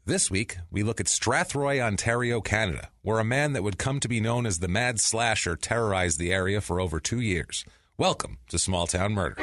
This week, we look at Strathroy, Ontario, Canada, where a man that would come to be known as the Mad Slasher terrorized the area for over 2 years. Welcome to Small Town Murder.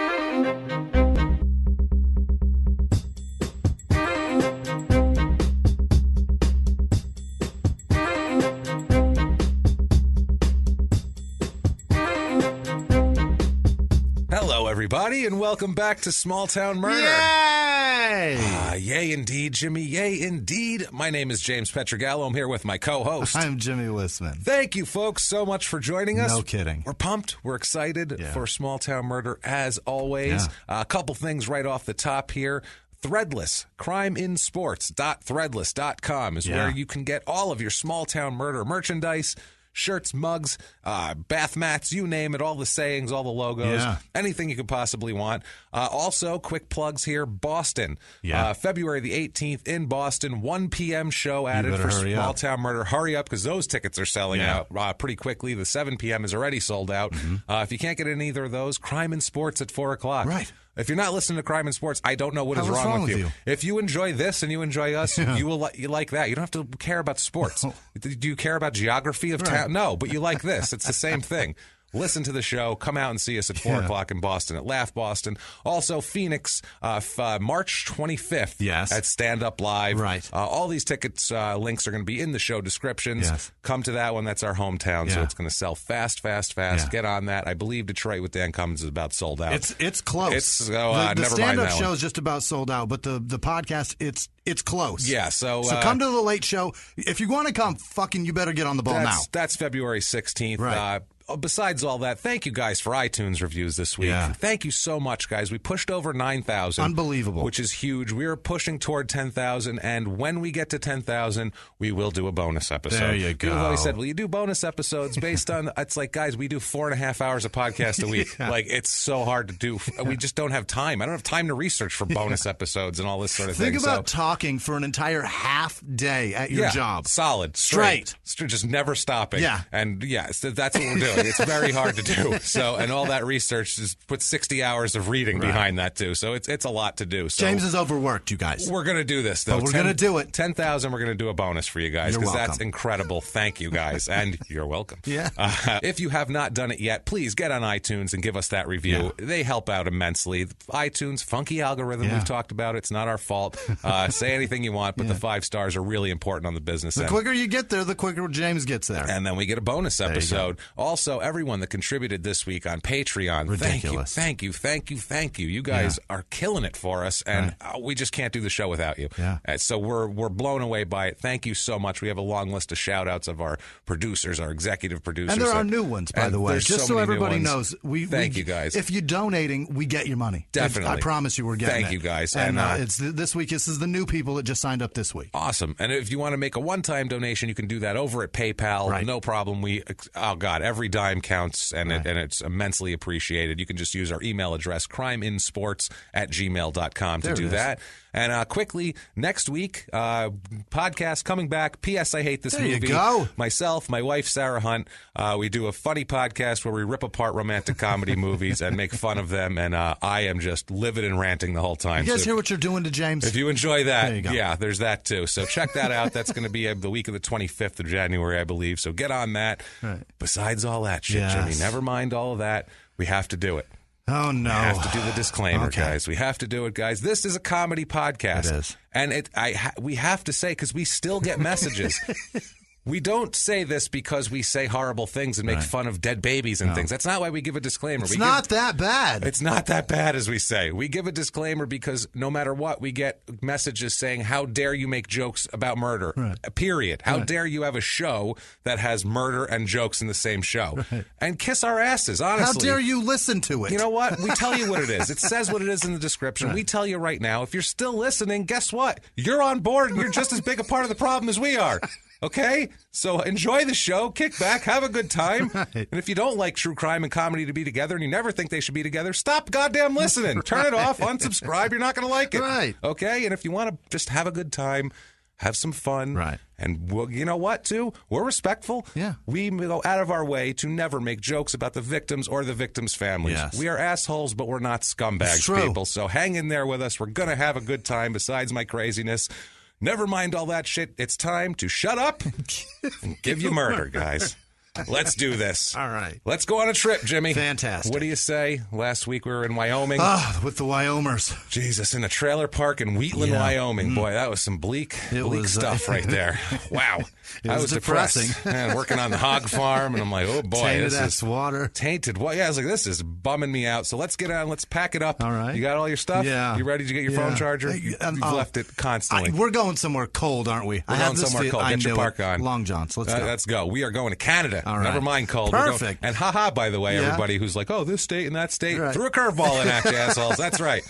Hello, everybody, and welcome back to Small Town Murder. Yay! Yay indeed, Jimmy. Yay indeed. My name is James Pietragallo. I'm here with my co-host. I'm Jimmy Whisman. Thank you, folks, so much for joining us. No kidding. We're pumped. We're excited for Small Town Murder, as always. A couple things right off the top here. Threadless, crimeinsports.threadless.com is where you can get all of your Small Town Murder merchandise. Shirts, mugs, bath mats, you name it, all the sayings, all the logos, anything you could possibly want. Also, quick plugs here, Boston. February the 18th in Boston, 1 p.m. show added for Small Town Murder. Hurry up, because those tickets are selling out pretty quickly. The 7 p.m. is already sold out. If you can't get in either of those, Crime and Sports at 4 o'clock. Right. If you're not listening to Crime and Sports, I don't know what is wrong with you. If you enjoy this and you enjoy us, you like that. You don't have to care about sports. Do you care about geography of town? No, but you like this. It's the same thing. Listen to the show. Come out and see us at 4 o'clock in Boston at Laugh Boston. Also, Phoenix, March 25th at Stand Up Live. Right. All these tickets, links are going to be in the show descriptions. Come to that one. That's our hometown, so it's going to sell fast. Get on that. I believe Detroit with Dan Cummins is about sold out. It's close. The stand-up show is just about sold out, but the podcast, it's close. Yeah, so come to the late show. If you want to come, you better get on the ball now. That's February 16th. Right. Besides all that, thank you guys for iTunes reviews this week. Thank you so much, guys. We pushed over 9,000. Unbelievable. Which is huge. We're pushing toward 10,000, and when we get to 10,000, we will do a bonus episode. There you go. People always said, well, you do bonus episodes based on, it's like, guys, we do 4.5 hours of podcast a week. Like, it's so hard to do. We just don't have time. I don't have time to research for bonus episodes and all this sort of thing. Think about talking for an entire half day at your job. Solid. Straight. Just never stopping. And that's what we're doing. It's very hard to do. So, and all that research just put 60 hours of reading behind that too. So it's a lot to do. So James is overworked, you guys. We're going to do this though. But we're going to do it. 10,000. We're going to do a bonus for you guys because that's incredible. Thank you guys, and you're welcome. If you have not done it yet, please get on iTunes and give us that review. They help out immensely. iTunes, funky algorithm. We've talked about it. It's not our fault. Say anything you want, but the 5 stars are really important on the business end. The quicker you get there, the quicker James gets there. And then we get a bonus episode. Also, everyone that contributed this week on Patreon, ridiculous. Thank you. You guys are killing it for us, and we just can't do the show without you. So we're blown away by it. Thank you so much. We have a long list of shout-outs of our producers, our executive producers. And there are new ones, by the way. Just so everybody knows. Thank you guys. If you're donating, we get your money. Definitely. I promise you we're getting it. Thank you guys. And it's this week. This is the new people that just signed up this week. Awesome. And if you want to make a one-time donation, you can do that over at PayPal. No problem. Every dime counts, and it's immensely appreciated. You can just use our email address, crimeinsports@gmail.com to do that. And quickly, next week, podcast coming back. P.S. I hate this movie. There you go. Myself, my wife, Sarah Hunt, we do a funny podcast where we rip apart romantic comedy movies and make fun of them. And I am just livid and ranting the whole time. You guys hear what you're doing to James? If you enjoy that, there you go. There's that too. So check that out. That's going to be the week of the 25th of January, I believe. So get on that. Right. Besides all that shit, Jimmy, never mind all of that. We have to do it. Oh, no. We have to do the disclaimer, guys. We have to do it, guys. This is a comedy podcast. It is. And we have to say, because we still get messages. We don't say this because we say horrible things and make fun of dead babies and things. That's not why we give a disclaimer. It's not that bad. It's not that bad, as we say. We give a disclaimer because no matter what, we get messages saying, how dare you make jokes about murder, period. How dare you have a show that has murder and jokes in the same show. And kiss our asses, honestly. How dare you listen to it? You know what? We tell you what it is. It says what it is in the description. We tell you right now, if you're still listening, guess what? You're on board and you're just as big a part of the problem as we are. Okay? So enjoy the show, kick back, have a good time. And if you don't like true crime and comedy to be together and you never think they should be together, stop goddamn listening. Turn it off, unsubscribe, you're not going to like it. Okay? And if you want to just have a good time, have some fun. And you know what, too? We're respectful. We go out of our way to never make jokes about the victims or the victims' families. We are assholes, but we're not scumbags, people. So hang in there with us. We're going to have a good time besides my craziness. Never mind all that shit. It's time to shut up and give you murder, guys. Let's do this. All right. Let's go on a trip, Jimmy. Fantastic. What do you say? Last week we were in Wyoming. With the Wyomers. Jesus, in a trailer park in Wheatland, Wyoming. Boy, that was some bleak stuff right there. Wow. I was depressing. Depressed. Man, working on the hog farm, and I'm like, oh boy, tainted this is water. Tainted. Well, yeah, I was like, this is bumming me out. So let's get on. Let's pack it up. All right. You got all your stuff? Yeah. You ready to get your phone charger? You've left it constantly. We're going somewhere cold, aren't we? We're going somewhere cold. Get your park on. Long Johns. Let's go. Let's go. We are going to Canada. All right. Never mind cold. Perfect. And haha, by the way, everybody who's like, oh, this state and that state, threw a curveball in at you assholes. That's right.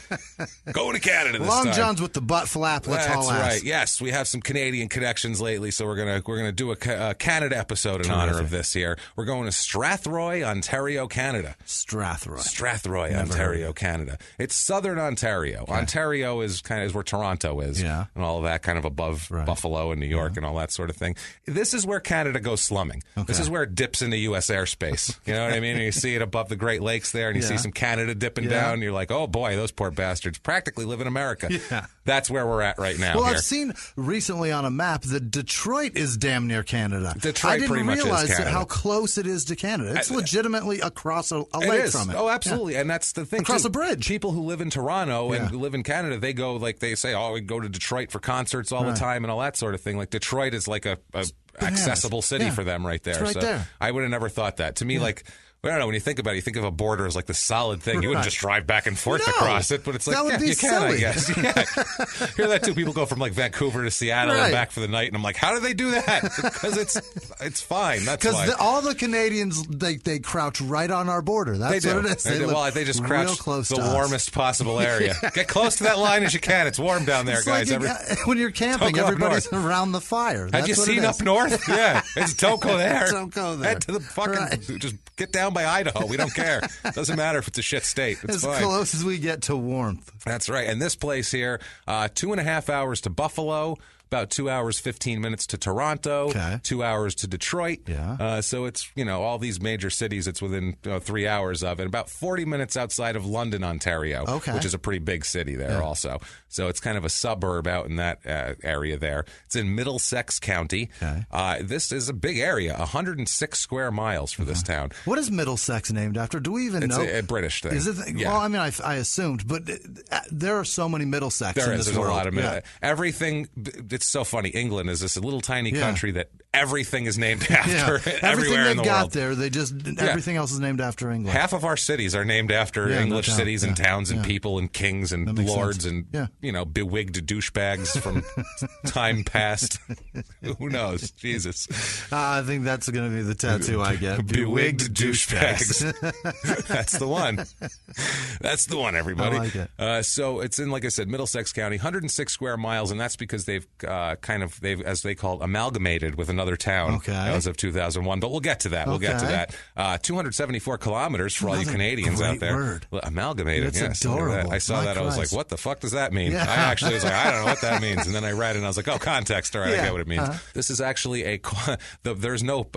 Going to Canada this time. Long Johns with the butt flap. That's all. That's right. Yes, we have some Canadian connections lately, so we're gonna do a Canada episode in honor of this here. We're going to Strathroy, Ontario, Canada. Strathroy, Ontario, Canada. It's southern Ontario. Okay. Ontario is kind of where Toronto is, and all of that, kind of above Buffalo and New York and all that sort of thing. This is where Canada goes slumming. Okay. This is where it dips into U.S. airspace. You know what I mean? And you see it above the Great Lakes there, and you see some Canada dipping down, and you're like, oh boy, those poor bastards practically live in America. Yeah. That's where we're at right now. Well, here. I've seen recently on a map that Detroit is damn near Canada. Detroit pretty much is Canada. I didn't realize how close it is to Canada. It's legitimately across a lake from it. Oh, absolutely. And that's the thing. Across a bridge. People who live in Toronto and who live in Canada, they go, like, they say, oh, we go to Detroit for concerts all the time and all that sort of thing. Like, Detroit is like a accessible city for them right there. It's right there. I would have never thought that. To me, like, I don't know, when you think about it, you think of a border as like the solid thing. You wouldn't just drive back and forth across it, but it's like, you can, I guess. Yeah. Hear that too. People go from like Vancouver to Seattle and back for the night, and I'm like, how do they do that? Because it's fine. That's why. Because all the Canadians, they crouch right on our border. That's what it is. They just crouch the warmest possible area. Get close to that line as you can. It's warm down there, guys. When you're camping, everybody's around the fire. Have you seen up north? Yeah. Don't go there. Don't go there. Head to the fucking, just get down by Idaho. We don't care. Doesn't matter if it's a shit state. It's fine. As close as we get to warmth. That's right. And this place here, 2.5 hours to Buffalo, about 2 hours, 15 minutes to Toronto, 2 hours to Detroit. Yeah. So it's, all these major cities, it's within 3 hours of it. About 40 minutes outside of London, Ontario, which is a pretty big city there also. So it's kind of a suburb out in that area there. It's in Middlesex County. Okay. This is a big area, 106 square miles for this town. What is Middlesex named after? Do we even know? It's a British thing. Is it? Yeah. Well, I mean, I assumed, but there are so many Middlesex in this world. There's a lot of everything. It's so funny. England is this little tiny country that everything is named after everywhere in the world. There, everything else is named after England. Half of our cities are named after English cities and towns and people and kings and lords and bewigged douchebags from time past. Who knows? Jesus. I think that's going to be the tattoo I get. Bewigged douchebags. That's the one. That's the one, everybody. I like it. So it's in, like I said, Middlesex County, 106 square miles, and that's because they've they've, as they call it, amalgamated with another town as of 2001. But we'll get to that. We'll get to that. 274 kilometers for all you Canadians out there. Word. Amalgamated, That's adorable. I saw that. I was like, what the fuck does that mean? I actually was like, I don't know what that means. And then I read it and I was like, oh, context. All right, I get what it means. This is actually there's no,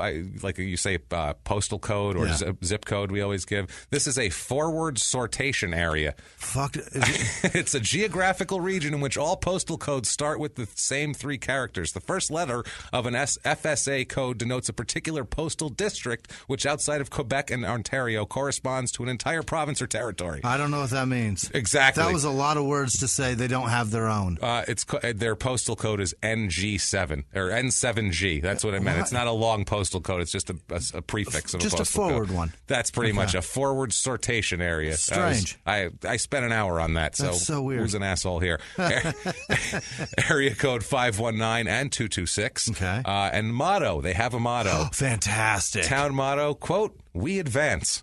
like you say, postal code or zip code we always give. This is a forward sortation area. Fuck. It's a geographical region in which all postal codes start with the same three characters. The first letter of an FSA code denotes a particular postal district, which outside of Quebec and Ontario corresponds to an entire province or territory. I don't know what that means. Exactly. That was a lot of words to say they don't have their own. Their postal code is NG7 or N7G. That's what I meant. It's not a long postal code. It's just a prefix of a postal code. Just a forward one. That's pretty much a forward sortation area. Strange. I spent an hour on that. That's so weird. Who's an asshole here? Area code 519 and 226. Okay. And motto. They have a motto. Fantastic. Town motto, quote, "We advance."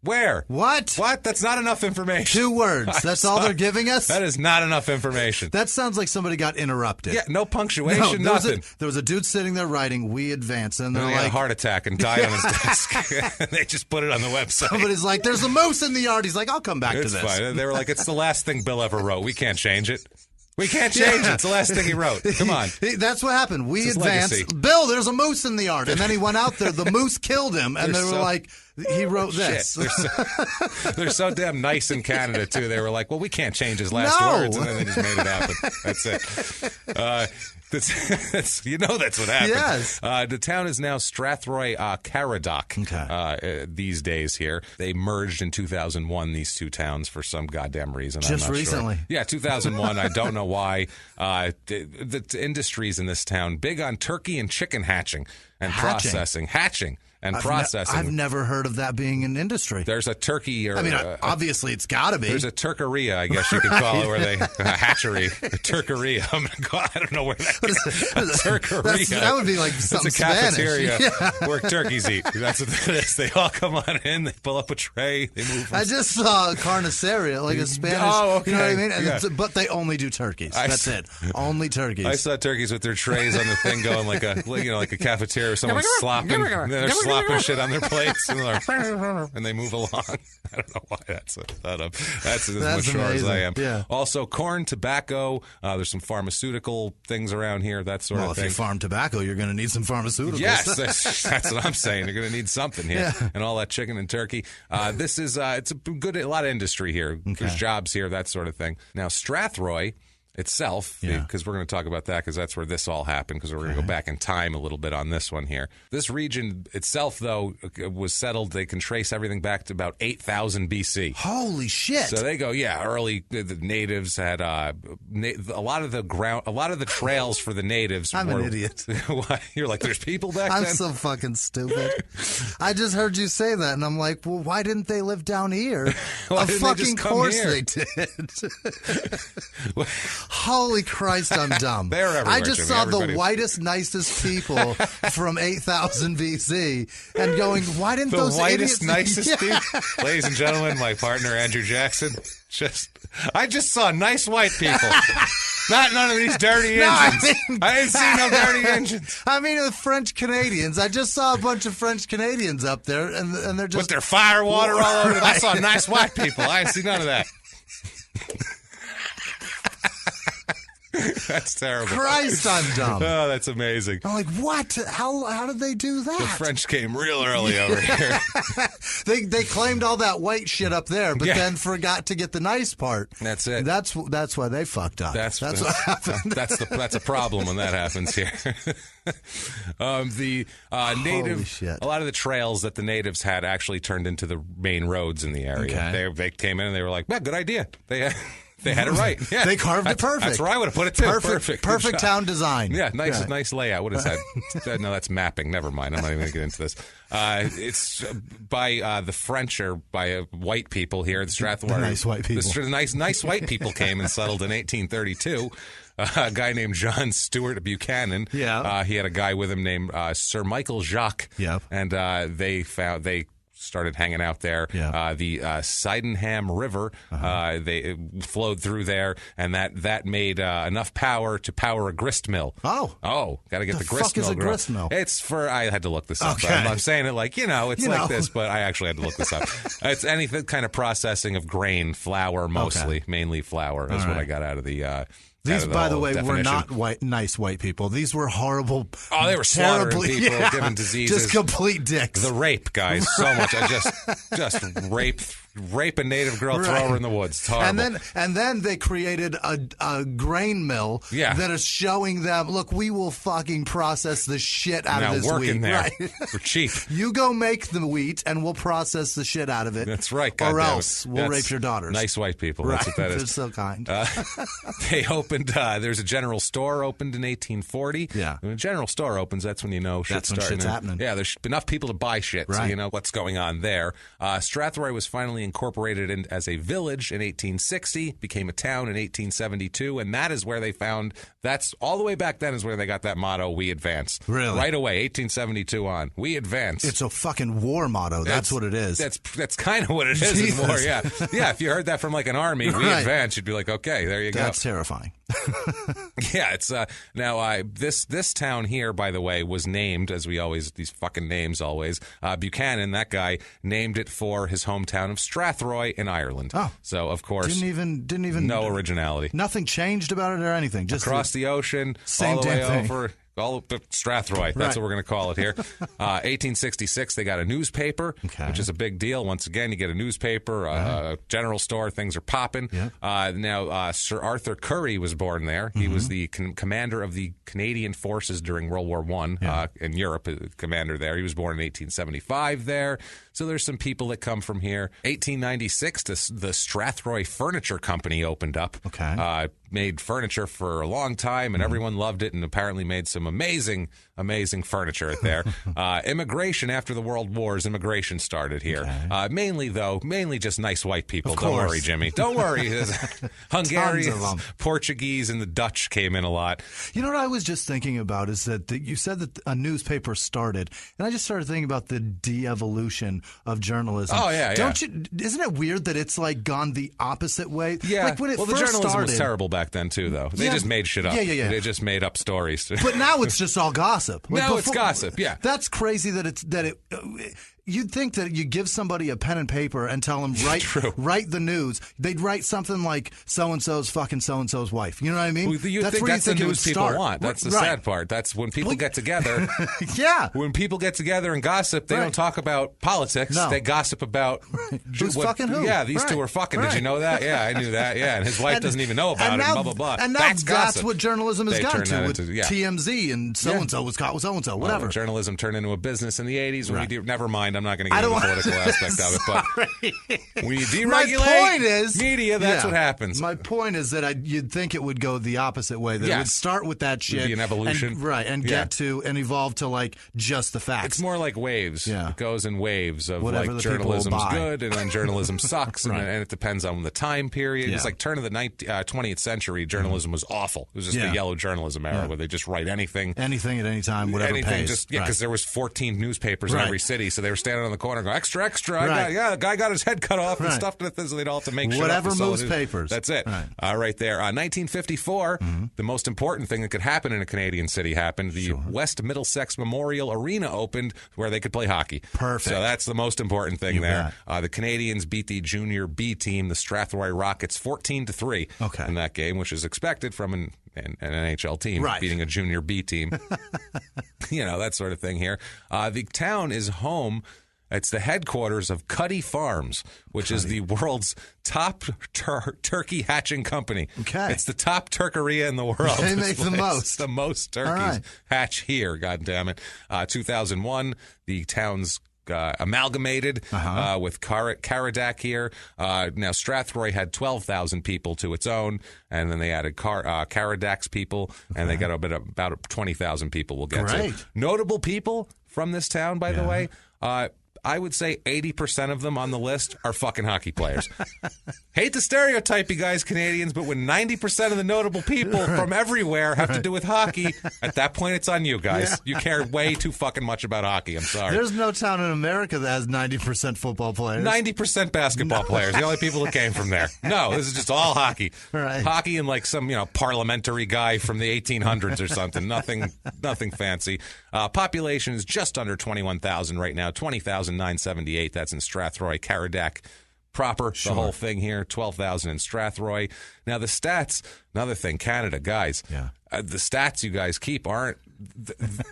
Where? What? That's not enough information. 2 words. That's all they're giving us? That is not enough information. That sounds like somebody got interrupted. Yeah, no punctuation, nothing. There was a dude sitting there writing, "We advance," and they're he like... had a heart attack and died on his desk. They just put it on the website. Somebody's like, "There's a moose in the yard." He's like, "I'll come back to this." It's fine. They were like, "It's the last thing Bill ever wrote. We can't change it." We can't change it. It's the last thing he wrote. Come on. That's what happened. We advanced. Bill, there's a moose in the yard. And then he went out there. The moose killed him. And they were like, He wrote this. Shit, they're so damn nice in Canada, too. They were like, well, we can't change his last words, and then they just made it happen. That's it. That's what happened. Yes. The town is now Strathroy Caradoc these days here. They merged in 2001, these two towns, for some goddamn reason. Just I'm not recently. Sure. Yeah, 2001. I don't know why. The industries in this town, big on turkey and chicken hatching and processing. Hatching. And processing. I've never heard of that being an industry. There's a turkey, or obviously it's got to be. There's a turkeria, I guess you could call it, where they a hatchery, a turkeria. I don't know where that is. Turkeria. That would be like something It's a cafeteria Spanish. where turkeys eat. That's what that is. They all come on in. They pull up a tray. They move. I just saw carniceria, like a Spanish. Oh, okay. You know what I mean? Yeah. But they only do turkeys. That's it. Only turkeys. I saw turkeys with their trays on the thing, going like a cafeteria where someone's slopping. They're slopping shit on their plates, and they move along. I don't know why that's thought of. That's as mature as I am. Yeah. Also, corn, tobacco. There's some pharmaceutical things around here. That sort of thing. Well, if you farm tobacco, you're going to need some pharmaceuticals. Yes, that's what I'm saying. You're going to need something here, and all that chicken and turkey. This is it's a lot of industry here. There's jobs here, that sort of thing. Now, Strathroy itself, because we're going to talk about that, because that's where this all happened, because we're going to go back in time a little bit on this one here. This region itself, though, was settled. They can trace everything back to about 8,000 BC. Holy shit. So they go, early, the natives had a lot of the trails for the natives. I'm an idiot. You're like, there's people back then? I'm so fucking stupid. I just heard you say that, and I'm like, well, why didn't they live down here? Of fucking course they did. Holy Christ, I'm dumb. They're everywhere, I just Jimmy. saw Everybody's... the whitest, nicest people from 8,000 BC and going, why didn't those whitest, idiots... nicest people? Ladies and gentlemen, my partner, Andrew Jackson. I just saw nice white people. Not none of these dirty Indians. I didn't see no dirty Indians. I mean, the French Canadians. I just saw a bunch of French Canadians up there, and they're just... with their fire water all over them. I saw nice white people. I didn't see none of that. That's terrible. Christ, I'm dumb. Oh, that's amazing. I'm like, what? How did they do that? The French came real early over here. They claimed all that white shit up there, but then forgot to get the nice part. That's it. That's why they fucked up. That's what happened. That's a problem when that happens here. The native, shit. a lot of the trails that the natives had actually turned into the main roads in the area. Okay. They came in and they were like, "Yeah, good idea." They had it right. Yeah. They carved it perfect. That's where I would have put it too. Perfect town design. Yeah, nice layout. What is that? No, that's mapping. Never mind. I'm not even going to get into this. It's by the French or by white people here. The Strathroy. The nice white people. Nice white people came and settled in 1832. A guy named John Stuart Buchanan. Yeah. He had a guy with him named Sir Michael Jacques. Yeah. And they started hanging out there. Yeah. The Sydenham River, they flowed through there, and that made enough power to power a grist mill. Oh, got to get the grist fuck mill. Is a grist mill? It's for. I had to look this up. Okay. I'm saying it like it's like this, but I actually had to look this up. It's anything kind of processing of grain, flour mostly, mainly flour. That's what I got out of the. These, by the way, definition. were not nice white people. These were horrible. Oh, they were slaughtering people, giving diseases. Just complete dicks. The rape, guys, so much. I just rape a native girl, throw her in the woods. It's horrible. And then they created a grain mill that is showing them, look, we will fucking process the shit out of this work wheat. In there Right. for cheap. You go make the wheat, and we'll process the shit out of it. That's right. Or else we'll rape your daughters. Nice white people. Right. That's what that is. They're so kind. They opened. There's a general store opened in 1840. Yeah. When a general store opens, that's when you know shit's starting. Shit's happening. Yeah, there's enough people to buy shit, so you know what's going on there. Strathroy was finally incorporated as a village in 1860, became a town in 1872, and that is where they found. That's all the way back then is where they got that motto, "We advance." Really? Right away, 1872 on, "We advance." It's a fucking war motto. That's what it is. That's kind of what it is in war. Yeah, yeah. If you heard that from like an army, "We advance," you'd be like, okay, there you go. That's terrifying. Yeah, it's now this town here, by the way, was named, as we always, these fucking names always, Buchanan, that guy, named it for his hometown of Strathroy in Ireland. Oh, so of course didn't even no originality. Nothing changed about it or anything. Just across the ocean, same all the way damn thing. over. Strathroy. That's what we're going to call it here. 1866, they got a newspaper, which is a big deal. Once again, you get a newspaper, a general store, things are popping. Now, Sir Arthur Currie was born there. He was the commander of the Canadian forces during World War I in Europe, commander there. He was born in 1875 there. So there's some people that come from here. 1896, the Strathroy Furniture Company opened up. Made furniture for a long time, and everyone loved it, and apparently made some amazing furniture there. Immigration after the World Wars, immigration started here. Mainly just nice white people. Don't worry, Jimmy. Don't worry. Hungarians, Portuguese, and the Dutch came in a lot. You know what I was just thinking about is that you said that a newspaper started, and I just started thinking about the de-evolution of journalism. Oh, yeah, Isn't it weird that it's like gone the opposite way? Yeah. Like when it the first journalism started, was terrible back then, too, though. They just made shit up. Yeah. They just made up stories. But now it's just all gossip. Now it's gossip, yeah. That's crazy you'd think that you give somebody a pen and paper and tell them, write the news. They'd write something like so-and-so's fucking so-and-so's wife. You know what I mean? Well, that's the news people want. That's the sad part. That's when people get together. When people get together and gossip, they don't talk about politics. No. They gossip about who's fucking who. Yeah, these two are fucking. Did you know that? Yeah, I knew that. Yeah, and his wife doesn't even know about it. Blah, blah, blah. And now that's what journalism has gotten to with TMZ and so-and-so was caught with so-and-so, whatever. Journalism turned into a business in the 80s. Never mind. I'm not going to get into the political aspect of it. But when you deregulate media, that's what happens. My point is that you'd think it would go the opposite way. That it would start with that shit. It'd be an evolution. And get to and evolve to like just the facts. It's more like waves. Yeah. It goes in waves of whatever like journalism's good and then journalism sucks. Right. And it depends on the time period. It's like turn of the 20th century, journalism was awful. It was just the yellow journalism era where they just write anything. Anything at any time, whatever pays. Because there was 14 newspapers in every city, so they were standing on the corner going, extra, extra. The guy got his head cut off and stuffed in it, so they'd all have to make whatever shit up. moves papers. That's it. Right there. 1954, the most important thing that could happen in a Canadian city happened. The West Middlesex Memorial Arena opened where they could play hockey. Perfect. So that's the most important thing there. The Canadians beat the junior B team, the Strathroy Rockets, 14-3 in that game, which is expected from an NHL team beating a junior B team. That sort of thing here. The town is home. It's the headquarters of Cuddy Farms, which is the world's top turkey hatching company. It's the top turkeria in the world. They make the most. It's the most turkeys hatch here, God damn it. 2001, the town's amalgamated with Caradoc here. Now, Strathroy had 12,000 people to its own, and then they added Caradoc's people, and they got about 20,000 people we'll get to. Notable people from this town, by the way, I would say 80% of them on the list are fucking hockey players. Hate to stereotype you guys, Canadians, but when 90% of the notable people from everywhere have to do with hockey, at that point it's on you guys. You care way too fucking much about hockey. I'm sorry. There's no town in America that has 90% football players. 90% basketball players. The only people that came from there. No, this is just all hockey. Hockey and like some parliamentary guy from the 1800s or something. Nothing fancy. Population is just under 21,000 right now. 20,978. That's in Strathroy, Caradoc proper. The whole thing here. 12,000 in Strathroy. Now the stats. Another thing, Canada, guys. The stats you guys keep aren't.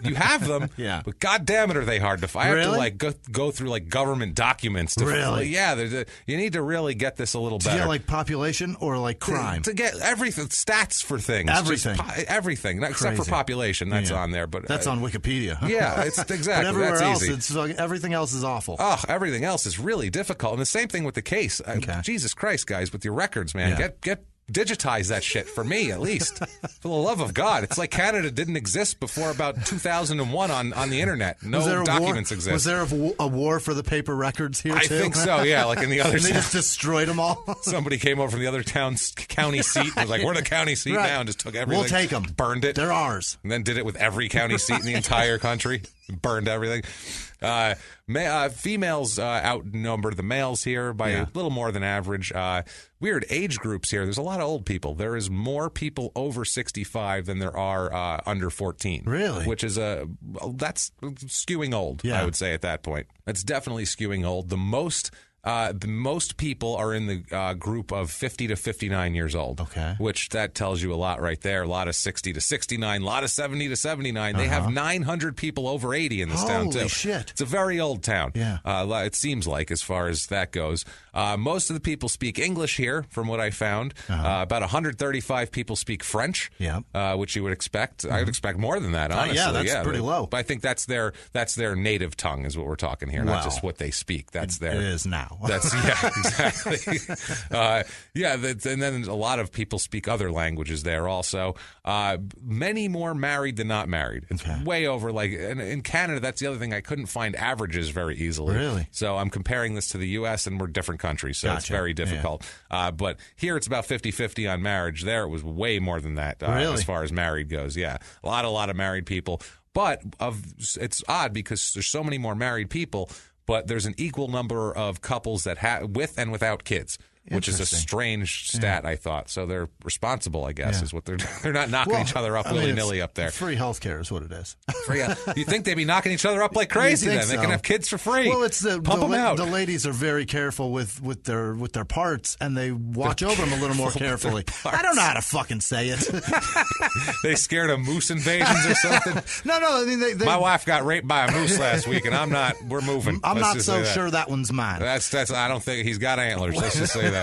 You have them, but God damn it, are they hard to find? I have to go through government documents. You need to really get this a little better. To get population or crime. To get everything, stats for things. Everything, except for population. That's on there, but that's on Wikipedia. Yeah, it's exactly. But everywhere that's else, easy. Everything else is awful. Oh, everything else is really difficult, and the same thing with the case. Jesus Christ, guys, with your records, man, get. Digitize that shit for me, at least. For the love of God. It's like Canada didn't exist before about 2001 on the internet. No documents exist. Was there a war for the paper records here, too? I think so, yeah. Like in the other and they just destroyed them all? Somebody came over from the other town's county seat and was like, we're the county seat now, and just took everything. We'll take them. Burned it. They're ours. And then did it with every county seat in the entire country. Burned everything. Females outnumber the males here by a little more than average. Weird age groups here. There's a lot of old people. There is more people over 65 than there are under 14. Really? Which is that's skewing old, I would say, at that point. That's definitely skewing old. The most Most people are in the group of 50 to 59 years old. Okay. Which that tells you a lot right there. A lot of 60 to 69, a lot of 70 to 79. They have 900 people over 80 in this town, too. Holy shit. It's a very old town. Yeah. It seems like, as far as that goes. Most of the people speak English here, from what I found. About 135 people speak French, which you would expect. I would expect more than that, honestly. That's pretty low. But I think that's their native tongue is what we're talking here, not just what they speak. That's their. It is now. That's exactly. And then a lot of people speak other languages there also. Many more married than not married. It's way over. Like in Canada, that's the other thing. I couldn't find averages very easily. Really? So I'm comparing this to the U.S. and we're different countries, so it's very difficult. Yeah. But here it's about 50-50 on marriage. There it was way more than that as far as married goes. Yeah, a lot of married people. But it's odd because there's so many more married people, but there's an equal number of couples that have with and without kids, which is a strange stat, I thought. So they're responsible, I guess, is what they're not knocking each other up willy-nilly up there. Free health care is what it is. You think they'd be knocking each other up like crazy then? They can have kids for free. Well, it's Pump them out. The ladies are very careful with their parts, and they watch over them a little more carefully. I don't know how to fucking say it. They scared of moose invasions or something? No. I mean, my wife got raped by a moose last week, and I'm not. We're moving. I'm not so sure that one's mine. That's. I don't think he's got antlers. Let's just say that.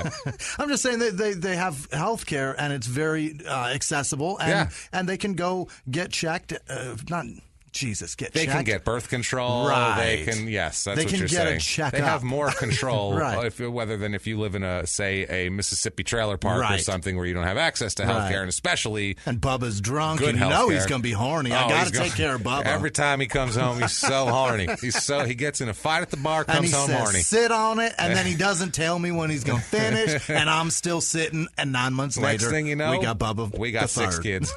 I'm just saying they have health care, and it's very accessible, and they can go get checked. They can get birth control. Right. They can, that's they what can you're get saying. A checkup. They have more control Right. than if you live in a Mississippi trailer park or something where you don't have access to health care, and especially and Bubba's drunk. Good he's going to be horny. I got to take care of Bubba. Every time he comes home, he's so horny. He gets in a fight at the bar, comes home horny. Sit on it, and then he doesn't tell me when he's going to finish, and I'm still sitting. And 9 months later, next thing you know, we got Bubba. We got 6 kids.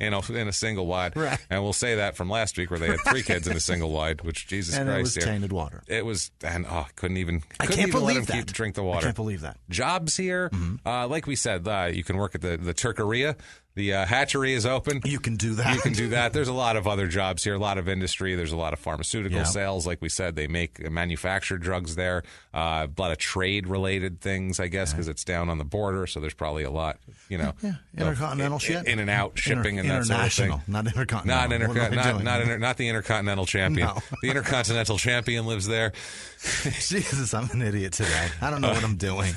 In a single wide, and we'll say that from last week where they had 3 kids in a single wide, which Jesus Christ, it was tainted water. It was, and couldn't even let him that. drink the water. I can't believe that. Jobs here, like we said, you can work at the turkeria. The hatchery is open. You can do that. There's a lot of other jobs here, a lot of industry. There's a lot of pharmaceutical sales. Like we said, they manufacture drugs there. A lot of trade-related things, I guess, because it's down on the border. So there's probably a lot, intercontinental shit, in and out shipping and that sort of thing. Not intercontinental. Not the intercontinental champion. No. The intercontinental champion lives there. Jesus, I'm an idiot today. I don't know what I'm doing.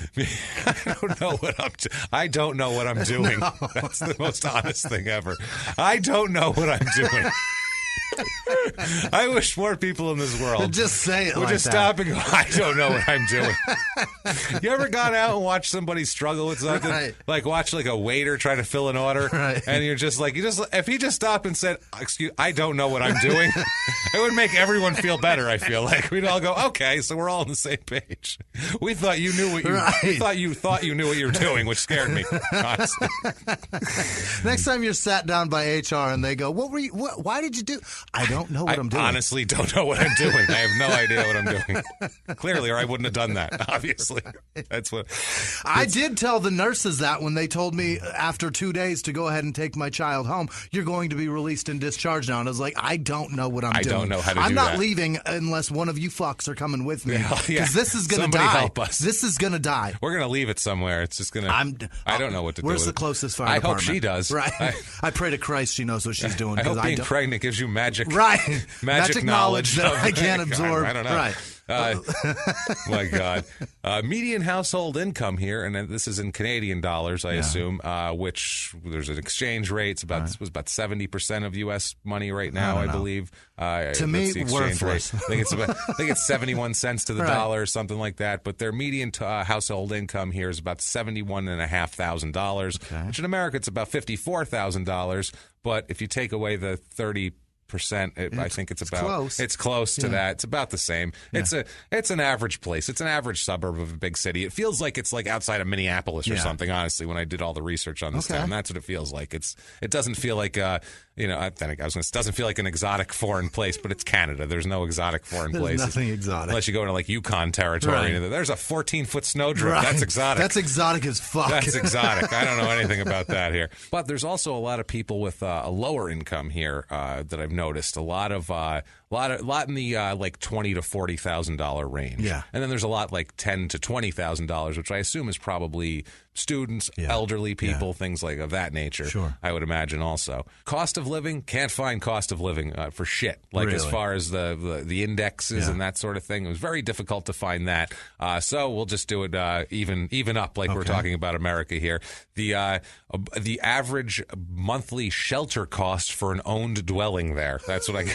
I don't know what I'm doing. No. That's the most honest thing ever. I don't know what I'm doing. I wish more people in this world just say it would like just that. stop and go, I don't know what I'm doing. You ever gone out and watched somebody struggle with something? Right. Like watch like a waiter try to fill an order, and you're just like, if he just stopped and said, "Excuse, I don't know what I'm doing," it would make everyone feel better. I feel like we'd all go, "Okay, so we're all on the same page." We thought you knew what you thought you knew what you were doing, which scared me. Honestly. Next time you're sat down by HR and they go, why did you do? I don't know what I'm doing. I honestly don't know what I'm doing. I have no idea what I'm doing. Clearly, or I wouldn't have done that, obviously. That's what. I did tell the nurses that when they told me after 2 days to go ahead and take my child home, you're going to be released and discharged now. And I was like, I don't know what I'm doing. I don't know how to do that. I'm not leaving unless one of you fucks are coming with me. Because this is going to die. Somebody help us. This is going to die. We're going to leave it somewhere. It's just going to. I don't know what to do. Where's the closest fire I department? hope she does. Right. I pray to Christ she knows what she's doing. I hope being pregnant gives you magic. Right. Magic knowledge that I can't absorb. I don't know. Right. My God. Median household income here, and this is in Canadian dollars, I assume, which there's an exchange rate. It was about 70% of U.S. money right now, I believe. To me, worthless. I think it's 71 cents to the dollar or something like that. But their median household income here is about $71,500, which in America it's about $54,000. But if you take away the 30%, I think it's close. It's close to that. It's about the same. Yeah. It's an average place. It's an average suburb of a big city. It feels like it's like outside of Minneapolis or something. Honestly, when I did all the research on this town, that's what it feels like. It doesn't feel like I think it doesn't feel like an exotic foreign place, but it's Canada. There's no exotic foreign places. There's nothing exotic. Unless you go into like Yukon territory. Right. There's a 14-foot snowdrift. Right. That's exotic. That's exotic as fuck. That's exotic. I don't know anything about that here. But there's also a lot of people with a lower income here that I've noticed. A lot in the like $20,000 to $40,000 range. Yeah. And then there's a lot like $10,000 to $20,000, which I assume is probably students, elderly people, things like of that nature. Sure. I would imagine also. Cost of living, can't find cost of living for shit. Like really? As far as the indexes and that sort of thing, it was very difficult to find that. So we'll just do it even up like we're talking about America here. The average monthly shelter cost for an owned dwelling there. That's what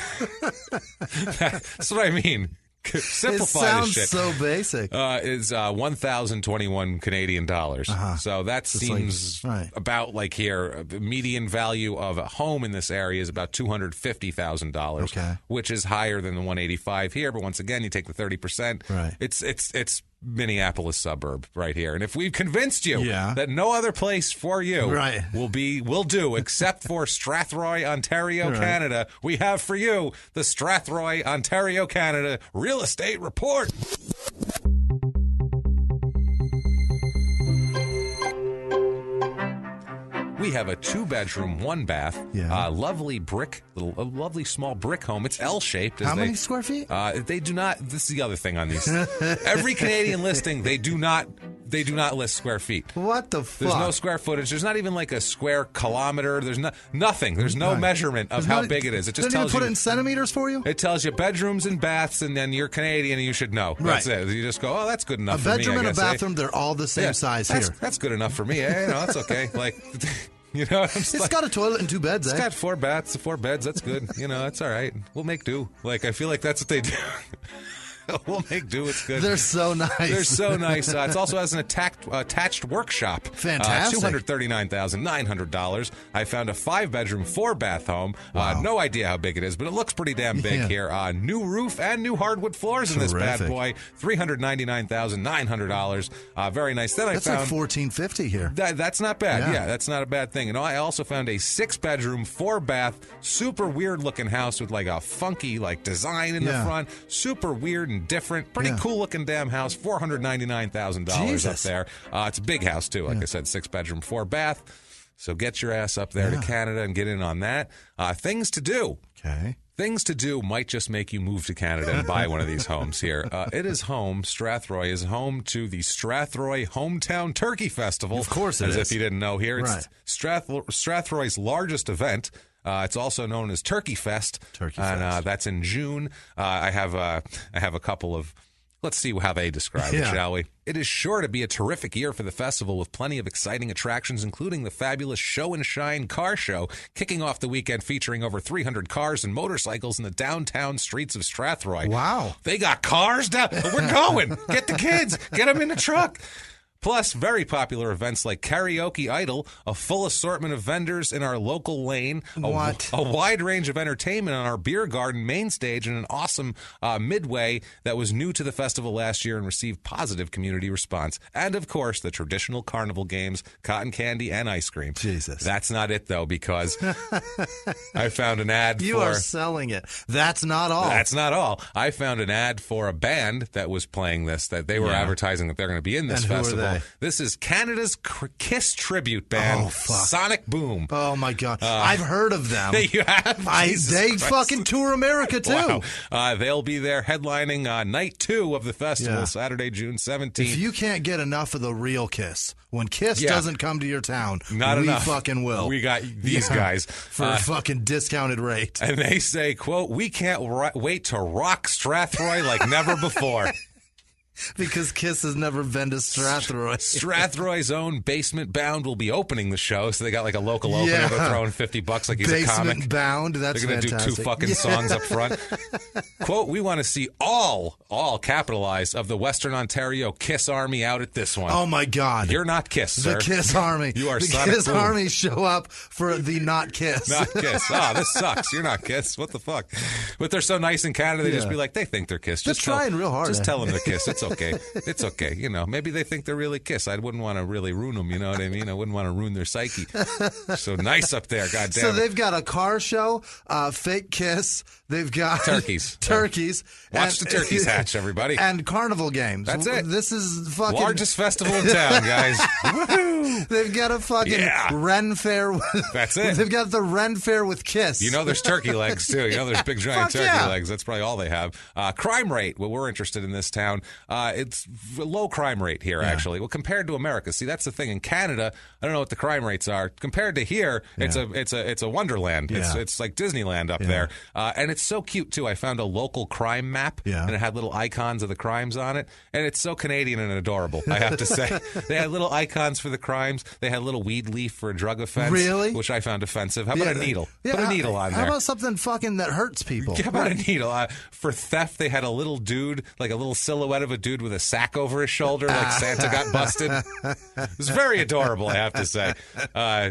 that's what I mean. Simplify this shit. It sounds so basic. Is 1,021 Canadian dollars. So that seems about like here. The median value of a home in this area is about $250,000, which is higher than the 185 here. But once again, you take the 30%. Right. It's Minneapolis suburb right here. And if we've convinced you that no other place for you will do except for Strathroy, Ontario, Canada, we have for you the Strathroy, Ontario, Canada Real Estate Report. We have a 2-bedroom, 1-bath, lovely small brick home. It's L-shaped. How many square feet? They do not. This is the other thing on these. Every Canadian listing, they do not list square feet. What the fuck? There's no square footage. There's not even like a square kilometer. There's nothing. There's no measurement of how big it is. It just tells you. Put it in centimeters for you? It tells you bedrooms and baths, and then you're Canadian and you should know. That's it. You just go, oh, that's good enough for me. A bedroom and a bathroom, they're all the same size here. That's good enough for me. That's okay. Like. It's got a toilet and 2 beds. It's got 4 beds. That's good. That's all right. We'll make do. Like I feel like that's what they do. We'll make do. It's good. They're so nice. They're so nice. It also has an attached workshop. Fantastic. $239,900. I found a 5-bedroom, 4-bath home. No idea how big it is, but it looks pretty damn big here. New roof and new hardwood floors in this bad boy. $399,900. Very nice. Then that's like $1,450 here. That's not bad. Yeah, that's not a bad thing. And I also found a 6-bedroom, 4-bath, super weird looking house with like a funky like design in the front. Super weird and different, pretty cool looking damn house. $499,000 up there. It's a big house too. Like I said, 6-bedroom, 4-bath. So get your ass up there to Canada and get in on that. Things to do. Okay. Things to do might just make you move to Canada and buy one of these homes here. Strathroy is home to the Strathroy Hometown Turkey Festival. Of course it is. As if you didn't know here. It's Strathroy's largest event. It's also known as Turkey Fest. And that's in June. I have a couple of... Let's see how they describe it, shall we? It is sure to be a terrific year for the festival with plenty of exciting attractions, including the fabulous Show and Shine car show, kicking off the weekend featuring over 300 cars and motorcycles in the downtown streets of Strathroy. Wow. They got cars down. We're going. Get the kids. Get them in the truck. Plus, very popular events like Karaoke Idol, a full assortment of vendors in our local lane, a wide range of entertainment on our beer garden main stage, and an awesome midway that was new to the festival last year and received positive community response. And, of course, the traditional carnival games, cotton candy, and ice cream. Jesus. That's not it, though, because I found an ad You are selling it. That's not all. That's not all. I found an ad for a band that was playing this, that they were advertising that they're going to be in this festival. This is Canada's Kiss tribute band, Sonic Boom. Oh, my God. I've heard of them. You have? They fucking tour America, too. Wow. They'll be there headlining night 2 of the festival, Saturday, June 17th. If you can't get enough of the real Kiss, when Kiss doesn't come to your town, we fucking will. We got these guys. For a fucking discounted rate. And they say, quote, we can't wait to rock Strathroy like never before. Because Kiss has never been to Strathroy. Strathroy's own Basement Bound will be opening the show, so they got like a local opener. They're throwing $50 like he's a comic. Basement Bound, that's They're going to do 2 fucking songs up front. Quote, we want to see all capitalized of the Western Ontario Kiss Army out at this one. Oh, my God. You're not Kiss, sir. The Kiss Army. You are the Sonic Kiss Boom. Army show up for the not Kiss. Not Kiss. Oh, this sucks. You're not Kiss. What the fuck? But they're so nice in Canada, they just be like, they think they're Kiss. They're trying real hard. Just tell them they're Kiss. It's okay. It's okay. You know, maybe they think they're really Kiss. I wouldn't want to really ruin them. You know what I mean? I wouldn't want to ruin their psyche. So nice up there. God damn. So they've got a car show, fake Kiss. They've got turkeys. Watch the turkeys hatch, everybody. And carnival games. That's it. This is fucking largest festival in town, guys. Woohoo! They've got a fucking Ren Fair. That's it. They've got the Ren Fair with Kiss. You know, there's turkey legs too. You know, there's big giant turkey legs. That's probably all they have. Crime rate. Well, we're interested in this town. It's a low crime rate here, actually. Well, compared to America. See, that's the thing. In Canada, I don't know what the crime rates are. Compared to here, it's a wonderland. It's like Disneyland up there, and it's so cute too. I found a local crime map, and it had little icons of the crimes on it, and it's so Canadian and adorable. I have to say, they had little icons for the crimes. They had a little weed leaf for a drug offense, which I found offensive. How about a needle? Put a needle on there. How about something fucking that hurts people? How about a needle? For theft, they had a little dude, like a little silhouette of a dude with a sack over his shoulder, like Santa got busted. It was very adorable, I have to say.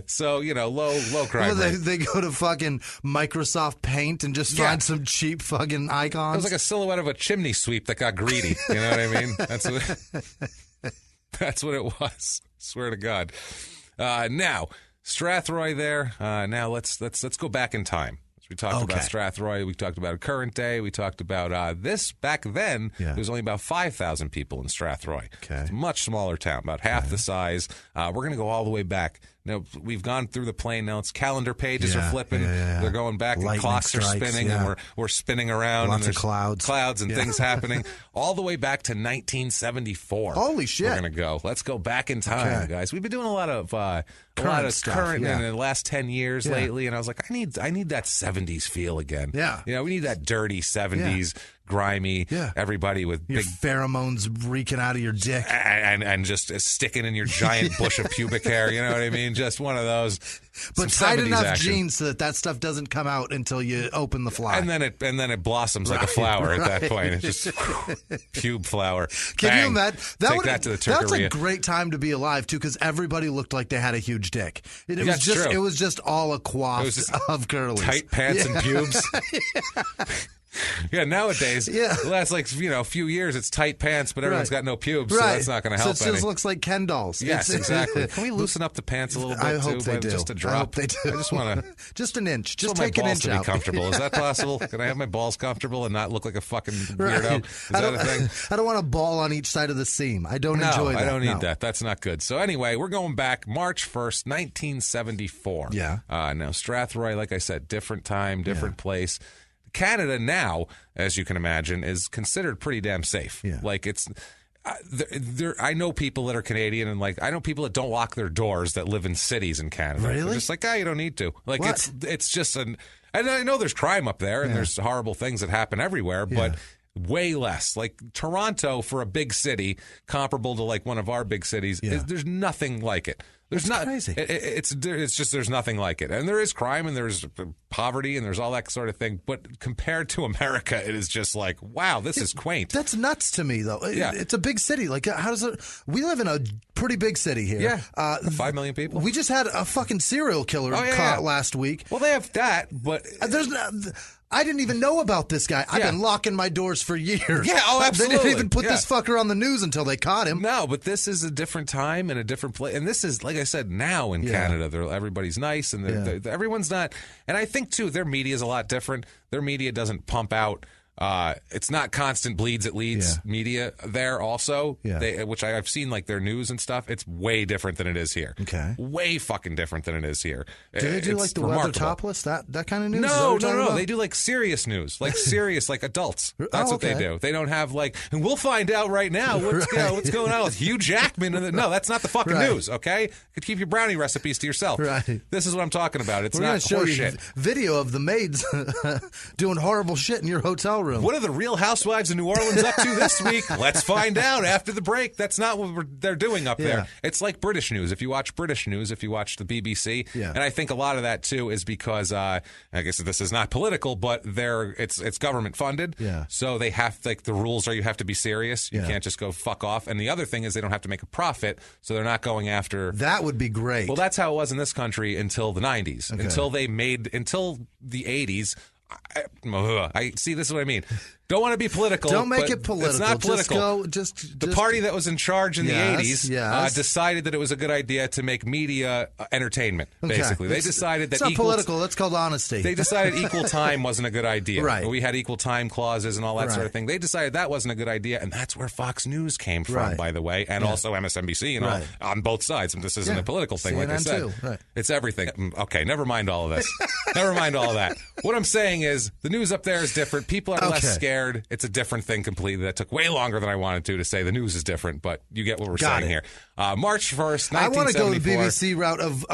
So, you know, low crime rate. They go to fucking Microsoft Paint and just find some cheap fucking icons. It was like a silhouette of a chimney sweep that got greedy. You know what I mean? That's what it was. Swear to God. Now, Strathroy there. Now let's go back in time. We talked about Strathroy. We talked about current day. We talked about this. Back then, there was only about 5,000 people in Strathroy. It's a much smaller town, about half the size. We're going to go all the way back. Now, we've gone through the plane. Now it's calendar pages are flipping. They're going back, and clocks are spinning, and we're spinning around. Lots and of clouds and things happening. All the way back to 1974. Holy shit! We're going to go. Let's go back in time, guys. We've been doing a lot of current in the last 10 years lately, and I was like, I need that 70s feel again. Yeah, you know, we need that dirty 70s. Grimy, everybody with your big pheromones reeking out of your dick and just sticking in your giant bush of pubic hair. You know what I mean? Just one of those. But tight enough jeans so that stuff doesn't come out until you open the fly, and then it blossoms like a flower at that point. It's just pube flower. Can you imagine? Take that to the turkeria. That's a great time to be alive too, because everybody looked like they had a huge dick. It was just all a quaff of curlies, tight pants and pubes. Yeah, nowadays, the last few years, it's tight pants, but everyone's got no pubes, so that's not going to help. So it just looks like Ken dolls. Yes, exactly. Can we loosen up the pants a little bit I hope they do. Just a drop. I hope they do. I just want to just an inch. Just take an inch to out. Be comfortable. Is that possible? Can I have my balls comfortable and not look like a fucking weirdo? Is that a thing? I don't want a ball on each side of the seam. I don't enjoy that. I don't need that. That's not good. So anyway, we're going back March 1st, 1974. Yeah. Now Strathroy, like I said, different time, different place. Canada now, as you can imagine, is considered pretty damn safe. Yeah. Like it's, I know people that are Canadian, and I know people that don't lock their doors that live in cities in Canada. Really? They're just like, you don't need to. Like it's just and I know there's crime up there, and there's horrible things that happen everywhere, but way less. Like Toronto, for a big city comparable to one of our big cities, there's nothing like it. There's not crazy. It's just there's nothing like it, and there is crime and there's poverty and there's all that sort of thing. But compared to America, it is just like, wow, this is quaint. That's nuts to me, though. It's a big city. Like, how does it? We live in a pretty big city here. Yeah, 5 million people. We just had a fucking serial killer caught last week. Well, they have that, but I didn't even know about this guy. I've been locking my doors for years. Yeah, absolutely. They didn't even put this fucker on the news until they caught him. No, but this is a different time and a different place. And this is, like I said, now in Canada, everybody's nice and everyone's not. And I think, too, their media is a lot different. Their media doesn't pump out. It's not constant bleeds, it leads media there also, which I've seen their news and stuff. It's way different than it is here. Okay. Way fucking different than it is here. Do they do the weather topless, that kind of news? No. They do serious news, serious, adults. That's what they do. They don't have and we'll find out right now what's going on with Hugh Jackman. No, that's not the fucking news, okay? You could keep your brownie recipes to yourself. Right. This is what I'm talking about. It's We're not show horseshit. You video of the maids doing horrible shit in your hotel room. What are the Real Housewives of New Orleans up to this week? Let's find out after the break. That's not what they're doing up there. It's like British news. If you watch British news, if you watch the BBC, and I think a lot of that too is because I guess this is not political, but it's government funded. Yeah. So they have the rules are you have to be serious. You can't just go fuck off. And the other thing is they don't have to make a profit, so they're not going after. That would be great. Well, that's how it was in this country until the 90s. Okay. Until the 80s. I see. This is what I mean. Don't want to be political. Don't make it political. It's not political. The party that was in charge in the 80s decided that it was a good idea to make media entertainment, basically. They decided that it's not political. That's called honesty. They decided equal time wasn't a good idea. Right. We had equal time clauses and all that sort of thing. They decided that wasn't a good idea, and that's where Fox News came from, by the way, and also MSNBC and all, on both sides. And this isn't a political thing, CNN like I said. Too. Right. It's everything. Okay, never mind all of this. Never mind all of that. What I'm saying is the news up there is different. People are less scared. It's a different thing completely. That took way longer than I wanted to say the news is different, but you get what we're saying here. March 1st, 1974. I want to go the BBC route of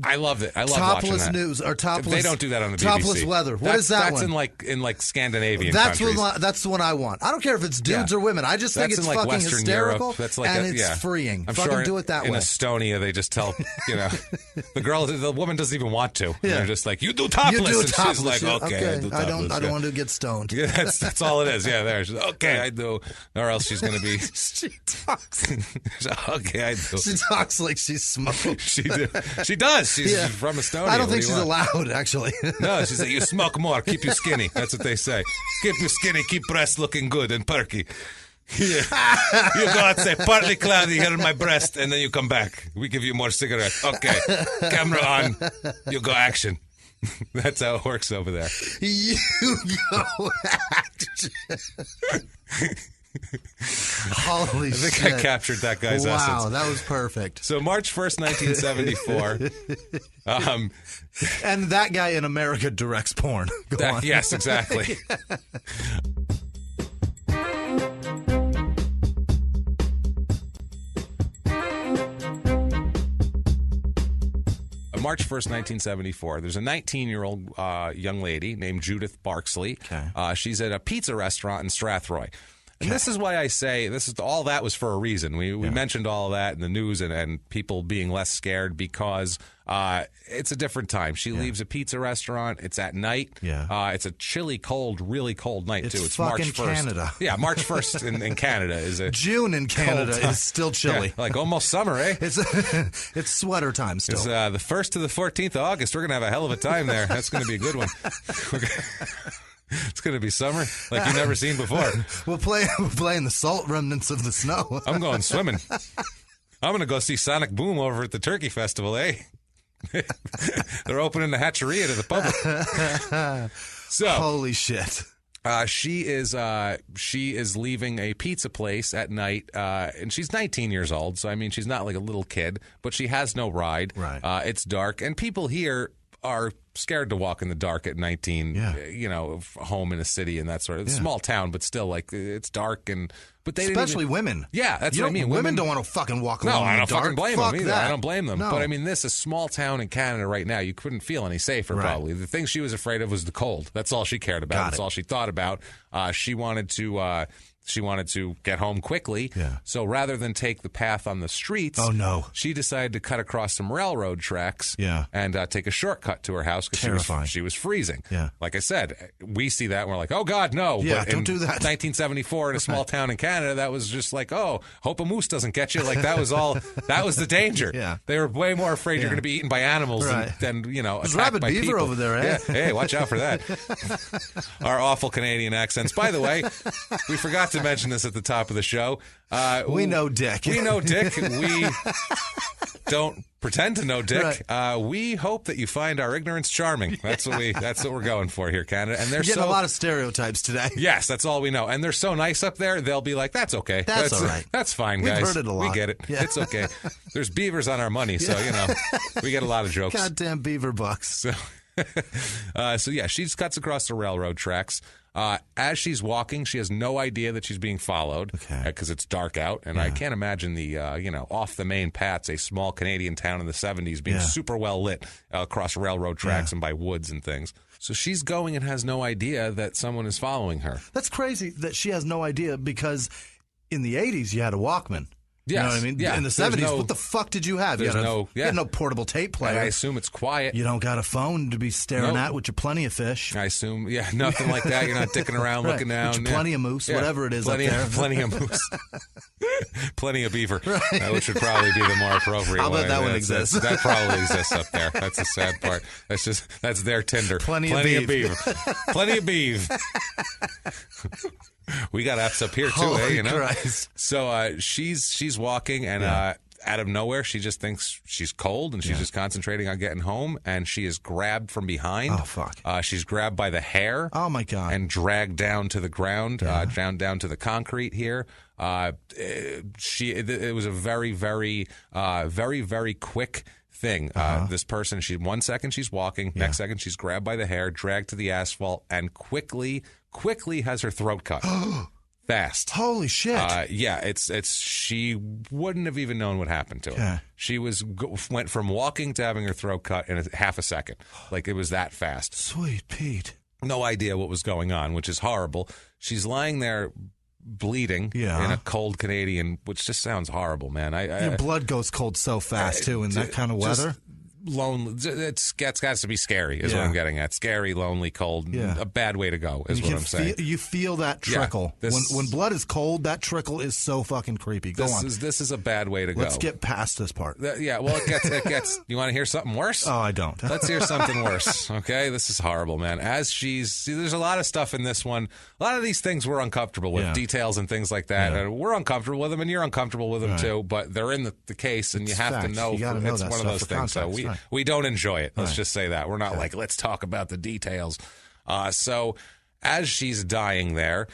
I love it. I love topless watching that. News or topless. They don't do that on the BBC. Topless weather. What is that that's one? in like Scandinavian that's countries. That's the one I want. I don't care if it's dudes or women. I just think it's like fucking Western hysterical Europe. That's like and it's freeing. I'm fucking sure do it that way. In Estonia, they just tell the woman doesn't even want to. Yeah. They're just like, you do topless. You do and topless. she's like, okay, I do topless. I don't want to get stoned. Yeah, that's all it is. Yeah, there. She's like, okay, I do. Or else she's going to be. She talks. Okay, I do. She talks like she's smoked. She does. She's from Estonia. I don't think she's allowed, actually. No, she's like, you smoke more, keep you skinny. That's what they say. Keep you skinny, keep breasts looking good and perky. Yeah. You go out and say, partly cloudy here in my breast, and then you come back. We give you more cigarettes. Okay, camera on. You go action. That's how it works over there. You go action. Holy shit. I think I captured that guy's essence. Wow, that was perfect. So March 1st, 1974. And that guy in America directs porn. Go on. Yes, exactly. March 1st, 1974, there's a 19-year-old young lady named Judith Barksley. Okay. She's at a pizza restaurant in Strathroy. And this is why I say all that was for a reason. We mentioned all of that in the news and people being less scared because it's a different time. She leaves a pizza restaurant. It's at night. Yeah. It's a chilly, cold, really cold night, too. It's fucking March 1st. Canada. Yeah, March 1st in Canada is a June in Canada is still chilly. Yeah, like almost summer, eh? It's sweater time still. It's the 1st to the 14th of August. We're going to have a hell of a time there. That's going to be a good one. It's going to be summer like you've never seen before. We're playing the salt remnants of the snow. I'm going swimming. I'm going to go see Sonic Boom over at the Turkey Festival, eh? They're opening the hatcheria to the public. So, holy shit. She is leaving a pizza place at night, and she's 19 years old, so I mean she's not like a little kid, but she has no ride. Right. It's dark, and people here are scared to walk in the dark at 19, home in a city and that sort of. It's a small town, but still, like, it's dark but they especially women. Yeah, that's what I mean. Women don't want to fucking walk alone. No, I don't fucking fucking blame them either. That. I don't blame them. No. But I mean, this is a small town in Canada right now. You couldn't feel any safer, probably. The thing she was afraid of was the cold. That's all she cared about. That's all she thought about. She wanted to get home quickly. Yeah. So rather than take the path on the streets, she decided to cut across some railroad tracks and take a shortcut to her house because she was freezing. Yeah. Like I said, we see that and we're like, oh, God, no. Yeah, but don't do that. 1974 in a small town in Canada, that was just like, oh, hope a moose doesn't get you. Like that was the danger. Yeah. They were way more afraid you're going to be eaten by animals than There's rabid by beaver people. over there, eh? Yeah. Hey, watch out for that. Our awful Canadian accents. By the way, we forgot to mention this at the top of the show. We know Dick. We know Dick. We don't pretend to know Dick. We hope that you find our ignorance charming. That's what we're going for here, Canada. And they're getting a lot of stereotypes today. Yes, that's all we know. And they're so nice up there. They'll be like, "That's okay. That's all right. That's fine, guys. We've heard it a lot. We get it. Yeah. It's okay. There's beavers on our money, so we get a lot of jokes. Goddamn beaver bucks." So yeah, she cuts across the railroad tracks. As she's walking, she has no idea that she's being followed because it's dark out. And I can't imagine the, off the main paths, a small Canadian town in the 70s being super well lit across railroad tracks and by woods and things. So she's going and has no idea that someone is following her. That's crazy that she has no idea because in the 80s you had a Walkman. You know what I mean? Yeah. In the 70s, what the fuck did you have? You had no portable tape player. And I assume it's quiet. You don't got a phone to be staring at with your plenty of fish. I assume, nothing like that. You're not dicking around looking down. With your plenty of moose, whatever it is up there. Plenty of moose. Plenty of beaver, which would probably be the more appropriate one. I'll bet that one exists. That probably exists up there. That's the sad part. That's their Tinder. Plenty of beaver. Plenty of beaver. We got apps up here too, Holy you know. Christ. So she's walking, and out of nowhere, she just thinks she's cold, and she's just concentrating on getting home, and she is grabbed from behind. Oh fuck! She's grabbed by the hair. Oh my God! And dragged down to the ground, down to the concrete here. It was a very, very, very quick thing. This person, 1 second she's walking, next second she's grabbed by the hair, dragged to the asphalt, and quickly has her throat cut. Fast. Holy shit. She wouldn't have even known what happened to her. She went from walking to having her throat cut in half a second. Like, it was that fast. Sweet Pete. No idea what was going on, which is horrible. She's lying there bleeding in a cold Canadian, which just sounds horrible, man. Your blood goes cold so fast, too, in that kind of weather. Lonely. It's got to be scary, is what I'm getting at. Scary, lonely, cold. A bad way to go, is what I'm saying. You feel that trickle. When blood is cold, that trickle is so fucking creepy. Go on. This is a bad way to go. Let's get past this part. It gets. You want to hear something worse? Oh, I don't. Let's hear something worse, okay? This is horrible, man. There's a lot of stuff in this one. A lot of these things we're uncomfortable with, details and things like that. And we're uncomfortable with them, and you're uncomfortable with them, too. But they're in the case, and you have to know. It's one of those things. So we don't enjoy it. Let's just say that. We're not like, let's talk about the details. So as she's dying there,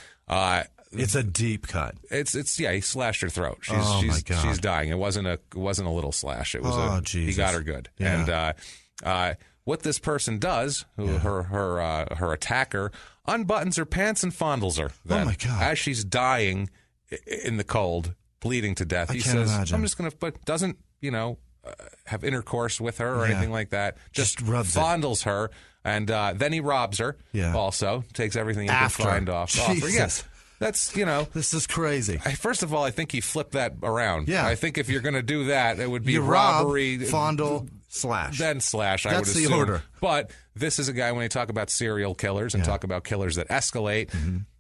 it's a deep cut. He slashed her throat. My God. She's dying. It wasn't a little slash. It was he got her good. Yeah. And what this person does, her attacker, unbuttons her pants and fondles her. Then, oh my God. As she's dying in the cold, bleeding to death, he says, imagine. I'm just going to, but doesn't, have intercourse with her or anything like that. Just fondles her, and then he robs her. Also takes everything he can find off her. Yes. That's, This is crazy. First of all, I think he flipped that around. Yeah. I think if you're going to do that, it would be you robbery. Fondle, slash. Then slash, I would assume. That's the order. But this is a guy, when you talk about serial killers and talk about killers that escalate,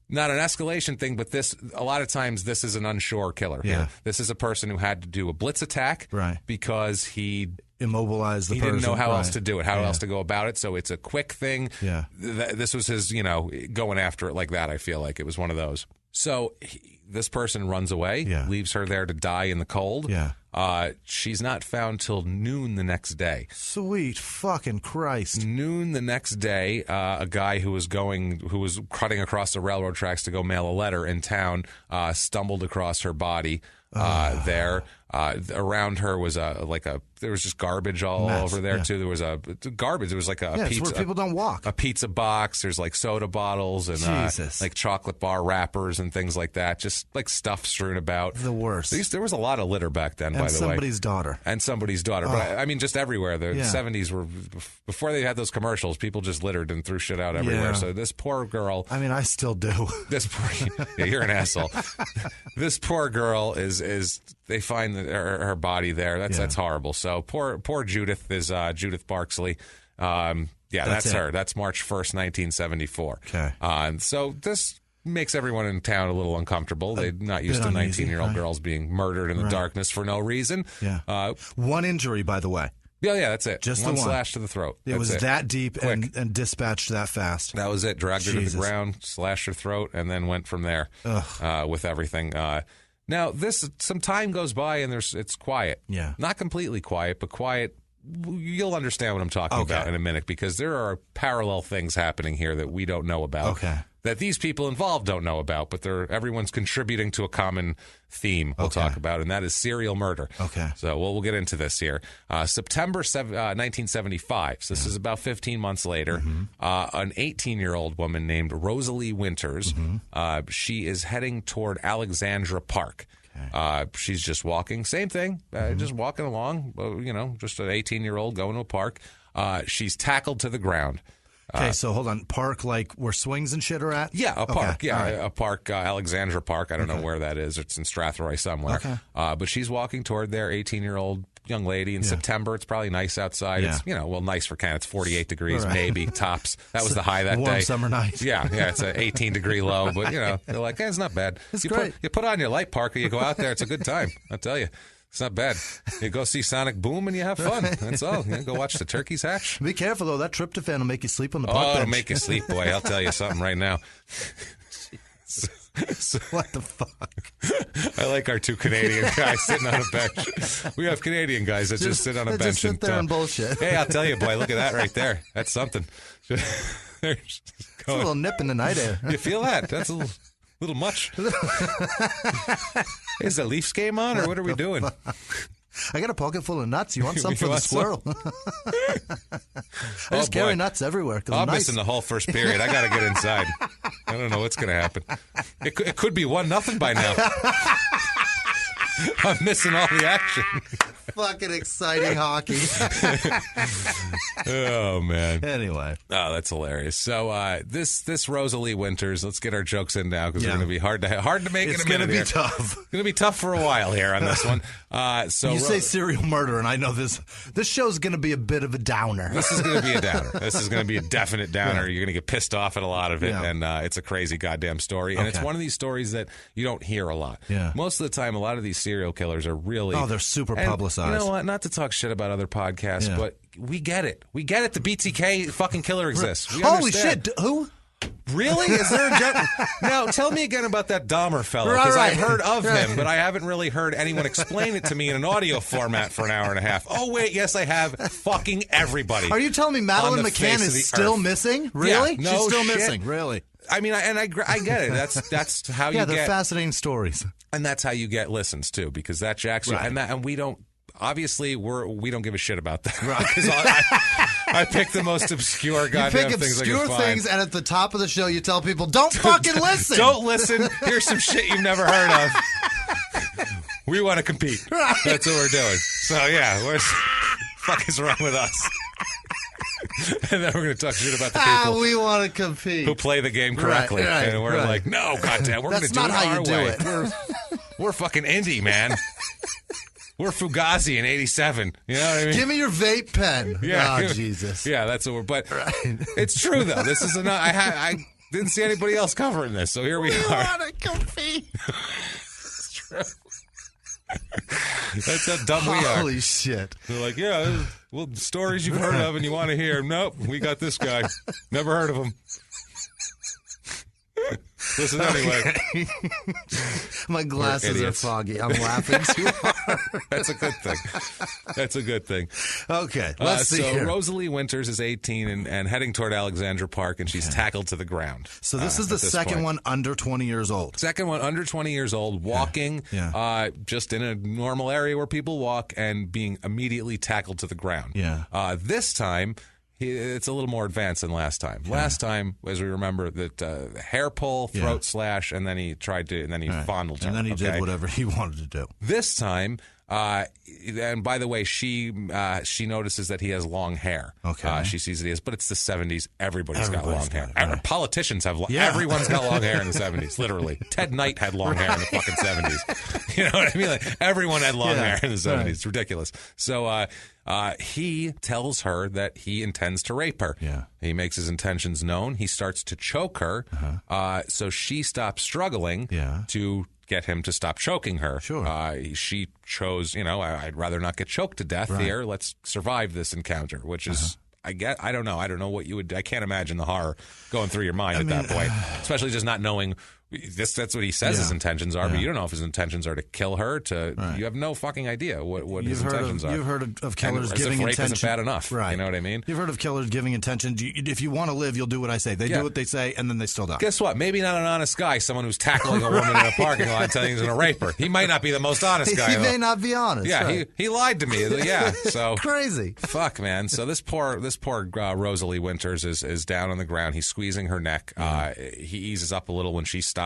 not an escalation thing, but a lot of times this is an unsure killer. Yeah. This is a person who had to do a blitz attack because he immobilized the person. He didn't know how else to do it, how else to go about it. So it's a quick thing. Yeah. This was his, going after it like that. I feel like it was one of those. So this person runs away, leaves her there to die in the cold. Yeah. She's not found till noon the next day. Sweet fucking Christ. Noon the next day, a guy who was cutting across the railroad tracks to go mail a letter in town, stumbled across her body there. Around her was there was just garbage all over there too. There was garbage. There was like a pizza. It's where people don't walk. A pizza box. There's like soda bottles and like chocolate bar wrappers and things like that. Just like stuff strewn about. The worst. There was a lot of litter back then, by the way. And somebody's daughter. But I mean, just everywhere. The 70s were before they had those commercials. People just littered and threw shit out everywhere. Yeah. So this poor girl. I mean, I still do. You're an asshole. This poor girl is. They find her body there. That's horrible. So poor Judith is Judith Barksley. That's her. That's March 1st, 1974. Okay. So this makes everyone in town a little uncomfortable. They're not used to 19-year-old girls being murdered in the darkness for no reason. Yeah. One injury, by the way. Yeah, that's it. Just one the one slash to the throat. It was that deep and dispatched that fast. That was it. Dragged her to the ground, slashed her throat, and then went from there with everything. Now, some time goes by and it's quiet. Yeah. Not completely quiet, but quiet. You'll understand what I'm talking about in a minute, because there are parallel things happening here that we don't know about. Okay. That these people involved don't know about, but everyone's contributing to a common theme we'll talk about, and that is serial murder. Okay. So we'll get into this here. September 1975, so this is about 15 months later, an 18-year-old woman named Rosalie Winters, she is heading toward Alexandra Park. Okay. She's just walking, same thing, just walking along, just an 18-year-old going to a park. She's tackled to the ground. Okay, so hold on. Park, like where swings and shit are at? Yeah, a park. Okay. Yeah, Right. a park, Alexandra Park. I don't know where that is. It's in Strathroy somewhere. Okay. But she's walking toward their 18-year-old young lady in September. It's probably nice outside. Yeah. It's, nice for Canada. It's 48 degrees, Right. maybe, tops. That was the high that Warm day. summer night. Yeah, it's an 18-degree low. But, they're like, it's not bad. It's you great. You put on your light parka, you go out there. It's a good time. I'll tell you. It's not bad. You go see Sonic Boom and you have fun. That's all. Go watch the turkeys hatch. Be careful, though. That tryptophan will make you sleep on the park Oh, it'll bench. make you sleep, boy. I'll tell you something right now. What the fuck? I like our two Canadian guys sitting on a bench. We have Canadian guys that just sit on a bench just sit there and bullshit. Hey, I'll tell you, boy, look at that right there. That's something. It's a little nip in the night air. You feel that? That's a little much. Is the Leafs game on, or what are we doing? I got a pocket full of nuts. You want some for the want some? squirrel? I just carry nuts everywhere. 'Cause I'm nice. missing the whole first period. I got to get inside. I don't know what's going to happen. It could be 1-0 by now. I'm missing all the action. Fucking exciting hockey. Oh, man. Anyway. Oh, that's hilarious. So this Rosalie Winters, let's get our jokes in now because they're going to be hard to make. It's going to be tough. It's going to be tough for a while here on this one. So you say serial murder, and I know this show's going to be a bit of a downer. This is going to be a downer. This is going to be a definite downer. Yeah. You're going to get pissed off at a lot of it, Yeah. and it's a crazy goddamn story. And it's one of these stories that you don't hear a lot. Yeah. Most of the time, a lot of these serial killers are really... Oh, they're super and publicized. You know what? Not to talk shit about other podcasts, Yeah. but we get it. We get it. The BTK fucking killer exists. We Holy understand. shit. Who? Really? Is there a Now, tell me again about that Dahmer fellow, because Right. I've heard of him, but I haven't really heard anyone explain it to me in an audio format for an hour and a half. Oh, wait, yes, I have. Fucking everybody. Are you telling me on Madeline the McCann face of the is still earth. missing? Really? Yeah, no She's still shit. missing. Really? I mean, I get it. That's how you Yeah, they're get, fascinating stories. and that's how you get listens too, because that jacks you, Right. and we don't. Obviously, we don't give a shit about that. Right. Because I pick the most obscure You goddamn pick things I obscure can find. things, and at the top of the show, you tell people, don't fucking listen. Don't listen. Here's some shit you've never heard of. We want to compete. Right. That's what we're doing. So yeah, what the fuck is wrong with us? And then we're going to talk shit about the people we want to compete. who play the game correctly, Right, and we're right. like, no, goddamn, we're going to That's do not it how our you do way. it. We're fucking indie, man. We're Fugazi in '87. You know what I mean? Give me your vape pen. Yeah. Oh, Jesus. Yeah, that's what we're. But it's true though. This is I didn't see anybody else covering this, so here we are. want to compete. It's true. That's how dumb we are. Holy shit. They're like, yeah, well, stories you've heard of and you want to hear. Nope, we got this guy. Never heard of him. Listen anyway. My glasses are idiots. foggy. I'm laughing too hard. That's a good thing. That's a good thing. Okay, let's see so here. Rosalie Winters is 18 and heading toward Alexandra Park, and she's tackled to the ground. So this is the at this second point. one under 20 years old. Second one, under 20 years old, walking just in a normal area where people walk and being immediately tackled to the ground. Yeah. This time, it's a little more advanced than last time. Last time, as we remember, that hair pull, throat slash, and then he fondled her. And then he did whatever he wanted to do. This time, and by the way, she notices that he has long hair. Okay. She sees that he has, but it's the 70s. Everybody's got long hair. got it, right. Politicians have Yeah. everyone's got long hair in the 70s, literally. Ted Knight had long hair in the fucking 70s. You know what I mean? Like, everyone had long hair in the 70s. Right. It's ridiculous. So he tells her that he intends to rape her. Yeah. He makes his intentions known. He starts to choke her. So she stops struggling to get him to stop choking her. Sure. She chose, I'd rather not get choked to death here. Let's survive this encounter, which is, I don't know. I don't know what you would, I can't imagine the horror going through your mind at that point, especially just not knowing. That's what he says his intentions are, but you don't know if his intentions are to kill her. You have no fucking idea what his intentions are. You've heard of killers and giving as if rape intention. isn't bad enough. Right. You know what I mean? You've heard of killers giving intention. If you want to live, you'll do what I say. They do what they say, and then they still die. Guess what? Maybe not an honest guy, someone who's tackling a woman in a parking lot and telling he's going to rape her. He might not be the most honest guy. He may not be honest. Yeah, right. he lied to me. Yeah, so crazy. Fuck, man. So this poor Rosalie Winters is down on the ground. He's squeezing her neck. He eases up a little when she stops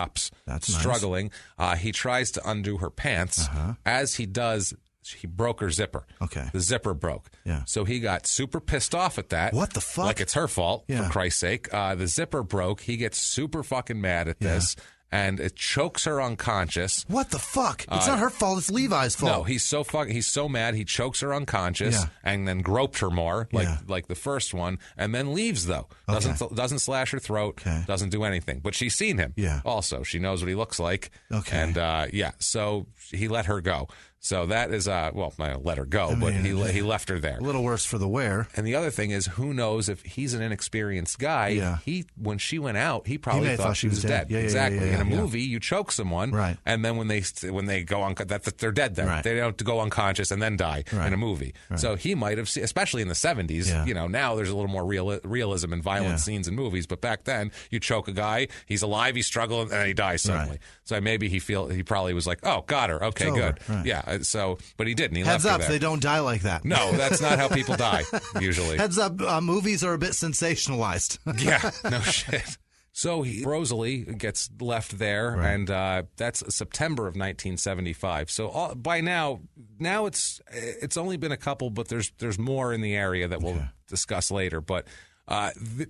That's nice. struggling. He tries to undo her pants. As he does, He broke her zipper. Okay. The zipper broke. Yeah. So he got super pissed off at that. What the fuck? Like it's her fault, Yeah. for Christ's sake. The zipper broke. He gets super fucking mad at this. And it chokes her unconscious. What the fuck? It's not her fault. It's Levi's fault. No, he's so mad. He chokes her unconscious and then groped her more, like the first one, and then leaves though. Doesn't slash her throat. Doesn't do anything. But she's seen him. Yeah. Also, she knows what he looks like. Okay. And so he let her go. So that is well, not let her go, but he left her there. A little worse for the wear. And the other thing is, who knows if he's an inexperienced guy? Yeah. When she went out, he probably thought she was dead. Yeah, exactly. yeah, In a movie, you choke someone, right? And then when they go on, that they're dead. Then they don't go unconscious and then die in a movie. Right. So he might have, especially in the 70s. You know, now there's a little more realism and violent scenes in movies, but back then you choke a guy, he's alive, he's struggling, and then he dies suddenly. Right. So maybe he probably was like, oh, got her, okay, good, yeah. So, but he didn't. He Heads left up, her there. they don't die like that. No, that's not how people die usually. Heads up, movies are a bit sensationalized. Yeah, no shit. So Rosalie gets left there, and that's September of 1975. So by now it's only been a couple, but there's more in the area that we'll discuss later. But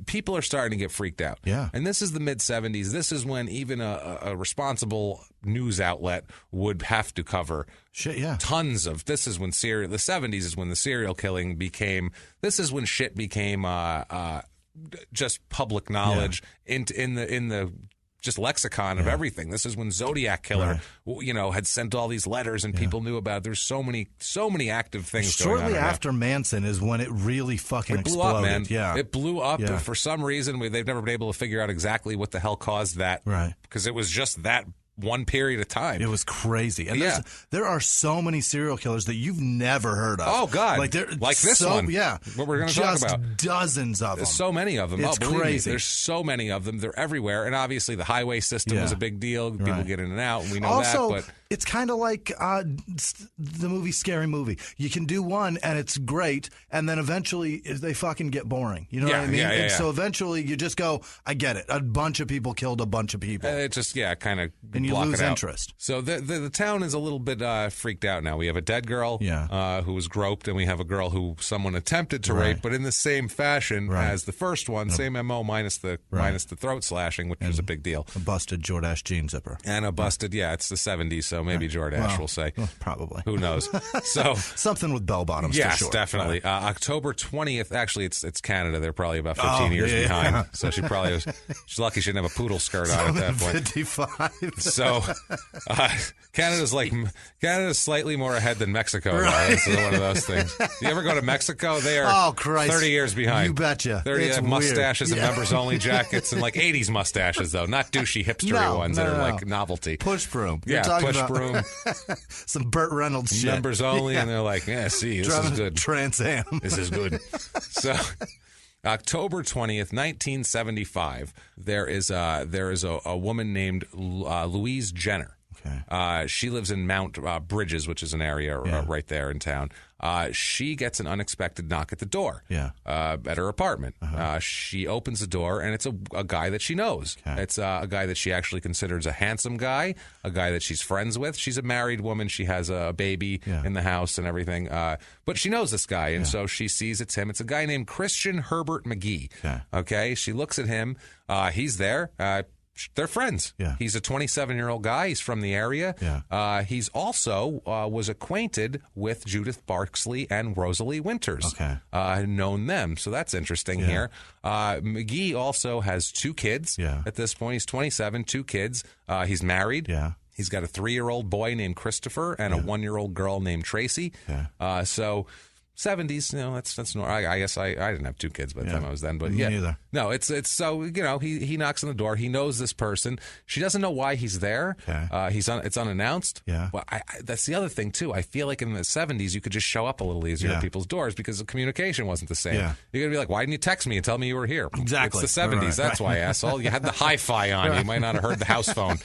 people are starting to get freaked out. Yeah. And this is the mid-'70s. This is when even a responsible news outlet would have to cover tons of. This is when the 70s is when the serial killing became. This is when shit became just public knowledge in the just lexicon of everything. This is when Zodiac Killer, had sent all these letters and people knew about it. There's so many active things going on. Shortly after Manson is when it really fucking blew exploded. up, man. Yeah. It blew up. For some reason, they've never been able to figure out exactly what the hell caused that. Right. Because it was just that one period of time. It was crazy. And there are so many serial killers that you've never heard of. Oh, God. Like this one. Yeah. What we're going to talk about. Dozens of them. There's so many of them. It's believe crazy. Me, there's so many of them. They're everywhere. And obviously the highway system was a big deal. People get in and out. And we know also, that. But it's kind of like the movie Scary Movie. You can do one and it's great, and then eventually they fucking get boring. You know what I mean? Yeah. So eventually you just go, I get it. A bunch of people killed a bunch of people. It just, kind of and you block lose it out. interest. So the town is a little bit freaked out now. We have a dead girl who was groped, and we have a girl who someone attempted to rape, but in the same fashion as the first one, same MO minus the throat slashing, which was a big deal. A busted Jordache jean zipper. And a busted, it's the 70s, so maybe Jordache will say. Well, probably. Who knows? So something with bell bottoms. Yes, for sure. definitely. October 20th. Actually, it's Canada. They're probably about 15 years behind. Yeah. So she probably was. She's lucky she didn't have a poodle skirt on at that point. 55. So Canada's slightly more ahead than Mexico. Right. It's one of those things. You ever go to Mexico? They are 30 years behind. You betcha. 30 have mustaches and members only jackets and like 80s mustaches though, not douchey hipstery ones that are like novelty. Push broom. Push broom. Some Burt Reynolds shit. Members only, and they're like, see, this is good. Trans Am. This is good. So, October 20th, 1975, there is a woman named Louise Jenner. Okay. She lives in Mount Bridges, which is an area right there in town. She gets an unexpected knock at the door at her apartment. She opens the door, and it's a guy that she knows. Okay. It's a guy that she actually considers a handsome guy, a guy that she's friends with. She's a married woman. She has a baby in the house and everything. But she knows this guy, and so she sees it's him. It's a guy named Christian Herbert McGee. Okay? She looks at him. He's there. They're friends. Yeah. He's a 27-year-old guy. He's from the area. Yeah. He's also was acquainted with Judith Barksley and Rosalie Winters. Okay. Known them. So that's interesting here. McGee also has 2 kids at this point. He's 27, 2 kids. He's married. Yeah. He's got a 3-year-old boy named Christopher and a 1-year-old girl named Tracy. Yeah. So 70s, that's normal. I guess I didn't have 2 kids by the time I was then, but Me neither. No, it's so he knocks on the door. He knows this person. She doesn't know why he's there. Okay. It's unannounced. Yeah. Well, that's the other thing too. I feel like in the 70s you could just show up a little easier at people's doors because the communication wasn't the same. Yeah. You're gonna be like, why didn't you text me and tell me you were here? Exactly. It's the 70s. Right. That's why, asshole. You had the hi-fi on. You might not have heard the house phone.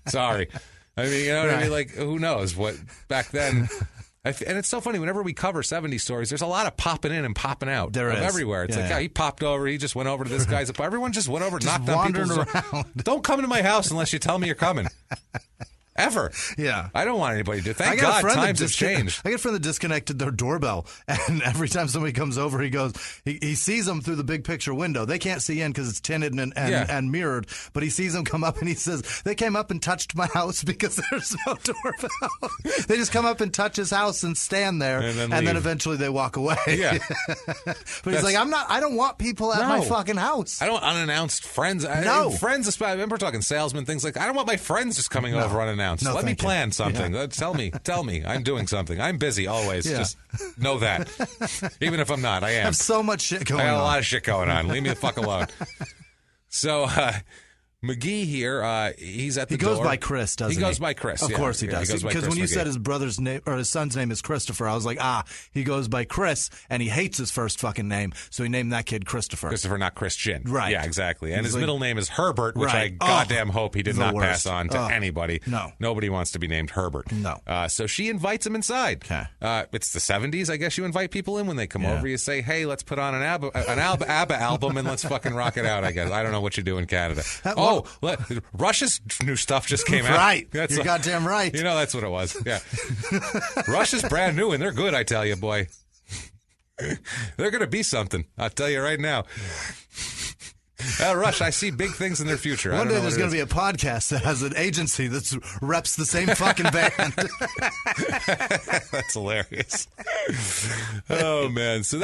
Sorry. I mean, you know what I mean? Like, who knows what back then. And it's so funny, whenever we cover 70s stories, there's a lot of popping in and popping out everywhere. It's he popped over, he just went over to this guy's apartment. Everyone just went over, knocked on people's doors. Don't come into my house unless you tell me you're coming. ever. Yeah. I don't want anybody to. Thank God times have changed. I got a friend that disconnected their doorbell, and every time somebody comes over, he goes, he sees them through the big picture window. They can't see in because it's tinted and mirrored, but he sees them come up, and he says, they came up and touched my house because there's no doorbell. They just come up and touch his house and stand there, and then eventually they walk away. Yeah. But he's like, I don't want people at my fucking house. I don't unannounced friends. Friends, especially, I remember talking salesmen, things like, I don't want my friends just coming over unannounced. Let me plan something. Tell me. I'm doing something. I'm busy always. Just know that. Even if I'm not, I am. I have so much shit going on. I got a lot of shit going on. Leave me the fuck alone. So, McGee here, he's at the door. He goes by Chris, doesn't he? He goes by Chris. Of course he does. Because when you McGee said his brother's name or his son's name is Christopher, I was like, he goes by Chris, and he hates his first fucking name, so he named that kid Christopher. Christopher, not Christian. Right. Yeah, exactly. And his middle name is Herbert, which I goddamn hope he did not pass on to anybody. No. Nobody wants to be named Herbert. No. So she invites him inside. Okay. It's the 70s, I guess you invite people in when they come over. You say, hey, let's put on an ABBA album and let's fucking rock it out, I guess. I don't know what you do in Canada. Rush's new stuff just came out. Right. You're goddamn right. You know that's what it was. Yeah. Rush is brand new, and they're good, I tell you, boy. They're going to be something. I'll tell you right now. Rush, I see big things in their future. One day there's going to be a podcast that has an agency that reps the same fucking band. That's hilarious. Oh, man. So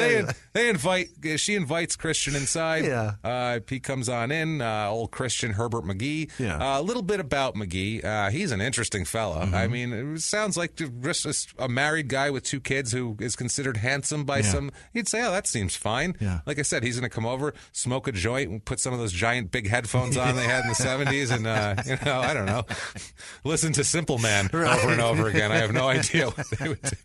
she invites Christian inside. Yeah. He comes on in, old Christian Herbert McGee. Yeah. A little bit about McGee. He's an interesting fella. I mean, it sounds like just a married guy with 2 kids who is considered handsome by some. You'd say, that seems fine. Yeah. Like I said, he's going to come over, smoke a joint, put some of those giant big headphones on they had in the 70s and, I don't know, listen to Simple Man over and over again. I have no idea what they would do.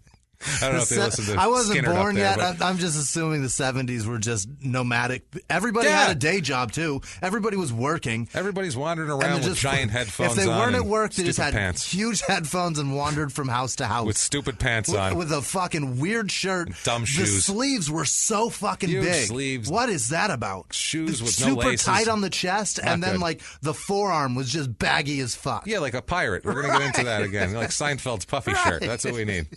I don't know if they listened to I wasn't Skinner born there, yet. I'm just assuming the 70s were just nomadic. Everybody had a day job, too. Everybody was working. Everybody's wandering around with giant headphones on. If they weren't at work, they just had huge headphones and wandered from house to house. With stupid pants on. With a fucking weird shirt. Dumb shoes. The sleeves were so fucking huge big. Sleeves. What is that about? Shoes with no laces. Super tight on the chest, and then, like, the forearm was just baggy as fuck. Yeah, like a pirate. We're going to get into that again. Like Seinfeld's puffy shirt. That's what we need.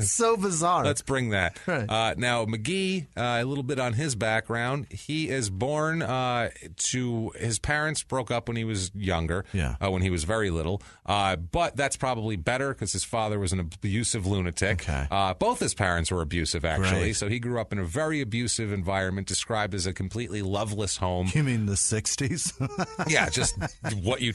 So bizarre. Let's bring that. Right. Now, McGee, a little bit on his background. He is born to his parents broke up when he was younger, when he was very little. But that's probably better because his father was an abusive lunatic. Okay. Both his parents were abusive, actually. Right. So he grew up in a very abusive environment, described as a completely loveless home. You mean the 60s? Yeah, just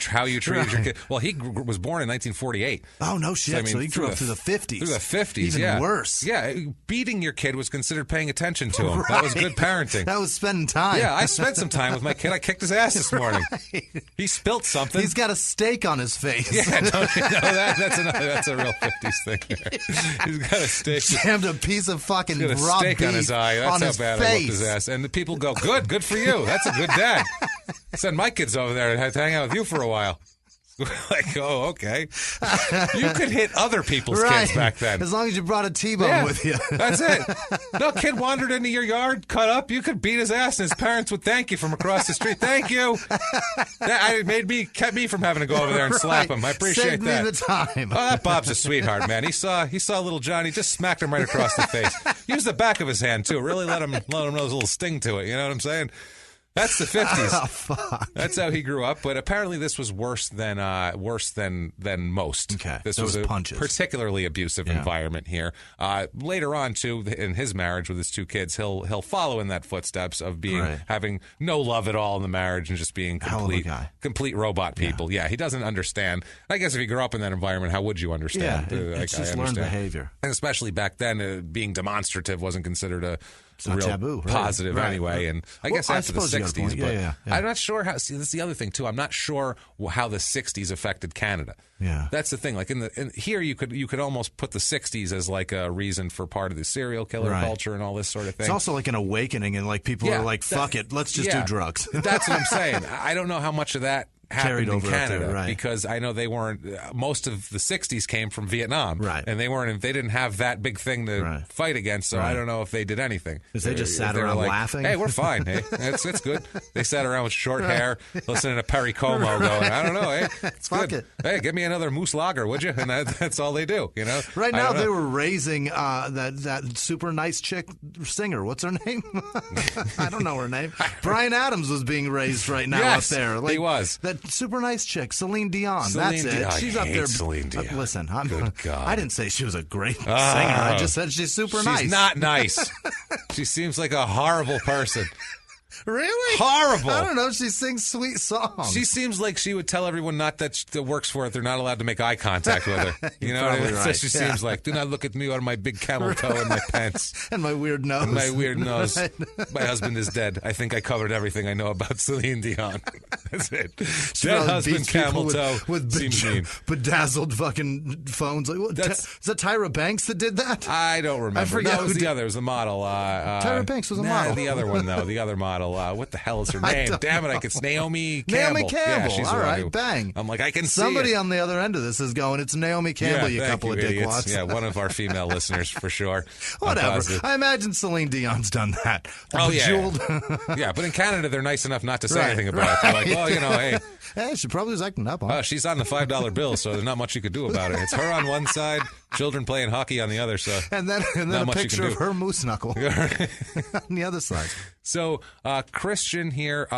how you treated your kid. Well, he was born in 1948. Oh, no shit. So he grew up through the 50s. Through the 50s. Even worse. Yeah, beating your kid was considered paying attention to him. Right. That was good parenting. That was spending time. Yeah, I spent some time with my kid. I kicked his ass this morning. He spilt something. He's got a steak on his face. Yeah, don't you know that? That's a real 50s thing there. He's got a steak. Jammed a piece of fucking raw beef got a steak on his eye. That's how bad face. I whooped his ass. And the people go, good for you. That's a good dad. Send my kids over there to hang out with you for a while. Like, oh, okay. You could hit other people's kids back then. As long as you brought a T-bone with you. That's it. No kid wandered into your yard, cut up. You could beat his ass, and his parents would thank you from across the street. Thank you. That kept me from having to go over there and slap him. I appreciate that. Saved me the time. Oh, that Bob's a sweetheart, man. He saw little Johnny, just smacked him right across the face. Used the back of his hand too. Really let him know there's a little sting to it. You know what I'm saying? That's the 50s. Oh, fuck. That's how he grew up. But apparently, this was worse than most. Okay, This so was a punches. particularly abusive environment here. Later on, too, in his marriage with his 2 kids, he'll follow in that footsteps of having no love at all in the marriage and just being complete robot people. Yeah, he doesn't understand. I guess if you grew up in that environment, how would you understand? Yeah, it's just learned behavior. And especially back then, being demonstrative wasn't considered a real taboo, positive anyway. And I guess after the 60s, but yeah. I'm not sure how. See, that's the other thing too. I'm not sure how the 60s affected Canada. Yeah, that's the thing. Like here, you could almost put the 60s as like a reason for part of the serial killer culture and all this sort of thing. It's also like an awakening, and like people are like, "Fuck it, let's just do drugs." That's what I'm saying. I don't know how much of that carried happened over in up Canada, there, right. because I know they weren't. Most of the '60s came from Vietnam, right? And they weren't. They didn't have that big thing to fight against. So I don't know if they did anything. Because they just sat around laughing. Hey, we're fine. Hey, it's good. They sat around with short hair, listening to Perry Como, going, I don't know. Hey, it's Fuck good. it. Hey, give me another moose lager, would you? And that's all they do. You know. Right now they were raising that super nice chick singer. What's her name? I don't know her name. Bryan Adams was being raised right now Yes, up there. he was. That super nice chick, Celine Dion. Celine That's it. Dion. She's I up hate there. Celine Dion. Listen, Good God. I didn't say she was a great singer. I just said she's super nice. She's not nice. She seems like a horrible person. Really? Horrible. I don't know. She sings sweet songs. She seems like she would tell everyone not that works for it. They're not allowed to make eye contact with her. You know what I mean? Right. So she seems like, do not look at me on my big camel toe and my pants. And my weird nose. And my weird nose. My husband is dead. I think I covered everything I know about Celine Dion. That's it. Dead husband, camel toe. With seems mean. bedazzled fucking phones. Like, what, is that Tyra Banks that did that? I don't remember. I forget No, it was who the other. It was the model. Tyra Banks was a model. The other one, though. The other model. What the hell is her name? Damn it! It's Naomi Campbell. Naomi Campbell. Yeah, she's all the one right, who- bang. I'm like, I can see Somebody it. on the other end of this is going, it's Naomi Campbell, you thank couple of idiots. dickwads. Yeah, one of our female listeners for sure. I'm Whatever. positive. I imagine Celine Dion's done that. Oh, yeah. Bejeweled. Yeah, but in Canada, they're nice enough not to say Right, anything about it. They're like, well, you know, hey, Hey, she probably was acting up, huh? she's on the $5 bill, so there's not much you could do about it. It's her on one side, children playing hockey on the other side. And then Not a much you picture can of do. her moose knuckle on the other side. So Christian here,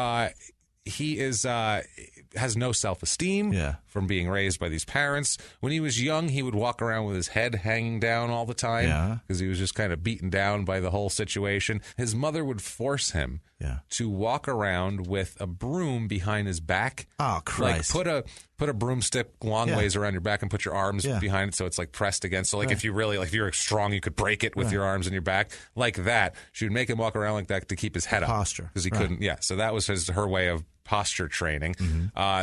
he is has no self-esteem from being raised by these parents. When he was young, he would walk around with his head hanging down all the time because he was just kind of beaten down by the whole situation. His mother would force him to walk around with a broom behind his back. Oh, Christ. Like put a broomstick long ways around your back and put your arms behind it so it's like pressed against. So like if you really, like if you're strong, you could break it with your arms and your back. Like that. She would make him walk around like that to keep his head up. Posture. Because he couldn't, so that was her way of posture training.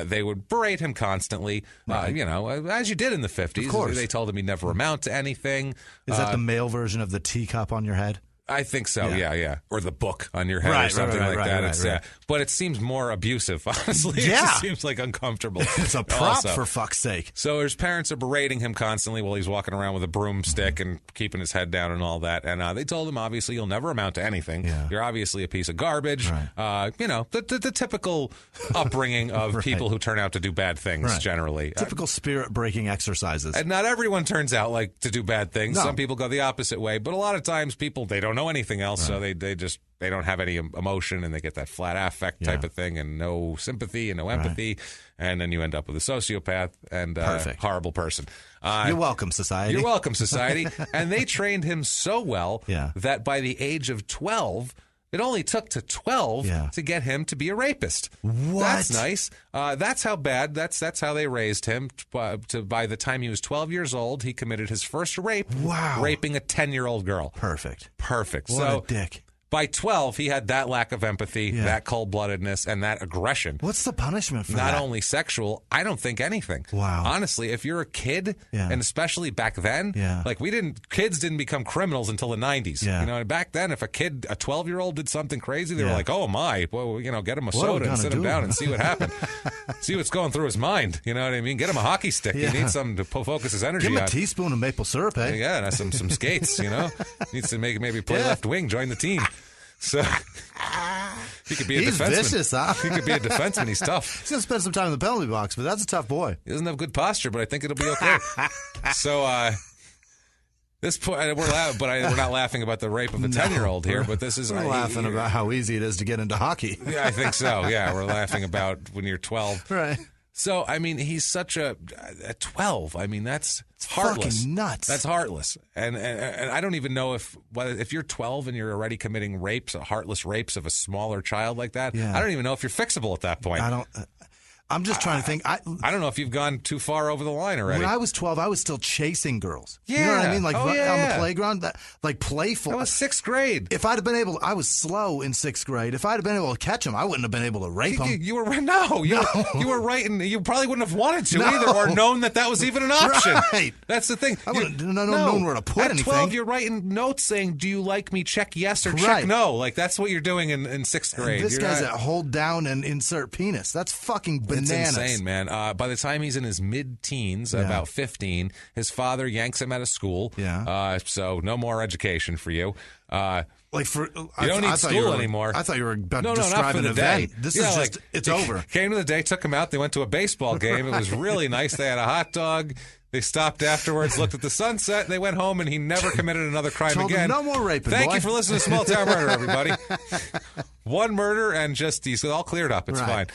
They would berate him constantly, you know, as you did in the 50s. Of course. They told him he'd never amount to anything. Is that the male version of the teacup on your head? I think so, yeah. Or the book on your head or something like that. Right. But it seems more abusive, honestly. It just seems like uncomfortable. It's a prop, for fuck's sake. So his parents are berating him constantly while he's walking around with a broomstick and keeping his head down and all that. And they told him, obviously, you'll never amount to anything. Yeah. You're obviously a piece of garbage. You know, the typical upbringing of people who turn out to do bad things, generally. Typical spirit-breaking exercises. And not everyone turns out like to do bad things. No. Some people go the opposite way. But a lot of times people, they don't know anything else, so they don't have any emotion, and they get that flat affect type of thing, and no sympathy and no empathy, and then you end up with a sociopath and a horrible person. You're welcome, society. You're welcome, society. And they trained him so well that by the age of 12, it only took to 12 to get him to be a rapist. What? That's nice. That's how bad. That's how they raised him. By the time he was 12 years old, he committed his first rape. Wow. Raping a 10-year-old girl. Perfect. What a dick. By 12, he had that lack of empathy, that cold-bloodedness, and that aggression. What's the punishment for Not that? only sexual, I don't think anything. Wow. Honestly, if you're a kid, and especially back then, like kids didn't become criminals until the 90s. Yeah. You know, and back then, if a 12-year-old did something crazy, they were like, oh my, well, you know, get him a soda and sit him down and see what happened. See what's going through his mind. You know what I mean? Get him a hockey stick. He needs something to focus his energy Give him on. a teaspoon of maple syrup, eh? Yeah, and some skates, you know? Needs to maybe play left wing, join the team. So he could be a defenseman. He's vicious, huh? He could be a defenseman. He's tough. He's going to spend some time in the penalty box, but that's a tough boy. He doesn't have good posture, but I think it'll be okay. So this point, we're not laughing about the rape of a 10-year-old here, but this is We're laughing about how easy it is to get into hockey. Yeah, I think so. Yeah, we're laughing about when you're 12. Right. So, I mean, he's such at 12. I mean, that's heartless. Fucking nuts. That's heartless. And I don't even know if you're 12 and you're already committing heartless rapes of a smaller child like that. I don't even know if you're fixable at that point. I'm just trying to think. I don't know if you've gone too far over the line already. When I was 12, I was still chasing girls. Yeah. You know what I mean? Like on the playground, like playful. That was 6th grade. If I'd have been able, I was slow in 6th grade. If I'd have been able to catch them, I wouldn't have been able to rape them. You were you were right, and you probably wouldn't have wanted to either, or known that was even an option. Right. That's the thing. I wouldn't known where to put anything. At 12, you're writing notes saying, "Do you like me? Check yes or check no." Like that's what you're doing in 6th grade. And this guy's at hold down and insert penis. That's fucking bad. bananas. It's insane, man. By the time he's in his mid-teens, about 15, his father yanks him out of school. Yeah. So no more education for you. Like for you don't need school anymore. I thought you were about to not describe for an the event. day. This is just, it's over. Came to the day, took him out. They went to a baseball game. It was really nice. They had a hot dog. They stopped afterwards, looked at the sunset, and they went home, and he never committed another crime Told again. him, no more raping, Thank boy. you for listening to Small Town Murder, everybody. One murder, and just he's all cleared up. It's fine.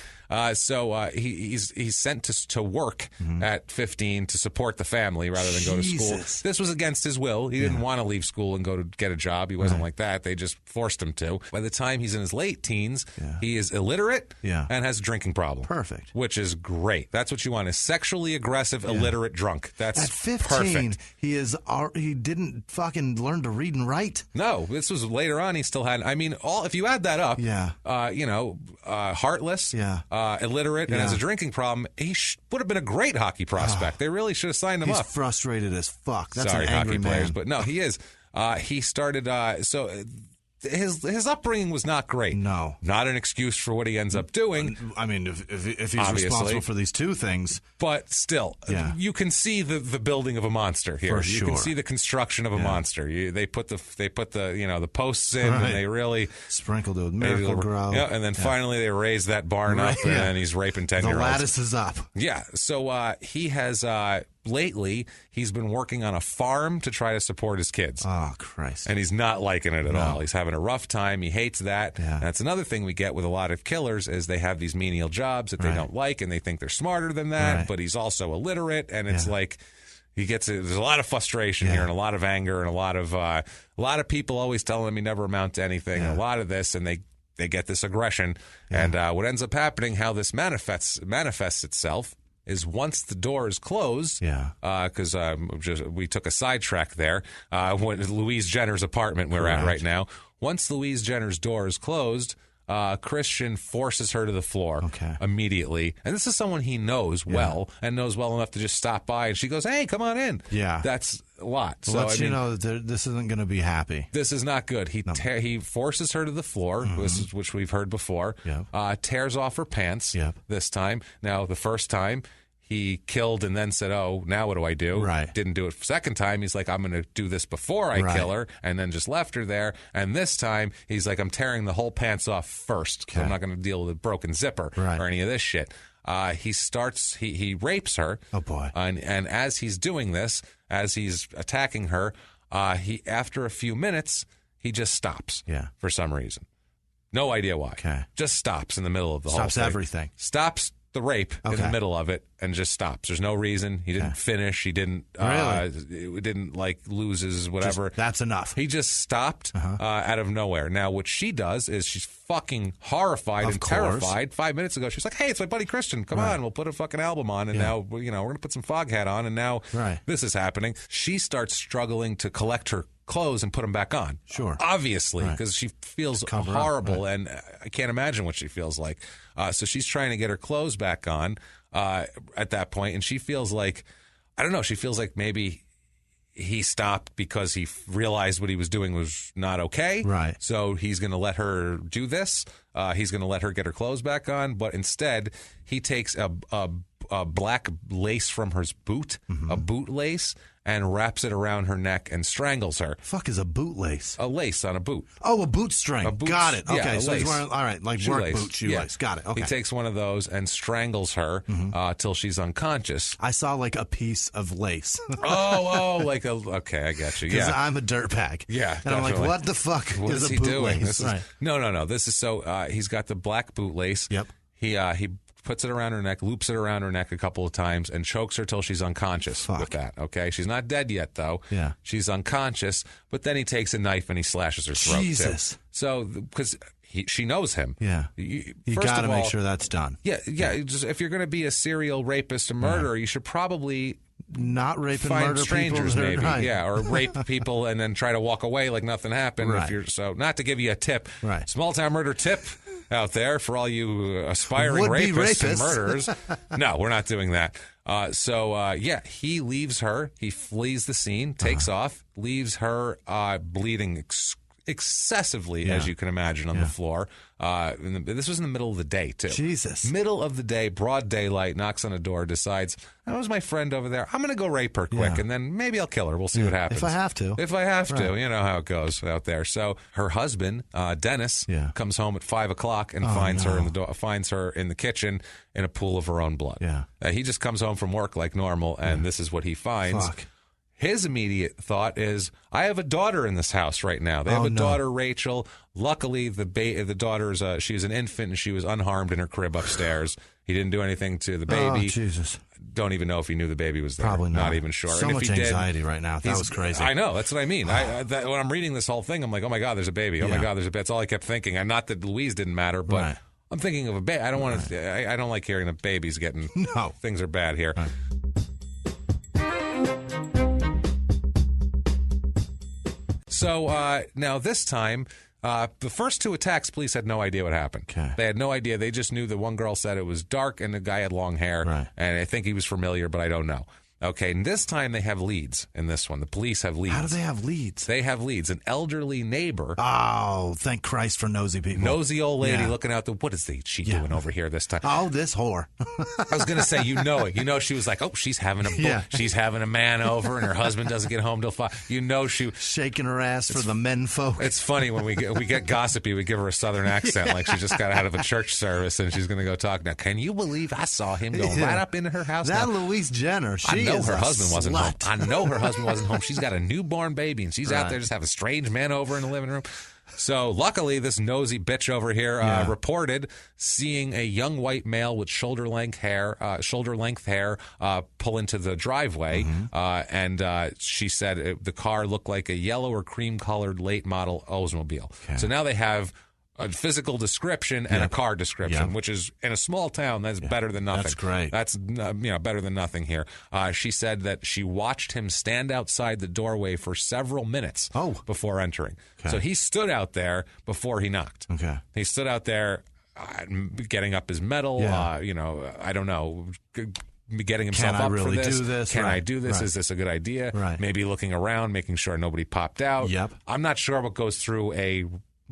So he's sent to work at 15 to support the family rather than go to school. This was against his will. He didn't want to leave school and go to get a job. He wasn't like that. They just forced him to. By the time he's in his late teens, he is illiterate and has a drinking problem. Perfect. Which is great. That's what you want, a sexually aggressive, illiterate drunk. That's at 15, perfect. He didn't fucking learn to read and write. No, this was later on. He still had, I mean, if you add that up, heartless, illiterate, and has a drinking problem, he would have been a great hockey prospect. They really should have signed him up. He's frustrated as fuck. That's Sorry, an angry hockey man. players, but no, he is. He started, his upbringing was not great. No. Not an excuse for what he ends up doing. I mean, if he's Obviously. responsible for these two things. But still, you can see the building of a monster here. For You sure. can see the construction of a monster. They put the posts in, and they really sprinkled it with Miracle Grow. Yeah, and then finally they raised that barn up, and then he's raping 10-year-olds. The lattice is up. Yeah, so he has lately he's been working on a farm to try to support his kids. Oh, Christ. And he's not liking it at all. He's having a rough time. He hates that. Yeah. And that's another thing we get with a lot of killers is they have these menial jobs that they don't like, and they think they're smarter than that, but he's also illiterate, and it's like there's a lot of frustration here and a lot of anger and a lot of people always telling him he never amount to anything, and a lot of this, and they get this aggression. And what ends up happening, how this manifests itself, is once the door is closed, because we took a sidetrack there, Louise Jenner's apartment we're at right now. Once Louise Jenner's door is closed, Christian forces her to the floor immediately. And this is someone he knows well and knows well enough to just stop by. And she goes, "Hey, come on in." Yeah. That's a lot. So lets you know that this isn't going to be happy. This is not good. He forces her to the floor, which we've heard before, tears off her pants this time. Now, the first time, he killed and then said, "Oh, now what do I do?" Right. Didn't do it. Second time, he's like, "I'm going to do this before I kill her," and then just left her there. And this time, he's like, "I'm tearing the whole pants off first. I'm not going to deal with a broken zipper or any of this shit." He rapes her. Oh, boy. And as he's doing this, as he's attacking her, after a few minutes, he just stops for some reason. No idea why. Just stops in the middle of the whole thing. Stops everything. Stops the rape in the middle of it and just stops. There's no reason. He didn't finish. He didn't didn't lose his whatever. That's enough. He just stopped out of nowhere. Now what she does is she's fucking horrified and terrified. 5 minutes ago she was like, "Hey, it's my buddy Christian. Come on, we'll put a fucking album on." And now we're gonna put some Foghat on, and now this is happening. She starts struggling to collect her clothes and put them back on. Sure. Obviously, because she feels horrible, and I can't imagine what she feels like. So she's trying to get her clothes back on at that point, and she feels like, I don't know, she feels like maybe he stopped because he realized what he was doing was not okay. Right. So he's going to let her do this. He's going to let her get her clothes back on, but instead he takes a black lace from her boot, a boot lace, and wraps it around her neck and strangles her. Fuck is a bootlace? A lace on a boot. Oh, a boot string. Got it. Okay, yeah, so he's wearing, all right, like work boot, shoelace. Got it. Okay. He takes one of those and strangles her till she's unconscious. I saw like a piece of lace. Okay, I got you. Because I'm a dirtbag. Yeah, and definitely. I'm like, what the fuck what is he a boot doing? lace? No. This is so. He's got the black boot lace. Yep. He puts it around her neck, loops it around her neck a couple of times, and chokes her till she's unconscious with that. Okay, she's not dead yet though. Yeah, she's unconscious. But then he takes a knife and he slashes her throat. Jesus. Too. So because she knows him. Yeah, you got to make sure that's done. Yeah. Just, if you're going to be a serial rapist or murderer, you should probably not rape and find murder strangers, people maybe, or rape people and then try to walk away like nothing happened. Right. If you're not to give you a tip, small town murder tip out there for all you aspiring rapists and murderers. No, we're not doing that. He leaves her. He flees the scene, takes off, leaves her bleeding excessively, as you can imagine, on the floor. This was in the middle of the day, too. Jesus. Middle of the day, broad daylight, knocks on a door, decides, that was my friend over there. I'm going to go rape her quick, and then maybe I'll kill her. We'll see what happens. If I have to. If I have to. You know how it goes out there. So her husband, Dennis, comes home at 5 o'clock and finds her in the kitchen in a pool of her own blood. Yeah. He just comes home from work like normal, and this is what he finds. Fuck. His immediate thought is, I have a daughter in this house right now. They have a daughter, Rachel. Luckily, the daughter's she was an infant and she was unharmed in her crib upstairs. He didn't do anything to the baby. Oh, Jesus. Don't even know if he knew the baby was there. Probably not. Not even sure. So and much if he anxiety did, right now. That was crazy. I know. That's what I mean. When I'm reading this whole thing, I'm like, oh my God, there's a baby. Oh my God, there's a baby. That's all I kept thinking. And not that Louise didn't matter, but I'm thinking of a baby. I don't want to. I don't like hearing that babies getting. No. Things are bad here. Right. So now this time, the first two attacks, police had no idea what happened. Okay. They had no idea. They just knew that one girl said it was dark and the guy had long hair. Right. And I think he was familiar, but I don't know. Okay, and this time they have leads in this one. The police have leads. How do they have leads? They have leads. An elderly neighbor. Oh, thank Christ for nosy people. Nosy old lady looking out what is she doing over here this time? Oh, this whore. I was going to say, you know it. You know she was like, oh, she's having a man over and her husband doesn't get home till 5. You know she... Shaking her ass for the men folk. It's funny when we get gossipy, we give her a southern accent like she just got out of a church service and she's going to go talk. Now, can you believe I saw him going right up into her house? That Louise Jenner, I know her husband wasn't home. I know her husband wasn't home. She's got a newborn baby, and she's out there just having a strange man over in the living room. So luckily, this nosy bitch over here reported seeing a young white male with shoulder-length hair pull into the driveway, and she said the car looked like a yellow or cream-colored late-model Oldsmobile. Okay. So now they have a physical description and a car description, which is, in a small town, that's better than nothing. That's great. That's better than nothing here. She said that she watched him stand outside the doorway for several minutes before entering. Okay. So he stood out there before he knocked. Okay. He stood out there getting up his medal, I don't know, getting himself up for this. Do this? Can I do this? Is this a good idea? Right. Maybe looking around, making sure nobody popped out. Yep. I'm not sure what goes through a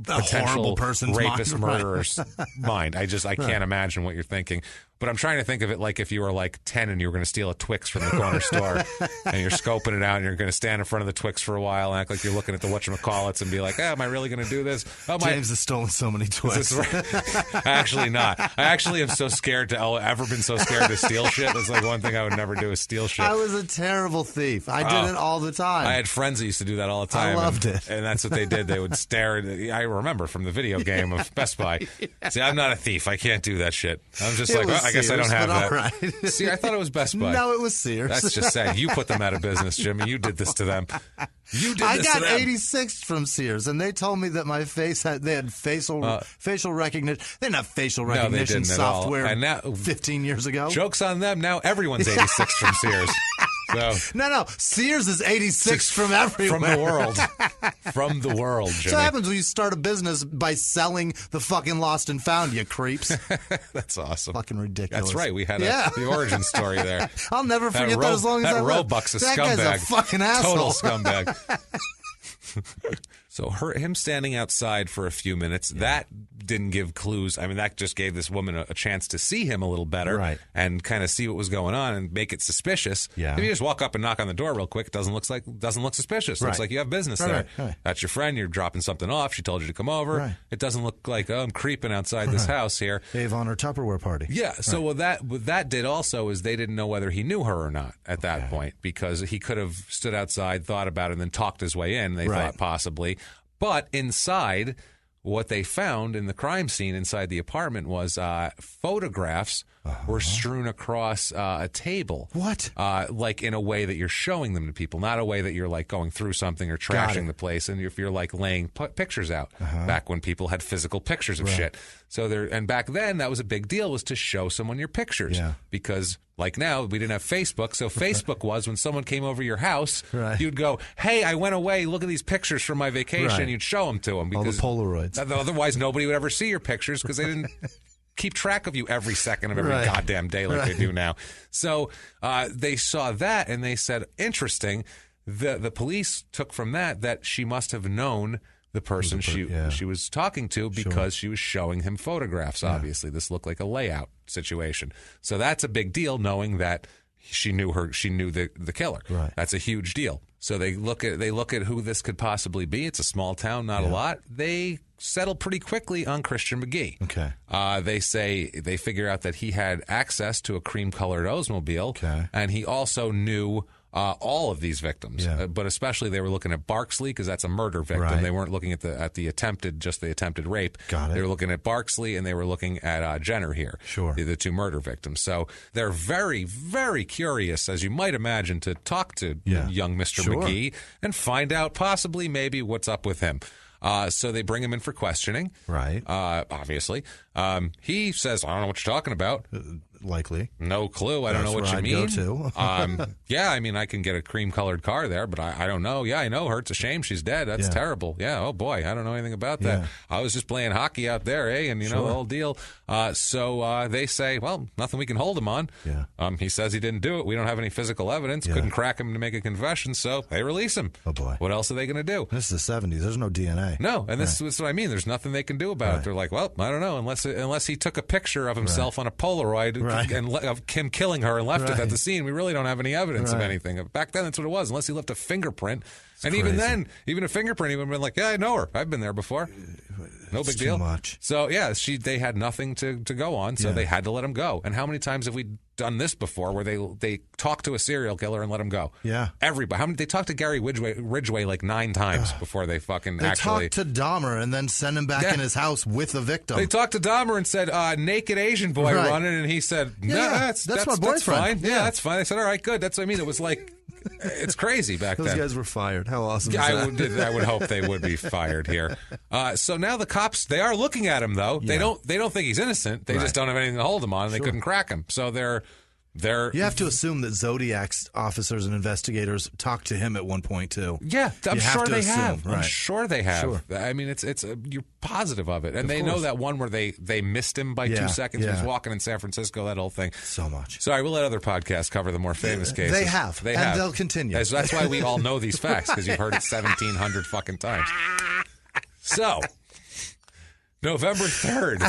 horrible person's rapist, mind. murderer's mind. I can't imagine what you're thinking. But I'm trying to think of it like if you were like 10 and you were going to steal a Twix from the corner store and you're scoping it out and you're going to stand in front of the Twix for a while and act like you're looking at the whatchamacallits and be like, am I really going to do this? James has stolen so many Twix. Actually not. I actually am so scared ever been so scared to steal shit. That's like one thing I would never do is steal shit. I was a terrible thief. I did it all the time. I had friends that used to do that all the time. I loved it. And that's what they did. They would stare at I remember from the video game of Best Buy. See, I'm not a thief. I can't do that shit. I'm just like, I guess I don't have that. Right. See, I thought it was Best Buy. No, it was Sears. That's just sad. You put them out of business, Jimmy. You did this to them. I got 86 from Sears, and they told me that my face they had facial recognition. They didn't have facial recognition software and now, 15 years ago. Joke's on them. Now everyone's 86 from Sears. So, no. Sears is 86 from everywhere. From the world. From the world, Jimmy. So what happens when you start a business by selling the fucking lost and found, you creeps. That's awesome. Fucking ridiculous. That's right. We had the origin story there. I'll never forget that as long as I live. That Roebuck's a scumbag. That guy's a fucking asshole. Total scumbag. So him standing outside for a few minutes, that didn't give clues. I mean, that just gave this woman a chance to see him a little better and kind of see what was going on and make it suspicious. Yeah. If you just walk up and knock on the door real quick, it doesn't look suspicious. Looks like you have business there. Right. That's your friend. You're dropping something off. She told you to come over. Right. It doesn't look like, I'm creeping outside this house here. Avon or Tupperware party. Yeah. So what that did also is they didn't know whether he knew her or not at that point, because he could have stood outside, thought about it, and then talked his way in. They thought possibly. But inside, what they found in the crime scene inside the apartment was photographs were strewn across a table. What? Like in a way that you're showing them to people, not a way that you're like going through something or trashing the place. And if you're like laying pictures out, back when people had physical pictures of shit. So and back then that was a big deal, was to show someone your pictures. Yeah. Because like now, we didn't have Facebook. So Facebook was when someone came over your house, you'd go, hey, I went away. Look at these pictures from my vacation. You'd show them to them. Because all the Polaroids. Otherwise, nobody would ever see your pictures because they didn't keep track of you every second of every goddamn day like they do now. So they saw that and they said, interesting. The police took from that she must have known the person she was talking to because she was showing him photographs. Obviously, this looked like a layout situation. So that's a big deal, knowing that she knew the killer. Right. That's a huge deal. So they look at who this could possibly be. It's a small town, not a lot. They settle pretty quickly on Christian McGee. Okay. They figure out that he had access to a cream-colored Oldsmobile, and he also knew all of these victims, but especially they were looking at Barksley because that's a murder victim. Right. They weren't looking at the attempted rape. Got it. They were looking at Barksley, and they were looking at Jenner here. Sure. The two murder victims. So they're very, very curious, as you might imagine, to talk to young Mr. McGee and find out possibly maybe what's up with him. So they bring him in for questioning. Right. Obviously. He says, I don't know what you're talking about. Likely. No clue. I don't know what you mean. Yeah, I mean, I can get a cream-colored car there, but I don't know. Yeah, I know her. It's a shame she's dead. That's terrible. Yeah, oh boy, I don't know anything about that. Yeah. I was just playing hockey out there, eh? And, you know, the whole deal. So they say, well, nothing we can hold him on. Yeah. He says he didn't do it. We don't have any physical evidence. Couldn't crack him to make a confession, so they release him. Oh, boy. What else are they going to do? This is the 70s. There's no DNA. No, and this is what I mean. There's nothing they can do about it. They're like, well, I don't know, unless he took a picture of himself on a Polaroid and of him killing her and left it at the scene. We really don't have any evidence of anything. Back then, that's what it was, unless he left a fingerprint. And crazy. even then, even a fingerprint, he would have been like, yeah, I know her. I've been there before. No big deal. Too much. So, yeah, they had nothing to go on, so they had to let him go. And how many times have we done this before where they talk to a serial killer and let him go? Yeah. Everybody. They talked to Gary Ridgway like 9 times before they fucking They actually... talked to Dahmer and then send him back in his house with the victim. They talked to Dahmer and said, naked Asian boy running, and he said, no, that's my boyfriend. That's fine. Yeah, that's fine. They said, all right, good. That's what I mean. It was like... It's crazy back then. Those guys were fired. How awesome is that? I would hope they would be fired here. So now the cops, they are looking at him, though. They don't think he's innocent. They just don't have anything to hold him on, and they couldn't crack him. So they're... You have to assume that Zodiac's officers and investigators talked to him at one point too. Yeah, I'm sure they have. Right. I'm sure they have. Sure. I mean, it's you're positive of it, and they know that one where they missed him by 2 seconds. He was walking in San Francisco. That whole thing. So much. Sorry, we'll let other podcasts cover the more famous cases. They have, and they'll continue. That's why we all know these facts, because you've heard it 1,700 fucking times. So. November 3rd,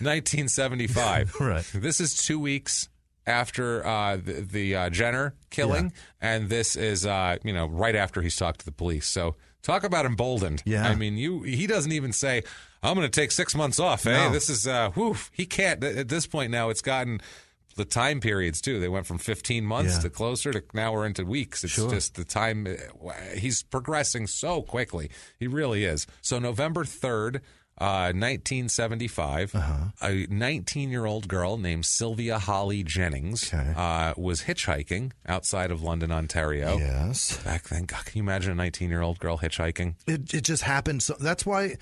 1975. Right. This is 2 weeks after the Jenner killing, and this is right after he's talked to the police. So talk about emboldened. Yeah. I mean, he doesn't even say, I'm going to take 6 months off. No. This is he can't. At this point now, it's gotten the time periods too. They went from 15 months to closer to now we're into weeks. It's just the time. He's progressing so quickly. He really is. So November 3rd. 1975, a 19-year-old girl named Sylvia Holly Jennings was hitchhiking outside of London, Ontario. Yes. Back then, God, can you imagine a 19-year-old girl hitchhiking? It just happened. So that's why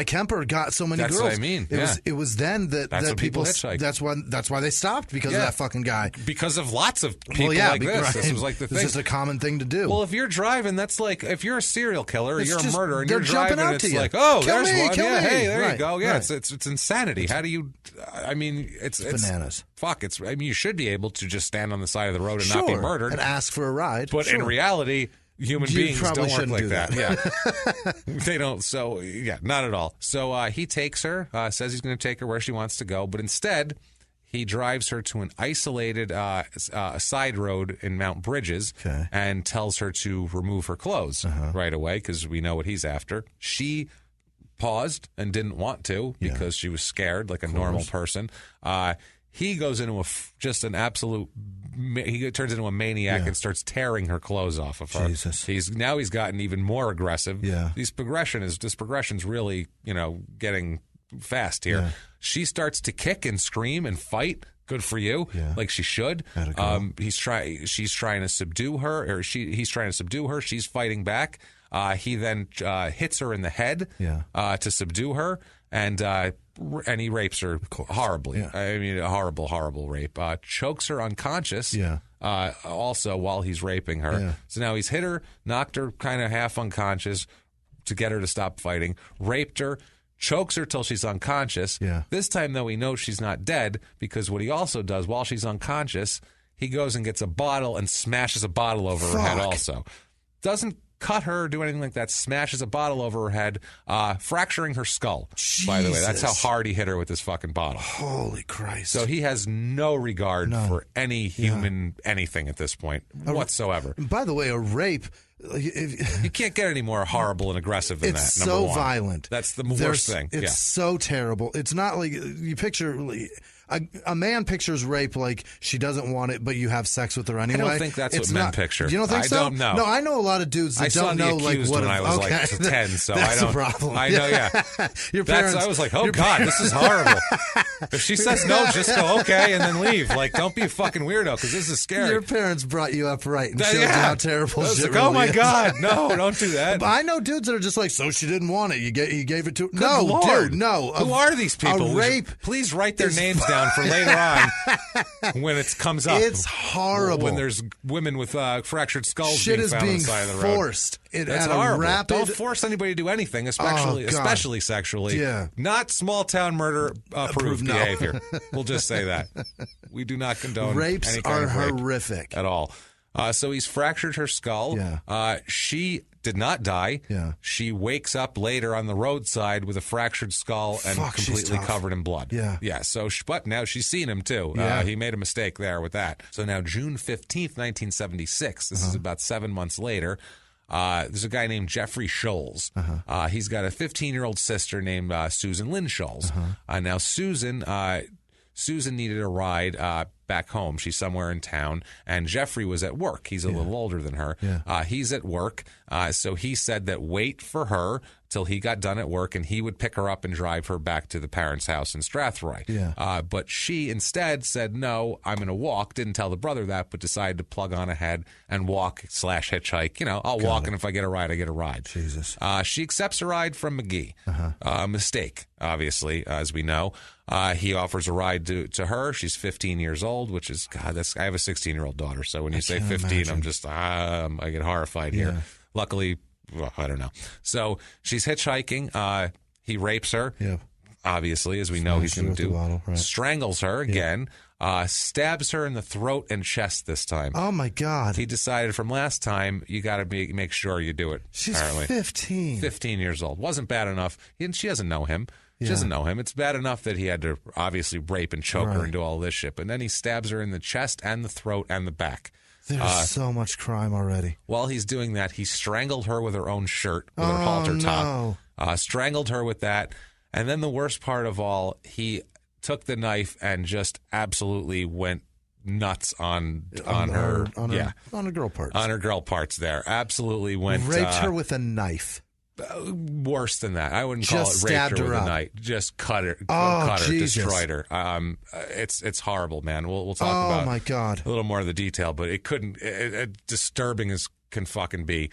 Kemper got so many girls. That's what I mean. It was then that people hitchhiked. That's why they stopped, because of that fucking guy. Because of lots of people like this. Right. This was like the thing. It's just a common thing to do. Well, if you're driving, that's like if you're a serial killer or you're a murderer and you're jumping driving, out it's to you. like, oh, Kill there's me, one. kill Yeah, me. hey, there you go. Yeah, right. it's insanity. How do you? I mean, it's bananas. Fuck. I mean, you should be able to just stand on the side of the road and not be murdered and ask for a ride. But in reality, human beings don't work like that. Yeah, they don't. So yeah, not at all. So he takes her. Says he's going to take her where she wants to go, but instead. He drives her to an isolated side road in Mount Bridges and tells her to remove her clothes right away because we know what he's after. She paused and didn't want to because she was scared like a normal person. He goes into an absolute. He turns into a maniac and starts tearing her clothes off of her. Jesus. He's gotten even more aggressive. Yeah. This progression's really getting fast here. She starts to kick and scream and fight. Good for you, like she should. She's trying to subdue her, or he's trying to subdue her. She's fighting back. He then hits her in the head to subdue her, and he rapes her horribly. Yeah. I mean, a horrible, horrible rape. Chokes her unconscious. Also while he's raping her. Yeah. So now he's hit her, knocked her kind of half unconscious to get her to stop fighting. Raped her. Chokes her till she's unconscious. Yeah. This time, though, we know she's not dead because what he also does while she's unconscious, he goes and gets a bottle and smashes a bottle over her head also. Doesn't cut her or do anything like that, smashes a bottle over her head, fracturing her skull. Jesus. By the way, that's how hard he hit her with this fucking bottle. Holy Christ. So he has no regard for any human anything at this point whatsoever. By the way, a rape... You can't get any more horrible and aggressive than it's that. It's so one. violent. That's the worst thing. It's so terrible. It's not like you picture... A man pictures rape like she doesn't want it, but you have sex with her anyway. I don't think that's what men picture. You don't think so? I don't know. No, I know a lot of dudes that don't know like what. When I was like 10, so that's I don't. A problem. I know, yeah. Your parents. I was like, oh God, this is horrible. If she says no, just go okay and then leave. Like, don't be a fucking weirdo because this is scary. Your parents brought you up right and showed you how terrible shit like, really oh my is. God, no, don't do that. But I know dudes that are just like, so she didn't want it. He gave it to her. Good No, Lord. dude, no. Who are these people? A rape. Please write their names down for later on. When it comes up, it's horrible. When there's women with fractured skulls shit being is found being on the side of the road. Forced. That's horrible. Don't force anybody to do anything, especially sexually. Yeah. Not small town murder approved behavior. We'll just say that. We do not condone rapes any kind are of rape horrific at all. So he's fractured her skull. Yeah. She did not die. Yeah. She wakes up later on the roadside with a fractured skull and completely covered in blood. Yeah. Yeah. So, but now she's seen him too. Yeah. He made a mistake there with that. So now June 15th, 1976, this is about 7 months later, there's a guy named Jeffrey Scholes. He's got a 15-year-old sister named Susan Lynn Scholes. Now, Susan needed a ride back home. She's somewhere in town, and Jeffrey was at work. He's a little older than her. Yeah. He's at work, so he said that wait for her till he got done at work, and he would pick her up and drive her back to the parents' house in Strathroy. Yeah. But she instead said, no, I'm going to walk. Didn't tell the brother that, but decided to plug on ahead and walk/hitchhike. You know, I'll walk, and if I get a ride, I get a ride. Jesus. She accepts a ride from McGee. A mistake, obviously, as we know. He offers a ride to her. She's 15 years old, which is, God, I have a 16-year-old daughter. So when you say 15, imagine. I'm just, I get horrified here. Luckily, well, I don't know. So she's hitchhiking. He rapes her. Yeah. Obviously, as we know he's going to do. Bottle, right. Strangles her again. Stabs her in the throat and chest this time. Oh, my God. He decided from last time, you got to make sure you do it. She's apparently. 15. 15 years old. Wasn't bad enough. She doesn't know him. She doesn't know him. It's bad enough that he had to obviously rape and choke her and do all this shit. But then he stabs her in the chest and the throat and the back. There's so much crime already. While he's doing that, he strangled her with her own shirt, with her halter top. Strangled her with that. And then the worst part of all, he took the knife and just absolutely went nuts on her girl parts. On her girl parts there. Absolutely went. Raped her with a knife. Worse than that. I wouldn't call it raped her with a knife. Just cut her, destroyed her. It's horrible, man. We'll talk about my God. a little more of the detail, but it couldn't. Disturbing as can fucking be.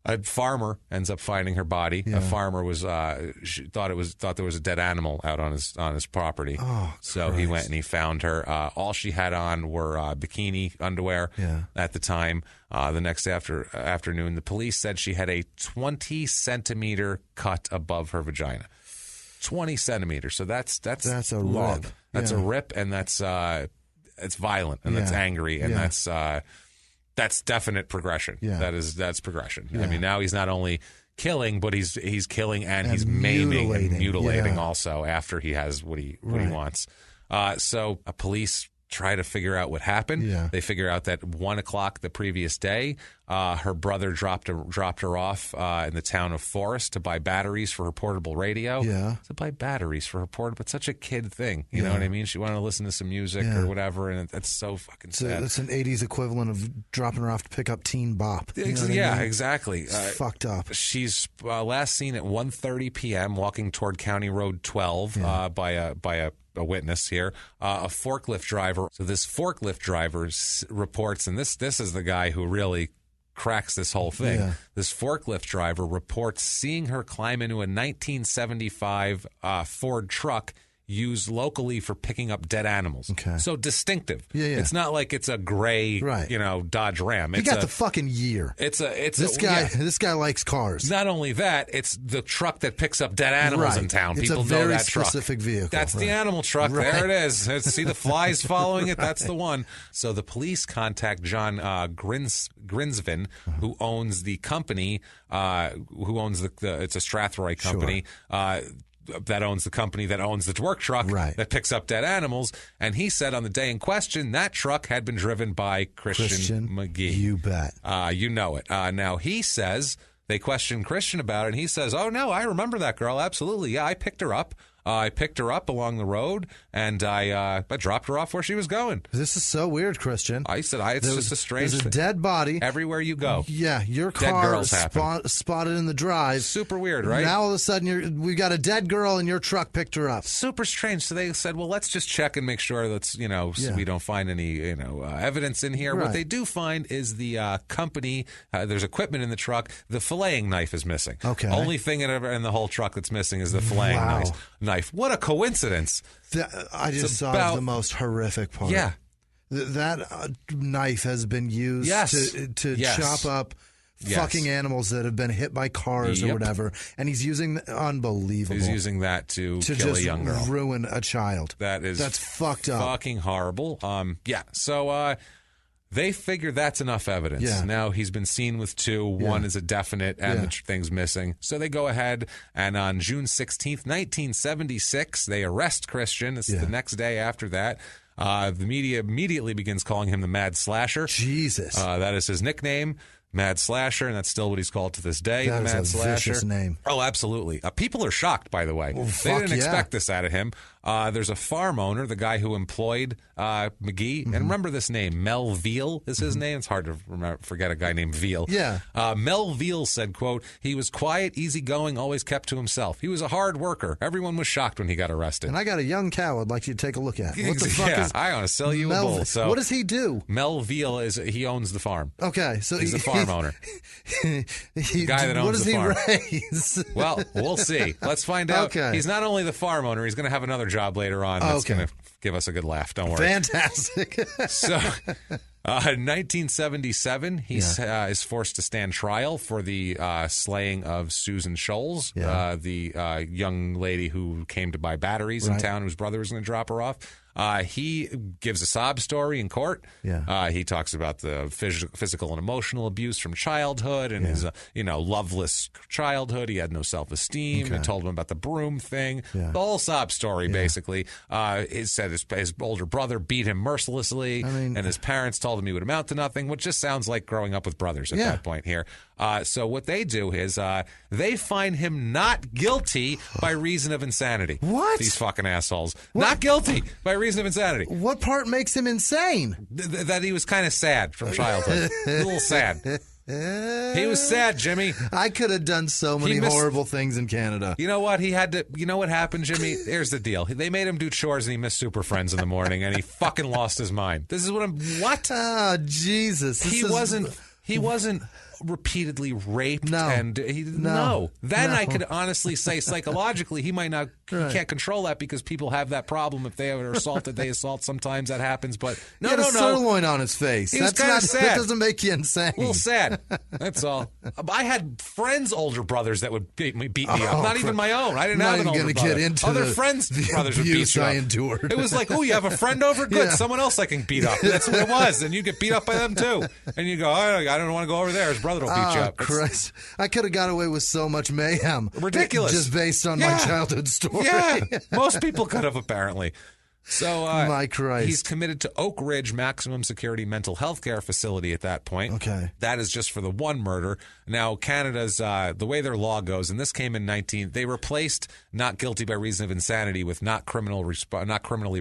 A farmer ends up finding her body. Yeah. A farmer was thought there was a dead animal out on his property. So he went and he found her. All she had on were bikini underwear at the time. The next afternoon, the police said she had a 20-centimeter cut above her vagina. 20 centimeters. So that's a long. Rip. That's a rip, and that's it's violent, and that's angry, and that's definite progression. Yeah. That's progression. Yeah. I mean, now he's not only killing, but he's killing and he's maiming and mutilating also after he has what he wants. So police try to figure out what happened. Yeah. They figure out that 1 o'clock the previous day, her brother dropped her off in the town of Forest to buy batteries for her portable radio. Yeah. To buy batteries for her portable, it's such a kid thing. You know what I mean? She wanted to listen to some music or whatever, and that's so fucking sad. It's an 80s equivalent of dropping her off to pick up Teen Bop. You know what I mean? Exactly. It's fucked up. She's last seen at 1:30 p.m. walking toward County Road 12 by a witness here, a forklift driver. So this forklift driver reports, and this is the guy who really cracks this whole thing. Yeah. This forklift driver reports seeing her climb into a 1975 Ford truck used locally for picking up dead animals. Okay. So distinctive. Yeah. It's not like it's a gray, Dodge Ram. He got the fucking year. This guy likes cars. Not only that, it's the truck that picks up dead animals in town. It's People a very know that truck. specific vehicle. That's the animal truck. Right. There it is. See the flies following it? That's the one. So the police contact John Grinsvin, who owns the company, who owns it's a Strathroy company. Sure. That owns the company that owns the work truck that picks up dead animals. And he said on the day in question, that truck had been driven by Christian McGee. You bet. You know it. Now, he says, they questioned Christian about it, and he says, oh, no, I remember that girl. Absolutely. Yeah, I picked her up. I picked her up along the road, and I dropped her off where she was going. This is so weird, Christian. I said, it's just a strange thing. There's a dead body. Everywhere you go. Yeah, your car spotted in the drive. Super weird, right? Now all of a sudden, we got a dead girl, and your truck picked her up. Super strange. So they said, well, let's just check and make sure that's, so we don't find any, evidence in here. Right. What they do find is the company, there's equipment in the truck. The filleting knife is missing. Okay. Only thing in the whole truck that's missing is the filleting knife. What a coincidence. I just saw the most horrific part. Yeah. That knife has been used to chop up fucking animals that have been hit by cars or whatever. And he's using, unbelievable. He's using that to kill a young girl. Ruin a child. That's fucked up. Fucking horrible. So they figure that's enough evidence. Yeah. Now he's been seen with two. One is a definite, and the thing's missing. So they go ahead, and on June 16th, 1976, they arrest Christian. This is the next day after that. The media immediately begins calling him the Mad Slasher. Jesus. That is his nickname. Mad Slasher, and that's still what he's called to this day. That the Mad is a Slasher. vicious name. Oh, absolutely. People are shocked, by the way. They didn't expect this out of him. There's a farm owner, the guy who employed McGee, and remember this name, Mel Veal is his name. It's hard to forget a guy named Veal. Yeah. Mel Veal said, quote, he was quiet, easygoing, always kept to himself. He was a hard worker. Everyone was shocked when he got arrested. And I got a young cow I'd like you to take a look at. What the fuck is I want to sell you a bull. So what does he do? Mel Veal he owns the farm. Okay, so he's a farm owner. The guy that owns the farm. What does he raise? Well, we'll see. Let's find out. Okay. He's not only the farm owner, he's going to have another job later on that's going to give us a good laugh. Don't worry. Fantastic. So, in 1977, he is forced to stand trial for the slaying of Susan Scholes, the young lady who came to buy batteries in town, whose brother was going to drop her off. He gives a sob story in court. Yeah. He talks about the physical and emotional abuse from childhood and his, loveless childhood. He had no self-esteem. Okay. And told him about the broom thing. The whole sob story, basically. He said his older brother beat him mercilessly, and his parents told him he would amount to nothing, which just sounds like growing up with brothers at that point here. So what they do is they find him not guilty by reason of insanity. What? These fucking assholes. What? Not guilty by reason of insanity. What part makes him insane? That he was kind of sad from childhood. A little sad. He was sad, Jimmy. I could have done so many horrible things in Canada. You know what? He had to. You know what happened, Jimmy? Here's the deal. They made him do chores and he missed Super Friends in the morning and he fucking lost his mind. This is what I'm. What? Oh, Jesus. He wasn't repeatedly raped. No. And Then I could honestly say psychologically he might not. He can't control that because people have that problem. If they are assaulted, they assault. Sometimes that happens. But he had a sirloin on his face. He was kind of sad. That doesn't make you insane. A little sad. That's all. I had friends' older brothers that would beat me up. Not even my own. I didn't have an older brother. Get into other friends' brothers would beat you up. I endured. It was like, oh, you have a friend over? Good. Someone else I can beat up. That's what it was. And you get beat up by them too. And you go, I don't want to go over there. His brother will beat you up. Christ. I could have got away with so much mayhem. Ridiculous. Just based on my childhood story. Yeah. Most people could have, apparently. So my Christ. He's committed to Oak Ridge Maximum Security Mental Health Care Facility at that point. Okay. That is just for the one murder. Now, Canada's, the way their law goes, and this came in they replaced not guilty by reason of insanity with not criminally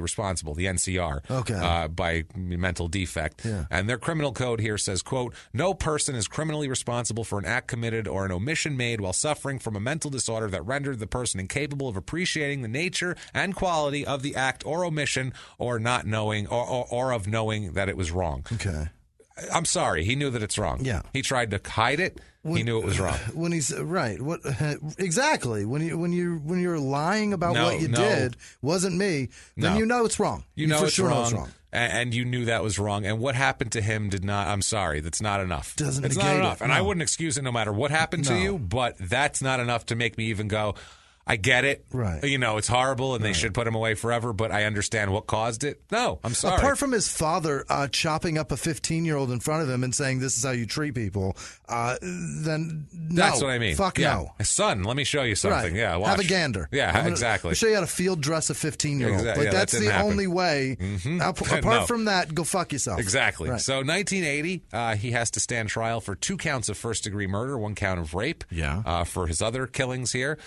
responsible, the NCR, by mental defect. Yeah. And their criminal code here says, quote, no person is criminally responsible for an act committed or an omission made while suffering from a mental disorder that rendered the person incapable of appreciating the nature and quality of the act or omission or not knowing or of knowing that it was wrong. Okay. I'm sorry. He knew that it's wrong. Yeah. He tried to hide it. He knew it was wrong. When he's right, what exactly? When you're lying about what you did wasn't me, then you know it's wrong. You know it's wrong. And you knew that was wrong. And what happened to him did not. I'm sorry. That's not enough. It's not enough. And I wouldn't excuse it no matter what happened to you. But that's not enough to make me even go, I get it. Right. It's horrible and they should put him away forever, but I understand what caused it. No, I'm sorry. Apart from his father chopping up a 15-year-old in front of him and saying, this is how you treat people, then no. That's what I mean. Fuck no. Son, let me show you something. Right. Yeah, watch. Have a gander. Yeah, exactly. I'll show you how to field dress a 15-year-old. Exactly. That's the only way. Mm-hmm. Apart from that, go fuck yourself. Exactly. Right. So 1980, he has to stand trial for 2 counts of first-degree murder, 1 count of rape for his other killings here.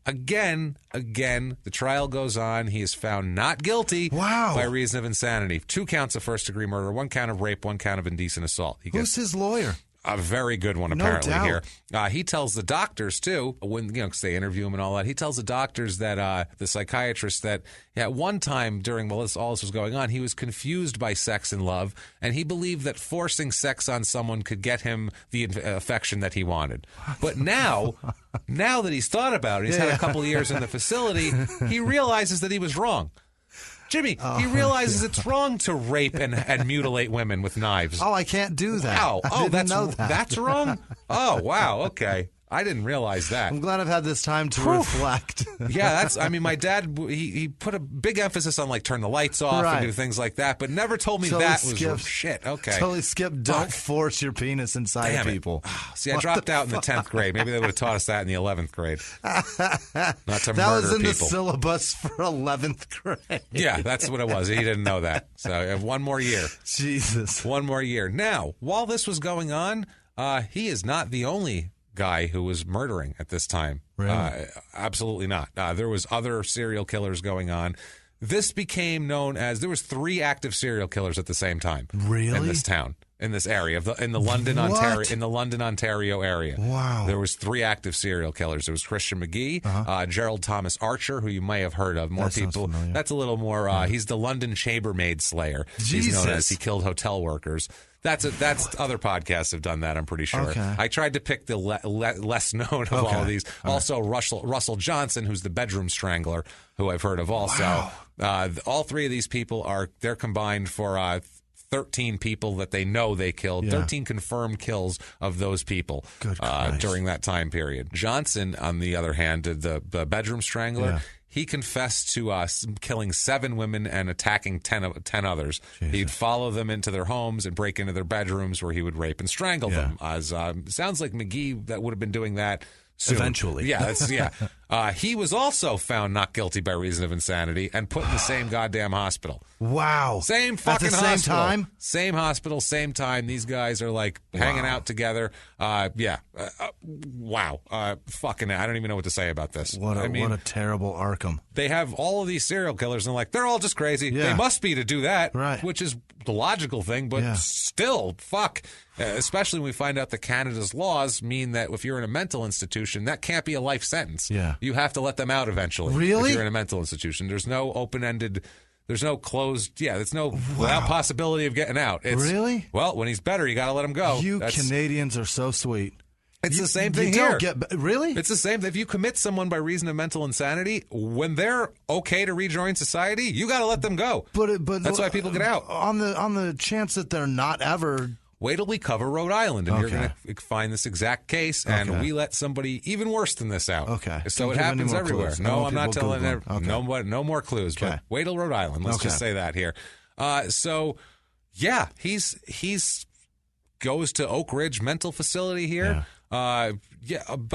Again, the trial goes on. He is found not guilty by reason of insanity. 2 counts of first-degree murder, 1 count of rape, 1 count of indecent assault. Who's his lawyer? A very good one, apparently, no here. He tells the doctors, too, when because they interview him and all that, he tells the doctors that, the psychiatrist, that at one time during all this was going on, he was confused by sex and love, and he believed that forcing sex on someone could get him the affection that he wanted. But now that he's thought about it, he's had a couple of years in the facility, he realizes that he was wrong. Jimmy, he realizes it's wrong to rape and mutilate women with knives. Oh, I can't do that. Wow. I didn't know that. That's wrong? Oh, wow. Okay. I didn't realize that. I'm glad I've had this time to reflect. Yeah, my dad, he put a big emphasis on, turn the lights off and do things like that, but never told me that was shit. Okay. Totally skipped, don't force your penis inside people. See, I dropped out in the 10th grade. Maybe they would have taught us that in the 11th grade. Not to murder people. That was in the syllabus for 11th grade. Yeah, that's what it was. He didn't know that. So 1 more year. Jesus. 1 more year. Now, while this was going on, he is not the only guy who was murdering at this time. Really? Absolutely not. There was other serial killers going on. This became known as, there was 3 active serial killers at the same time. Really? In this town, in this area, in the London, Ontario area. Wow. There was 3 active serial killers. There was Christian McGee, Gerald Thomas Archer, who you may have heard of. More people. That's a little more. He's the London chambermaid slayer. Jesus. He's known as. He killed hotel workers. That's other podcasts have done that, I'm pretty sure. Okay. I tried to pick the less known of all of these. Also, Russell Johnson, who's the bedroom strangler, who I've heard of also. Wow. All 3 of these people they're combined for 13 people that they know they killed, 13 confirmed kills of those people during that time period. Johnson, on the other hand, the bedroom strangler, he confessed to killing 7 women and attacking 10 others. Jesus. He'd follow them into their homes and break into their bedrooms where he would rape and strangle them. Sounds like McGee that would have been doing that soon. Eventually. Yeah. He was also found not guilty by reason of insanity and put in the same goddamn hospital. Wow. Same fucking hospital. Same time? Same hospital, same time. These guys are hanging out together. Wow. Fucking, I don't even know what to say about this. What a terrible Arkham. They have all of these serial killers and they're all just crazy. Yeah. They must be to do that. Right. Which is the logical thing, but still, fuck. Especially when we find out that Canada's laws mean that if you're in a mental institution, that can't be a life sentence. Yeah. You have to let them out eventually. Really? If you're in a mental institution. There's no open-ended, there's no closed, there's no without possibility of getting out. Really? Well, when he's better, you got to let him go. Canadians are so sweet. It's the same thing here. Really? It's the same. If you commit someone by reason of mental insanity, when they're okay to rejoin society, you got to let them go. But that's why people get out. On the chance that they're not ever. Wait till we cover Rhode Island, and you're going to find this exact case, and we let somebody even worse than this out. Okay. So it happens everywhere. No, I'm not telling everyone. No more clues. Okay. But wait till Rhode Island. Let's just say that here. He's goes to Oak Ridge Mental Facility here. By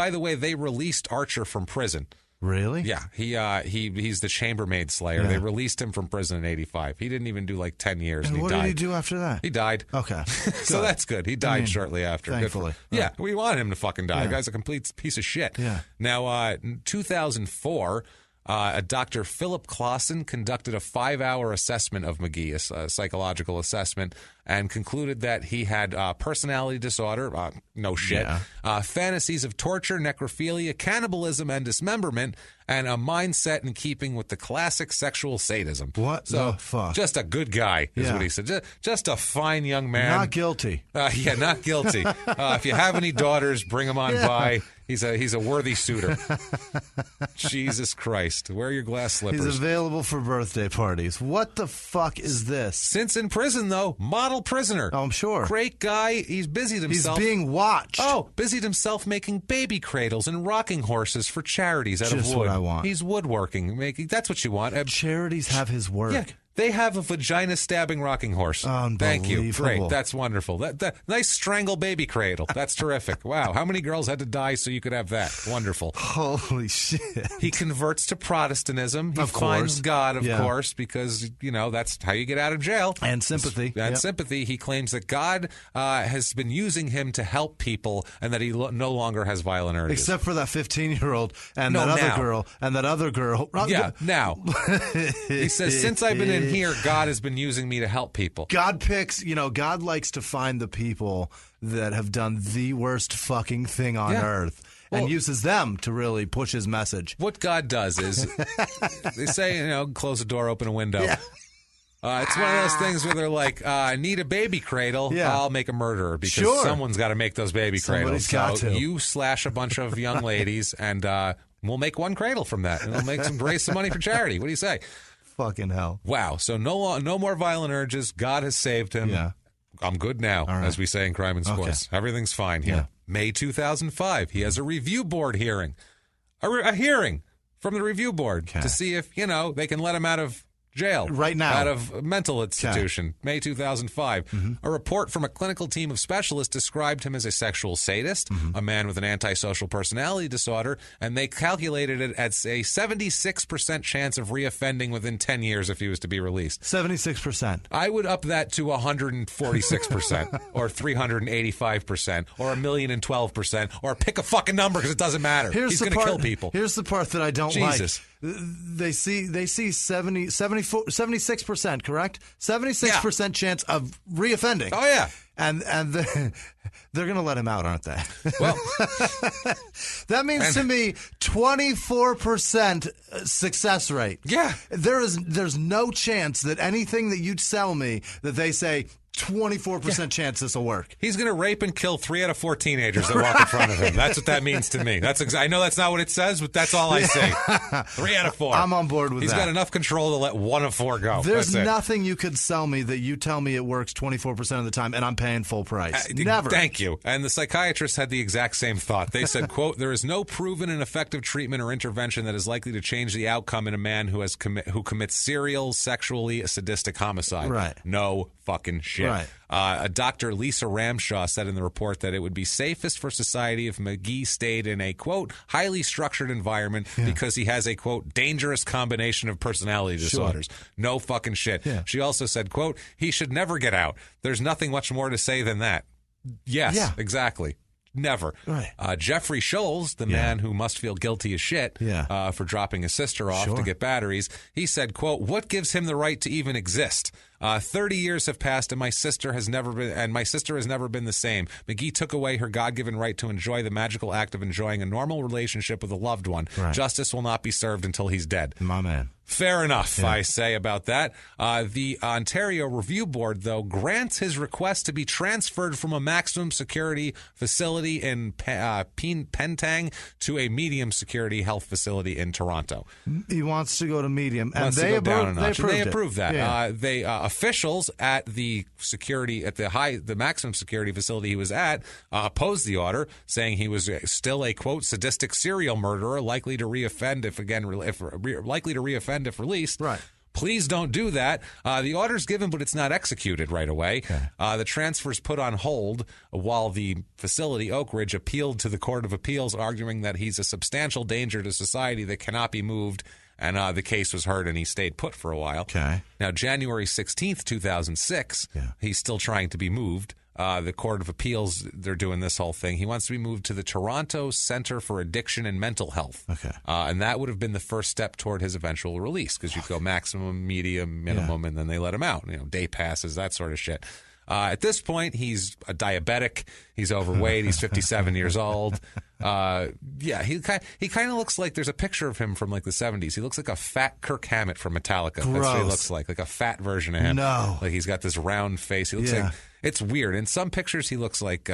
the way, they released Archer from prison. Really? Yeah. He's the chambermaid slayer. Yeah. They released him from prison in 85. He didn't even do 10 years. And what he died. Did he do after that? He died. Okay. So that's good. He died shortly after. Thankfully. Yeah. We want him to fucking die. The guy's a complete piece of shit. Yeah. Now, in 2004, Dr. Philip Clausen conducted a 5-hour assessment of McGee, a psychological assessment, and concluded that he had personality disorder, fantasies of torture, necrophilia, cannibalism, and dismemberment, and a mindset in keeping with the classic sexual sadism. What the fuck? Just a good guy is what he said. Just a fine young man. Not guilty. Not guilty. If you have any daughters, bring them on by. He's a worthy suitor. Jesus Christ. Wear your glass slippers. He's available for birthday parties. What the fuck is this? Since in prison, though, model prisoner. Oh, I'm sure. Great guy. He's busied himself. He's being watched. Oh, busied himself making baby cradles and rocking horses for charities out of wood. Just what I want. He's woodworking. That's what you want. Charities have his work. Yeah. They have a vagina-stabbing rocking horse. Thank you. Great. That's wonderful. That nice strangle baby cradle. That's terrific. Wow. How many girls had to die so you could have that? Wonderful. Holy shit. He converts to Protestantism. He finds God, of course, because, that's how you get out of jail. And sympathy. And sympathy. He claims that God has been using him to help people and that he no longer has violent urges. Except for that 15-year-old and other girl and that other girl. Yeah, now. He says, since I've been in here, God has been using me to help people. God picks, God likes to find the people that have done the worst fucking thing on earth and uses them to really push his message. What God does is, they say, close a door, open a window. Yeah. It's one of those things where they're like, I need a baby cradle. Yeah. I'll make a murderer because someone's got to make those baby cradles. Got to. You slash a bunch of young ladies and we'll make one cradle from that and we'll raise some money for charity. What do you say? Fucking hell. Wow. So no more violent urges. God has saved him. Yeah. I'm good now, as we say in Crime and Sports. Okay. Everything's fine here. Yeah. May 2005, he has a review board hearing. A hearing from the review board to see if, they can let him out of jail. Right now. Out of a mental institution. May 2005. Mm-hmm. A report from a clinical team of specialists described him as a sexual sadist, a man with an antisocial personality disorder, and they calculated it as a 76% chance of reoffending within 10 years if he was to be released. 76%. I would up that to 146% or 385% or 1,012% or pick a fucking number because it doesn't matter. He's going to kill people. Here's the part that I don't Jesus. like. They see 76%, correct? 76% chance of reoffending. Oh, yeah. And they're going to let him out, aren't they? Well, that means to me 24% success rate. Yeah. There's no chance that anything that you tell me that they say 24% chance this will work. He's going to rape and kill 3 out of 4 teenagers that walk in front of him. That's what that means to me. I know that's not what it says, but that's all I say. 3 out of 4. I'm on board with He's got enough control to let 1 of 4 go. There's nothing you could sell me that you tell me it works 24% of the time and I'm paying full price. Never. Thank you. And the psychiatrist had the exact same thought. They said, quote, there is no proven and effective treatment or intervention that is likely to change the outcome in a man who commits serial, sexually sadistic homicide. Right. No fucking shit. Right. Dr. Lisa Ramshaw said in the report that it would be safest for society if McGee stayed in a, quote, highly structured environment because he has a, quote, dangerous combination of personality disorders. No fucking shit. Yeah. She also said, quote, he should never get out. There's nothing much more to say than that. Yes, exactly. Never. Right. Jeffrey Scholes, the man who must feel guilty as shit for dropping his sister off to get batteries, he said, quote, what gives him the right to even exist? 30 years have passed and my sister has never been the same. McGee took away her God-given right to enjoy the magical act of enjoying a normal relationship with a loved one. Right. Justice will not be served until he's dead. My man. Fair enough, I say about that. The Ontario Review Board, though, grants his request to be transferred from a maximum security facility in Pentang to a medium security health facility in Toronto. He wants to go to medium, and they approved that. Yeah. Officials at the maximum security facility he was at opposed the order, saying he was still a, quote, sadistic serial murderer likely to reoffend if released. Right. Please don't do that. The order's given, but it's not executed right away. Okay. The transfer's put on hold while the facility, Oak Ridge, appealed to the Court of Appeals, arguing that he's a substantial danger to society that cannot be moved. And the case was heard, and he stayed put for a while. Okay. Now, January 16th, 2006, he's still trying to be moved. The Court of Appeals, they're doing this whole thing. He wants to be moved to the Toronto Center for Addiction and Mental Health. Okay. And that would have been the first step toward his eventual release, because you'd go maximum, medium, minimum, and then they let him out. Day passes, that sort of shit. At this point, he's a diabetic. He's overweight. He's 57 years old. He kind of looks like, there's a picture of him from like the 70s. He looks like a fat Kirk Hammett from Metallica. Gross. That's what he looks like a fat version of him. No. Like he's got this round face. He looks like, it's weird. In some pictures, he looks like,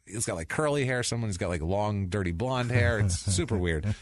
he's got like curly hair. Someone's got like long, dirty blonde hair. It's super weird.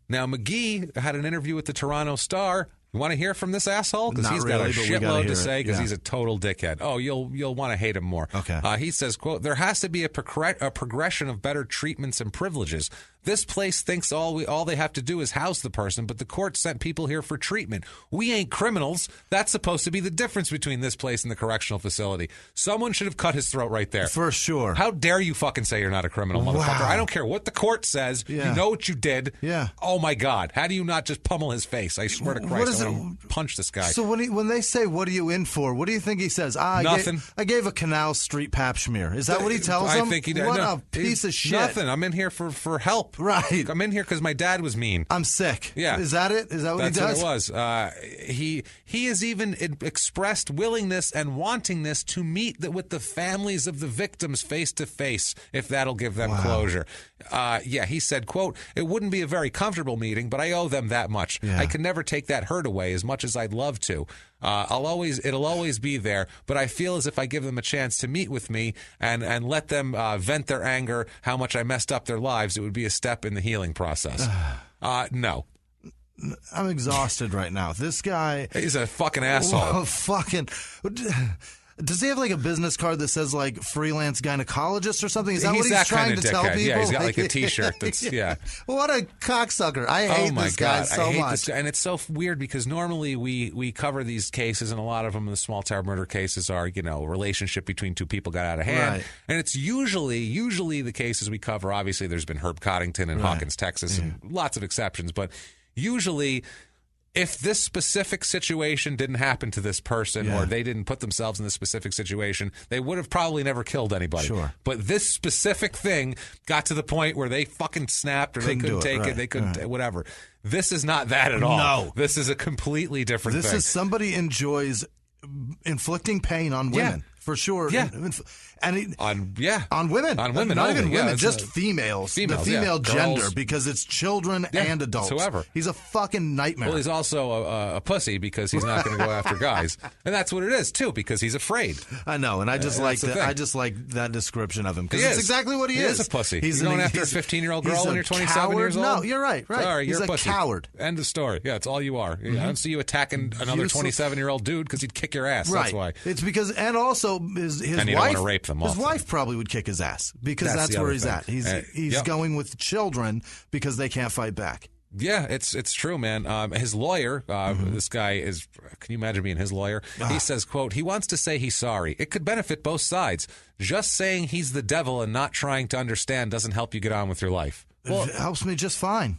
Now, McGee had an interview with the Toronto Star. You want to hear from this asshole? Because he's got a shitload to say because he's a total dickhead. Oh, you'll want to hate him more. Okay. He says, quote, there has to be a progression of better treatments and privileges. This place thinks all they have to do is house the person, but the court sent people here for treatment. We ain't criminals. That's supposed to be the difference between this place and the correctional facility. Someone should have cut his throat right there. For sure. How dare you fucking say you're not a criminal, motherfucker? I don't care what the court says. Yeah. You know what you did. Yeah. Oh, my God. How do you not just pummel his face? I swear to Christ, I want to punch this guy. So when they say, what are you in for? What do you think he says? Nothing. I gave a Canal Street pap smear. Is that what he tells them? I think he did. What a piece of shit. Nothing. I'm in here for help. Right. I'm in here because my dad was mean. I'm sick. Yeah. Is that it? Is that what he does? That's what it was. He has even expressed willingness and wantingness to meet with the families of the victims face to face, if that'll give them closure. He said, quote, it wouldn't be a very comfortable meeting, but I owe them that much. Yeah. I can never take that hurt away as much as I'd love to. It'll always be there, but I feel as if I give them a chance to meet with me and let them vent their anger, how much I messed up their lives, it would be a step in the healing process. No. I'm exhausted right now. This guy... He's a fucking asshole. Does he have like a business card that says like freelance gynecologist or something? Is that what he's that trying kind of to tell dickhead. people? Yeah, he's got like a T-shirt that's What a cocksucker! I hate this guy so much. This guy. And it's so weird because normally we cover these cases, and a lot of them, the small town murder cases, are a relationship between two people got out of hand, right. And it's usually the cases we cover. Obviously, there's been Herb Coddington in Hawkins, Texas, and lots of exceptions, but usually, if this specific situation didn't happen to this person or they didn't put themselves in this specific situation, they would have probably never killed anybody. Sure. But this specific thing got to the point where they fucking snapped or they couldn't take it. They couldn't, whatever. This is not that at all. No. This is a completely different thing. This is somebody enjoys inflicting pain on women. For sure. Yeah. On women. On women. Not even only. women, Yeah, just females. The female gender, because it's children and adults. Whoever. He's a fucking nightmare. Well, he's also a pussy because he's not going to go after guys. And that's what it is, too, because he's afraid. I know, and I just like that. I just like that description of him because it's exactly what he is. He is a pussy. He's going after a 15-year-old girl when you're 27 years old? No, you're right. Sorry, he's you're a a pussy. Coward. End of story. Yeah, it's all you are. I don't see you attacking another 27-year-old dude because he'd kick your ass. Right. That's why. It's because, and also his and you wife. Don't want to rape them. His wife probably would kick his ass because that's where he's at. He's going with children because they can't fight back. Yeah, it's true, man. His lawyer, this guy is, can you imagine being his lawyer? He says, quote, he wants to say he's sorry. It could benefit both sides. Just saying he's the devil and not trying to understand doesn't help you get on with your life. Well, it helps me just fine.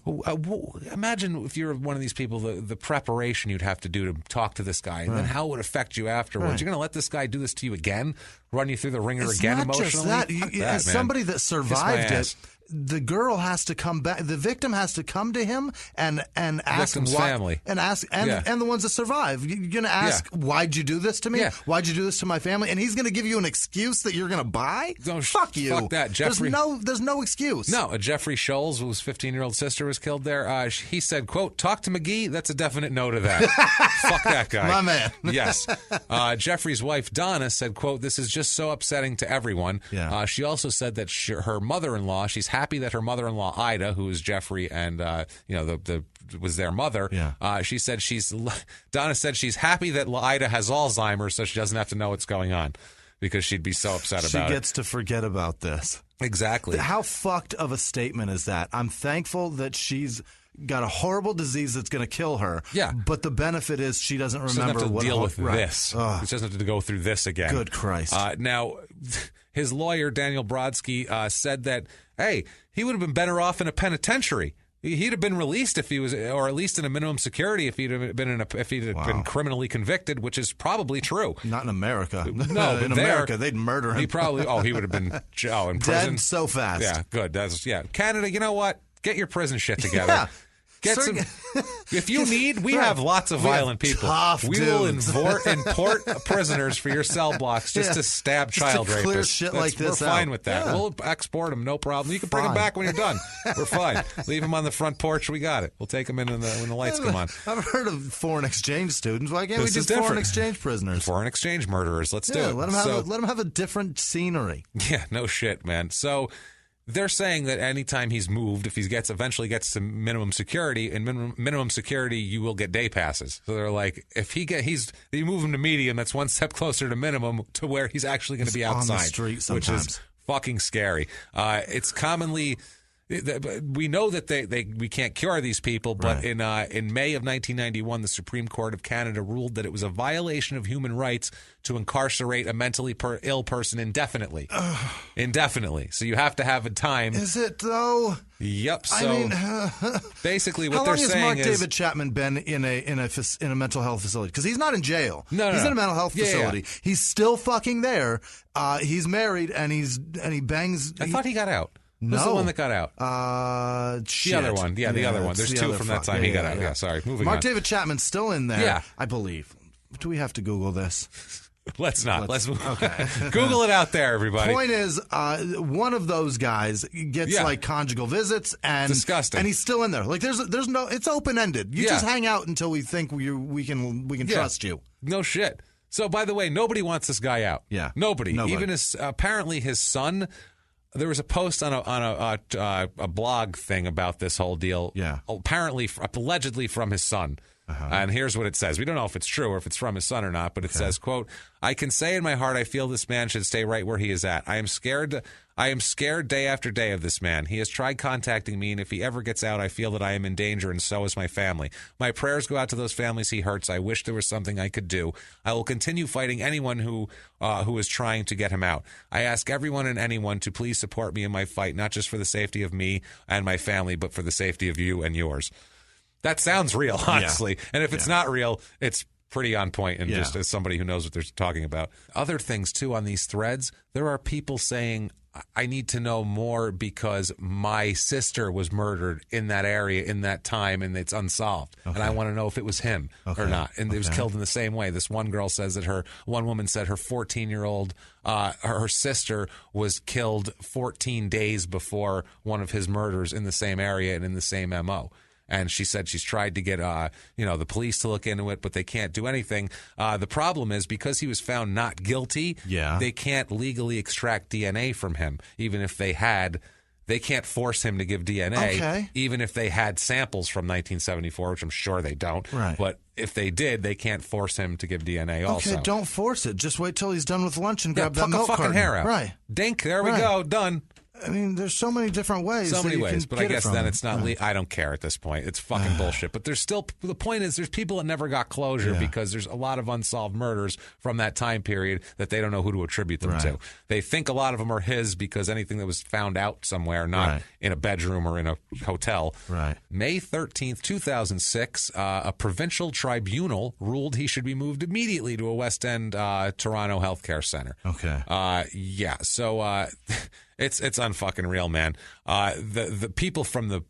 Imagine if you're one of these people, the preparation you'd have to do to talk to this guy, and then how it would affect you afterwards. Right. You're going to let this guy do this to you again, run you through the ringer again emotionally? Not just that. As somebody that survived it, the girl has to come back. The victim has to come to him and ask victim's family and ask and the ones that survive. You're going to ask, why'd you do this to me? Yeah. Why'd you do this to my family? And he's going to give you an excuse that you're going to buy. No, fuck you. Fuck that, Jeffrey. There's no excuse. No, Jeffrey Scholes, whose 15-year-old sister was killed there. He said, "quote Talk to McGee." That's a definite no to that. Fuck that guy, my man. Yes. Jeffrey's wife Donna said, "quote This is just so upsetting to everyone." Yeah. She also said that her mother-in-law. She's happy that her mother-in-law Ida, who is Jeffrey and was their mother. Yeah. She said Donna said she's happy that Ida has Alzheimer's, so she doesn't have to know what's going on because she'd be so upset about it. She gets to forget about this. Exactly. How fucked of a statement is that? I'm thankful that she's got a horrible disease that's going to kill her. Yeah. But the benefit is she doesn't remember she doesn't have to deal with right. this. She doesn't have to go through this again. Good Christ. Now, his lawyer, Daniel Brodsky, said that, hey, he would have been better off in a penitentiary. He'd have been released if he was, or at least in a minimum security if he'd have been been criminally convicted, which is probably true. Not in America. No, in America they'd murder him. He would have been in prison dead so fast. Yeah, good. Canada. You know what? Get your prison shit together. Get some. If you need, we have lots of violent people. We will import prisoners for your cell blocks just to stab child rapists. Clear shit like this We're fine with that. Yeah. We'll export them, no problem. You can bring them back when you're done. We're fine. Leave them on the front porch. We got it. We'll take them in when the lights come on. I've heard of foreign exchange students. Why can't we do foreign exchange prisoners? Foreign exchange murderers. Let's do it. Let them have a different scenery. Yeah, no shit, man. So they're saying that anytime he's moved, if he eventually gets to minimum security, in minimum security, you will get day passes. So they're like, if you move him to medium, that's one step closer to minimum, to where he's actually going to be outside, on the street sometimes, which is fucking scary. It's commonly. We know that we can't cure these people, but in May of 1991, the Supreme Court of Canada ruled that it was a violation of human rights to incarcerate a mentally ill person indefinitely. Indefinitely. So you have to have a time. Is it, though? Yep. So basically what they're saying is... How long has Mark David Chapman been in a mental health facility? Because he's not in jail. He's in a mental health facility. Yeah. He's still fucking there. He's married, and he bangs... I thought he got out. Who's the one that got out? The other one. Yeah, the other one. There's two from that time he got out. Yeah, sorry. Moving on. Mark David Chapman's still in there, yeah. I believe. Do we have to Google this? Let's not. Let's move. Okay. Google it out there, everybody. Point is, one of those guys gets like conjugal visits, and disgusting, and he's still in there. Like there's no, it's open ended. You just hang out until we think we can trust you. No shit. So by the way, nobody wants this guy out. Yeah, nobody. Even apparently his son. There was a post on a blog thing about this whole deal. Yeah. Apparently, allegedly from his son. And here's what it says. We don't know if it's true or if it's from his son or not, but it says, quote, "I can say in my heart I feel this man should stay right where he is at. I am scared day after day of this man. He has tried contacting me, and if he ever gets out, I feel that I am in danger, and so is my family. My prayers go out to those families he hurts. I wish there was something I could do. I will continue fighting anyone who is trying to get him out. I ask everyone and anyone to please support me in my fight, not just for the safety of me and my family, but for the safety of you and yours." That sounds real, honestly. Yeah. And if it's not real, it's pretty on point, and just as somebody who knows what they're talking about. Other things, too, on these threads, there are people saying, I need to know more because my sister was murdered in that area in that time, and it's unsolved. Okay. And I want to know if it was him or not. And it was killed in the same way. This one girl says that one woman said her 14-year-old, her sister was killed 14 days before one of his murders in the same area and in the same MO. And she said she's tried to get, the police to look into it, but they can't do anything. The problem is because he was found not guilty, they can't legally extract DNA from him. Even if they had, they can't force him to give DNA. Even if they had samples from 1974, which I'm sure they don't. Right. But if they did, they can't force him to give DNA also. Okay, don't force it. Just wait till he's done with lunch and grab that milk fucking carton. Hair out. Right. Dink, there we go, done. I mean, there's so many different ways. So many ways, but I guess then it's not. Right. I don't care at this point. It's fucking bullshit. But there's still the point is there's people that never got closure because there's a lot of unsolved murders from that time period that they don't know who to attribute them to. They think a lot of them are his because anything that was found out somewhere, not in a bedroom or in a hotel. Right. May 13th, 2006, a provincial tribunal ruled he should be moved immediately to a West End Toronto healthcare center. Okay. So. It's unfucking real, man. The people from the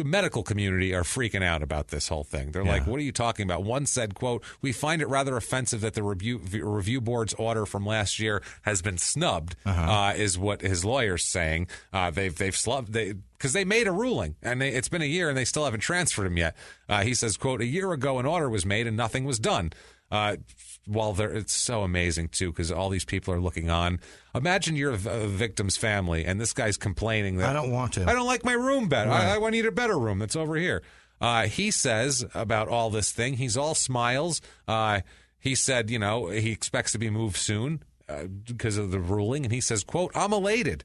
medical community are freaking out about this whole thing. They're like, what are you talking about? One said, quote, "We find it rather offensive that the review board's order from last year has been snubbed," is what his lawyer's saying. They've snubbed because they made a ruling, and it's been a year, and they still haven't transferred him yet. He says, quote, "A year ago, an order was made, and nothing was done." It's so amazing, too, because all these people are looking on. Imagine you're a victim's family, and this guy's complaining that... I don't want to. I don't like my room better. Right. I need a better room that's over here. He says about all this thing, he's all smiles. He said, he expects to be moved soon because of the ruling, and he says, quote, "I'm elated."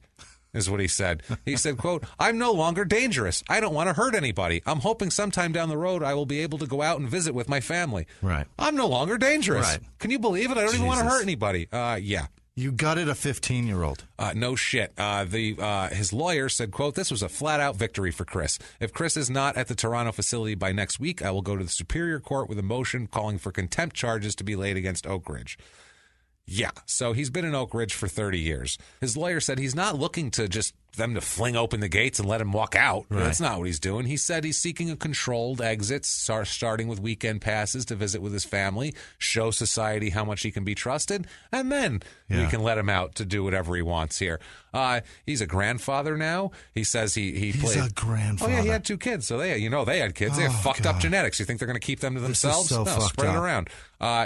Is what he said. He said, quote, "I'm no longer dangerous. I don't want to hurt anybody. I'm hoping sometime down the road I will be able to go out and visit with my family. Right. I'm no longer dangerous." Right. Can you believe it? I don't even want to hurt anybody. Yeah. You gutted a 15-year-old. No shit. His lawyer said, quote, "This was a flat-out victory for Chris. If Chris is not at the Toronto facility by next week, I will go to the Superior Court with a motion calling for contempt charges to be laid against Oak Ridge." Yeah, so he's been in Oak Ridge for 30 years. His lawyer said he's not looking to just them to fling open the gates and let him walk out. Right. That's not what he's doing. He said he's seeking a controlled exit, starting with weekend passes to visit with his family, show society how much he can be trusted, and then we can let him out to do whatever he wants here. He's a grandfather now. He says he's a grandfather. Oh yeah, he had 2 kids, so they had kids. They have fucked up genetics. You think they're going to keep them to themselves? This is so fucked spread up. it around.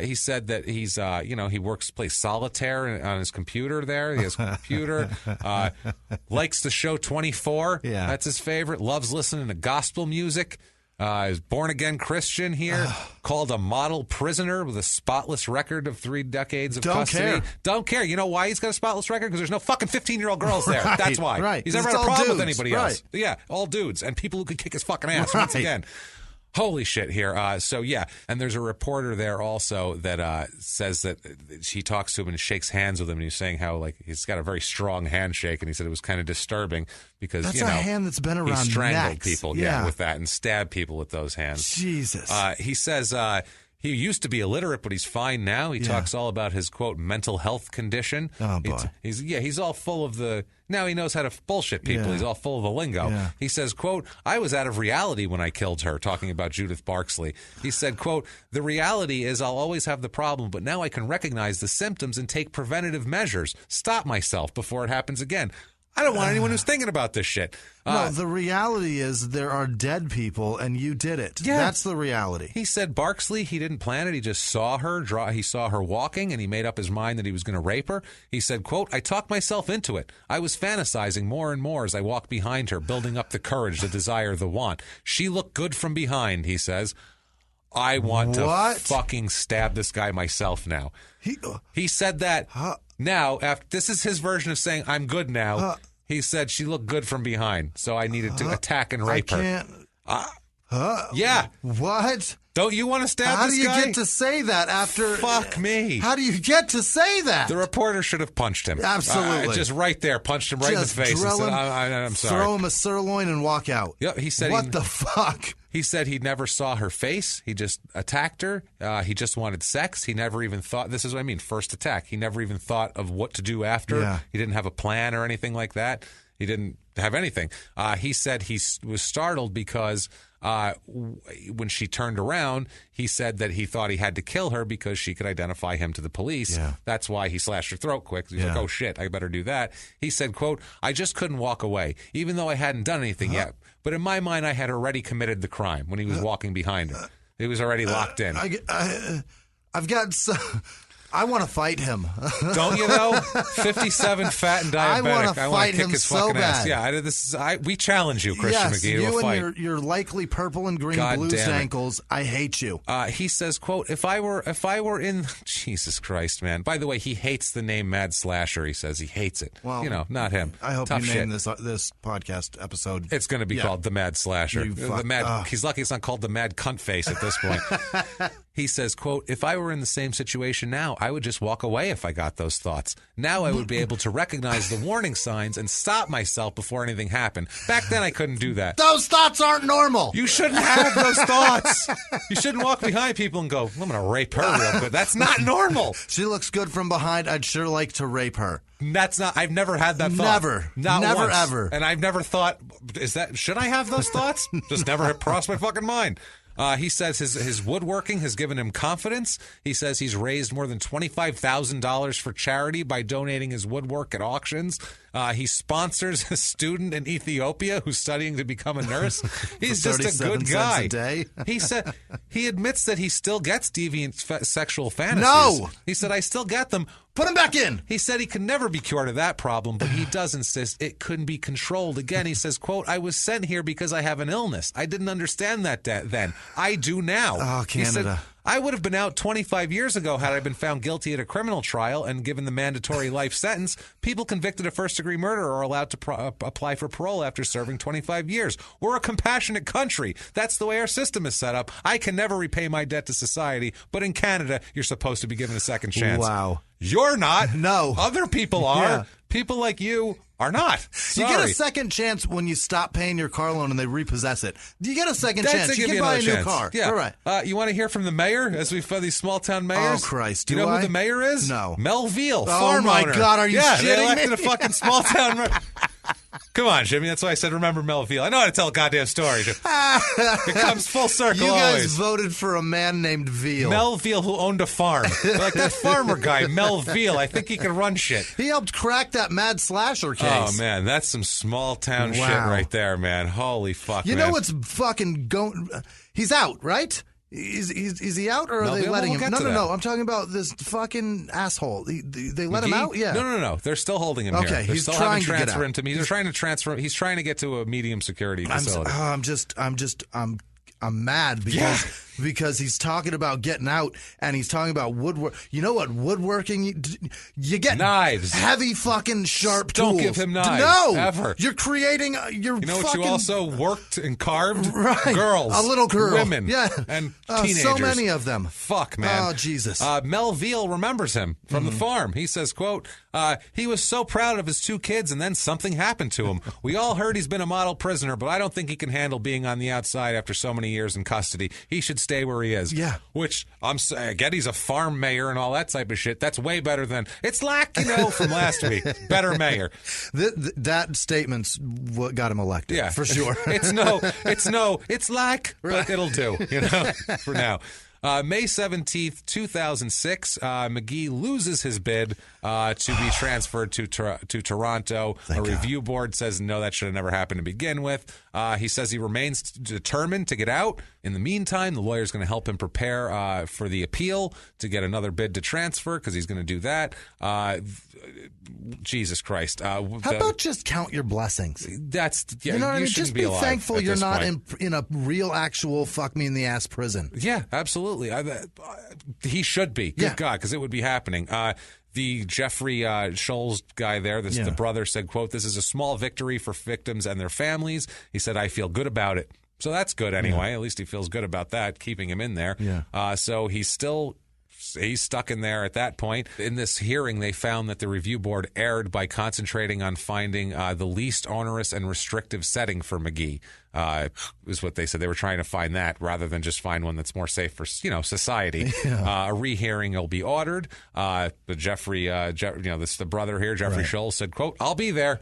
He said that he's he plays solitaire on his computer there. He has a computer. Likes the show 24. Yeah. That's his favorite. Loves listening to gospel music. Is born-again Christian here. Called a model prisoner with a spotless record of 3 decades of custody. Don't care. You know why he's got a spotless record? Because there's no fucking 15-year-old girls there. Right, That's why. right. He's never It's had a all problem with dudes, anybody right. else. Yeah, all dudes. And people who could kick his fucking ass Right. once again. Holy shit here. And there's a reporter there also that says that she talks to him and shakes hands with him, and he's saying how he's got a very strong handshake, and he said it was kind of disturbing because that's a hand that's been around he strangled necks. people with that and stabbed people with those hands. Jesus. He says he used to be illiterate, but he's fine now. He talks all about his, quote, mental health condition. Oh, boy. He's all full of now he knows how to bullshit people. He's all full of the lingo. Yeah. He says, quote, I was out of reality when I killed her, talking about Judith Barksley. He said, quote, the reality is I'll always have the problem, but now I can recognize the symptoms and take preventative measures, stop myself before it happens again. I don't want anyone who's thinking about this shit. No, the reality is there are dead people, and you did it. Yeah. That's the reality. He said Barksley, he didn't plan it. He just saw her. He saw her walking, and he made up his mind that he was going to rape her. He said, quote, I talked myself into it. I was fantasizing more and more as I walked behind her, building up the courage, the desire, the want. She looked good from behind, he says. I want to fucking stab this guy myself now. He said that. Now, this is his version of saying, I'm good now. He said she looked good from behind, so I needed to attack and rape her. Yeah. What? Don't you want to stab How this do you guy? get to say that after... Fuck me. How do you get to say that? The reporter should have punched him. Absolutely. Just right there, punched him right in the face. Drill him, I'm sorry. throw him a sirloin and walk out. Yep, he said what the fuck? He said he never saw her face. He just attacked her. He just wanted sex. He never even thought, this is what I mean, first attack. He never even thought of what to do after. Yeah. He didn't have a plan or anything like that. He didn't have anything. He said he was startled because when she turned around, he said that he thought he had to kill her because she could identify him to the police. Yeah. That's why he slashed her throat quick. He's like, oh, shit, I better do that. He said, quote, I just couldn't walk away, even though I hadn't done anything yet. But in my mind, I had already committed the crime when he was walking behind her. It was already locked in. I've got... I want to fight him. Don't you know? 57, fat and diabetic. I want to fight kick him his so fucking bad. ass. Yeah, we challenge you, Christian yes, McGee, to you a fight. and your likely purple and green God blues damn it. ankles. I hate you. He says, quote, if I were in Jesus Christ, man. By the way, he hates the name Mad Slasher. He says he hates it. Well, not him. I hope Tough you name shit. this podcast episode. It's going to be called the Mad Slasher. He's lucky it's not called the Mad Cunt Face at this point. He says, quote, if I were in the same situation now, I would just walk away if I got those thoughts. Now I would be able to recognize the warning signs and stop myself before anything happened. Back then, I couldn't do that. Those thoughts aren't normal. You shouldn't have those thoughts. You shouldn't walk behind people and go, I'm going to rape her real quick. That's not normal. She looks good from behind. I'd sure like to rape her. I've never had that thought. Never once. Ever. And I've never thought, should I have those thoughts? Just never crossed my fucking mind. He says his woodworking has given him confidence. He says he's raised more than $25,000 for charity by donating his woodwork at auctions. He sponsors a student in Ethiopia who's studying to become a nurse. He's just a good guy. A day. He said he admits that he still gets deviant sexual fantasies. No! He said, I still get them. Put him back in. He said he can never be cured of that problem, but he does insist it couldn't be controlled. Again, he says, quote, I was sent here because I have an illness. I didn't understand that then. I do now. Oh, Canada. He said, I would have been out 25 years ago had I been found guilty at a criminal trial and given the mandatory life sentence. People convicted of first-degree murder are allowed to apply for parole after serving 25 years. We're a compassionate country. That's the way our system is set up. I can never repay my debt to society, but in Canada, you're supposed to be given a second chance. Wow. You're not. No. Other people are. Yeah. People like you are not. Sorry. You get a second chance when you stop paying your car loan and they repossess it. You get a second chance. You can buy a new car. Yeah. All right. You want to hear from the mayor as we find these small town mayors? Oh, Christ. Do you know who the mayor is? No. Mel Veal, Oh, farm my owner. God. Are you shitting me? they elected a fucking small town mayor. Come on, Jimmy. That's why I said remember Melville. I know how to tell a goddamn story. It comes full circle. You guys always. voted for a man named Veal. Melville, who owned a farm. Like that farmer guy, Melville. I think he can run shit. He helped crack that Mad Slasher case. Oh, man. That's some small town shit right there, man. Holy fuck, You man. know what's fucking going... He's out, right? Is he out, or are they letting him? No. I'm talking about this fucking asshole. They let him out? Yeah. No. They're still holding him here. Okay, They're he's still trying to get transfer out. him to me. They're trying to transfer him. He's trying to get to a medium security facility. I'm mad because he's talking about getting out, and he's talking about woodwork. You know what woodworking? You get knives, heavy fucking sharp tools. Don't give him knives. No, ever. You're creating. You know fucking, what you also worked and carved? Right, girls, a little girl, women, and teenagers. So many of them. Fuck, man. Oh Jesus. Melville remembers him from the farm. He says, "quote He was so proud of his 2 kids, and then something happened to him. We all heard he's been a model prisoner, but I don't think he can handle being on the outside after so many years in custody. He should stay where he is." Yeah. Which, again, he's a farm mayor and all that type of shit. That's way better than, it's like, from last week. Better mayor. That statement's what got him elected. Yeah. For sure. It's like, right. But it'll do, for now. May 17th, 2006, McGee loses his bid to be transferred to Toronto. A review board says, no, that should have never happened to begin with. He says he remains determined to get out. In the meantime, the lawyer's going to help him prepare for the appeal to get another bid to transfer, because he's going to do that. Jesus Christ. How about just count your blessings? That's, you know what I mean? Just be thankful you're not in a real, actual fuck me in the ass prison. Yeah, absolutely. He should be. Good God, because it would be happening. The Jeffrey Scholl's guy there, the brother, said, quote, "This is a small victory for victims and their families." He said, "I feel good about it." So that's good anyway. At least he feels good about that, keeping him in there. Yeah. So he's stuck in there at that point. In this hearing, they found that the review board erred by concentrating on finding the least onerous and restrictive setting for McGee. Is what they said. They were trying to find that rather than just find one that's more safe for society. Yeah. A rehearing will be ordered. But the brother here, Jeffrey Scholl, said, quote, "I'll be there.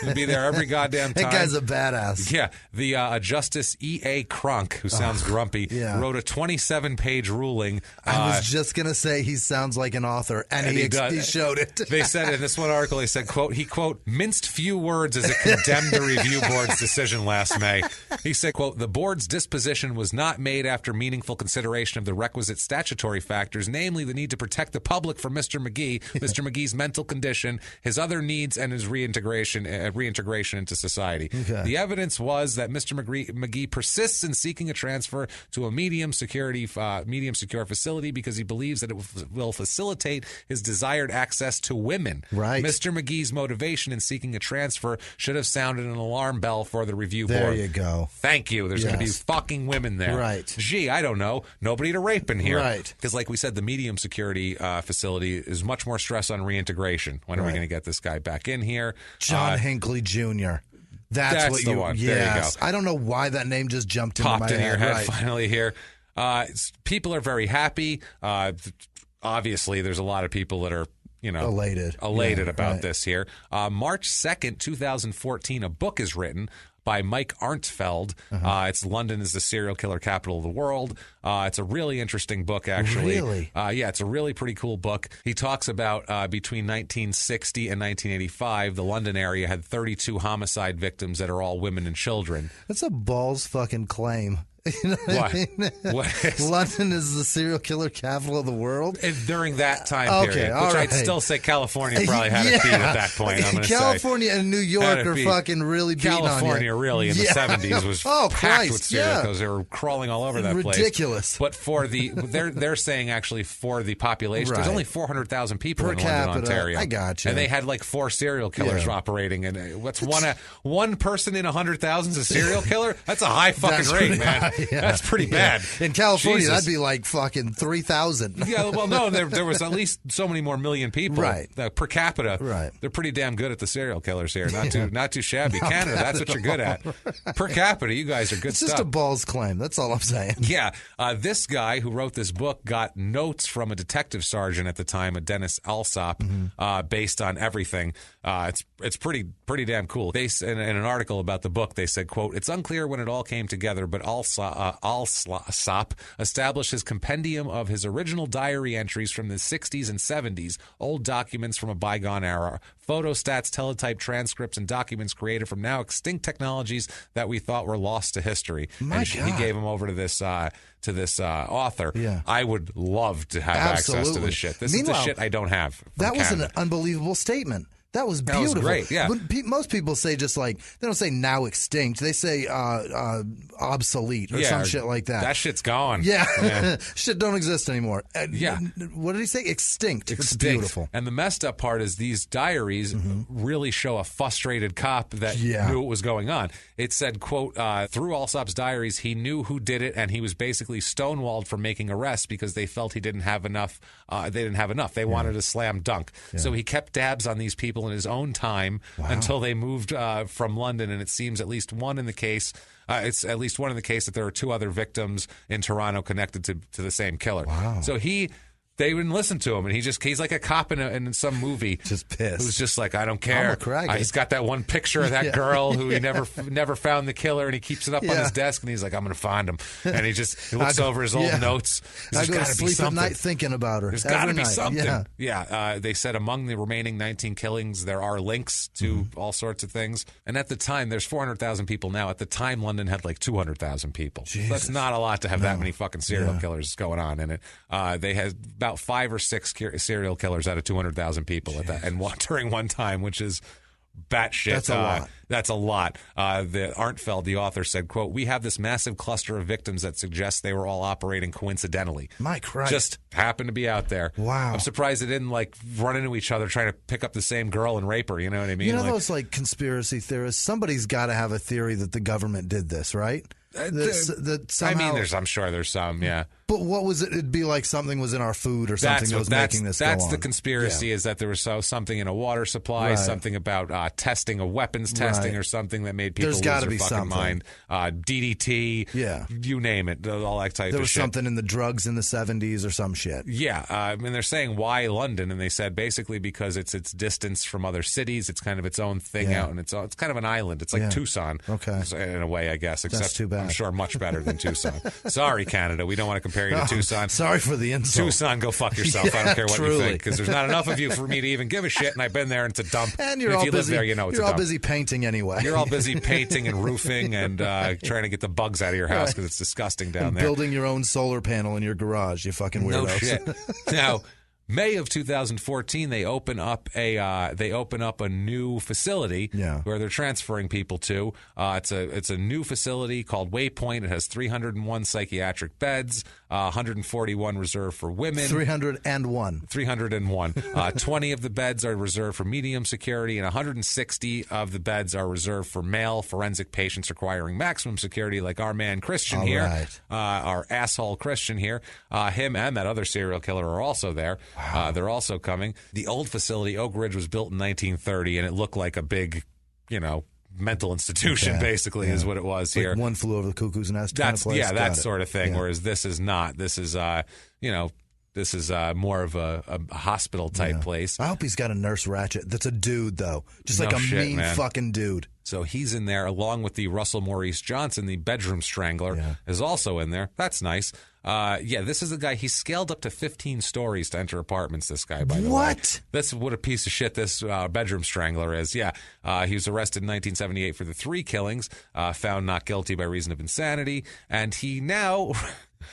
I'll be there every goddamn time." That guy's a badass. Yeah. The Justice E.A. Cronk, who sounds grumpy, wrote a 27-page ruling. I was just going to say he sounds like an author, and he showed it. They said in this one article, they said, quote, he, quote, "minced few words as it condemned the review board's decision last May." He said, quote, "The board's disposition was not made after meaningful consideration of the requisite statutory factors, namely the need to protect the public from Mr. McGee, Mr. McGee's mental condition, his other needs, and his reintegration into society. Okay. The evidence was that Mr. McGee persists in seeking a transfer to a medium secure facility because he believes that it will facilitate his desired access to women. Right. Mr. McGee's motivation in seeking a transfer should have sounded an alarm bell for the review board." There you go. Thank you. There's going to be fucking women there. Right. Gee, I don't know. Nobody to rape in here. Right. Because like we said, the medium security facility is much more stress on reintegration. When are we going to get this guy back in here? John Hinckley Jr. That's what the one. Yes. There you go. I don't know why that name just jumped into my head. Your head right. finally here. People are very happy. Obviously, there's a lot of people that are elated about this here. March 2nd, 2014, a book is written by Mike Arntfeld. It's London is the Serial Killer Capital of the World. It's a really interesting book, actually. Really? It's a really pretty cool book. He talks about between 1960 and 1985, the London area had 32 homicide victims that are all women and children. That's a balls fucking claim. You know what I mean? What? London is the serial killer capital of the world? During that time period. Which I'd still say California probably had it beat at that point, I'm going to say. California and New York are fucking really beating on you. California really in the 70s was packed with serial killers. They were crawling all over that place. Ridiculous. But for they're saying actually for the population, there's only 400,000 people in London, Ontario. I got you. And they had like 4 serial killers operating. And what's one person in 100,000 is a serial killer? That's a high fucking rate, man. That's pretty bad. In California, that'd be like fucking 3,000. Yeah, well, no, there was at least so many more million people. Right. Per capita, right. They're pretty damn good at the serial killers here. Not too shabby. Canada, that's what you're good at. Per capita, you guys are good it's stuff. It's just a balls claim. That's all I'm saying. Yeah. This guy who wrote this book got notes from a detective sergeant at the time, a Dennis Alsop, based on everything. It's pretty damn cool. In an article about the book, they said, quote, "It's unclear when it all came together, but Alsop established his compendium of his original diary entries from the 60s and 70s, old documents from a bygone era, photostats, teletype transcripts, and documents created from now extinct technologies that we thought were lost to history." He gave them over to this author. Yeah. I would love to have access to this shit. This is the shit I don't have. That was an unbelievable statement. That was beautiful. That was great, yeah. But most people say just like, they don't say now extinct. They say obsolete or some shit like that. That shit's gone. Yeah. Shit don't exist anymore. Yeah. What did he say? Extinct. It's beautiful. And the messed up part is these diaries really show a frustrated cop that knew what was going on. It said, quote, through Alsop's diaries, he knew who did it, and he was basically stonewalled from making arrests because they felt he didn't have enough. They wanted a slam dunk. Yeah. So he kept tabs on these people in his own time until they moved from London, and it seems at least one in the case. It's at least one in the case that there are two other victims in Toronto connected to the same killer. Wow. So they wouldn't listen to him, and he's like a cop in some movie. Just pissed. Who's just like, I don't care. He's got that one picture of that girl who he never found the killer, and he keeps it up on his desk, and he's like, I'm going to find him. And he looks over his old notes. I go to sleep at night thinking about her. There's got to be something. Yeah. They said among the remaining 19 killings, there are links to all sorts of things. And at the time, there's 400,000 people now. At the time, London had like 200,000 people. Jesus. That's not a lot to have that many fucking serial killers going on in it. They had about 5 or 6 serial killers out of 200,000 people at that, and during one time, which is batshit. That's a lot. That's a lot. The Arntfeld, the author, said, quote, "We have this massive cluster of victims that suggests they were all operating coincidentally. My Christ. Just happened to be out there. Wow. I'm surprised they didn't like run into each other trying to pick up the same girl and rape her. You know what I mean? You know those like conspiracy theorists? Somebody's got to have a theory that the government did this, right? That somehow, I'm sure there's some, yeah. But what was it? It'd be like something was in our food or something that was making this go on. That's the conspiracy, is that there was something in a water supply, something about testing, a weapons testing or something that made people lose their fucking mind. DDT, you name it, all that type of shit. There was something in the drugs in the 70s or some shit. Yeah, and they're saying, why London? And they said basically because it's its distance from other cities. It's kind of its own thing out, and it's kind of an island. It's like Tucson, in a way, I guess. Except that's too bad. I'm sure much better than Tucson. Sorry, Canada. We don't want to compare you to Tucson. Sorry for the insult. Tucson, go fuck yourself. I don't care what you think, because there's not enough of you for me to even give a shit, and I've been there, and it's a dump. And if you live there, you know it's a dump. You're all busy painting anyway. You're all busy painting and roofing and trying to get the bugs out of your house because it's disgusting down there. Building your own solar panel in your garage, you fucking weirdos. No shit. Now, May of 2014, they open up a new facility where they're transferring people to. It's a new facility called Waypoint. It has 301 psychiatric beds, 141 reserved for women. 301. 301. 20 of the beds are reserved for medium security, and 160 of the beds are reserved for male forensic patients requiring maximum security, like our man Christian our asshole Christian here. Him and that other serial killer are also there. Wow. They're also coming. The old facility, Oak Ridge, was built in 1930, and it looked like a big, mental institution, basically, is what it was here. Like One Flew Over the Cuckoo's Nest. That sort of thing. Whereas this is not. This is, this is more of a hospital type place. I hope he's got a Nurse Ratched. That's a dude, though. Just like a mean fucking dude. So he's in there along with the Russell Maurice Johnson, the bedroom strangler, is also in there. That's nice. This is the guy. He scaled up to 15 stories to enter apartments, this guy, by the way. What? That's what a piece of shit this bedroom strangler is. Yeah. He was arrested in 1978 for the 3 killings, found not guilty by reason of insanity, and he now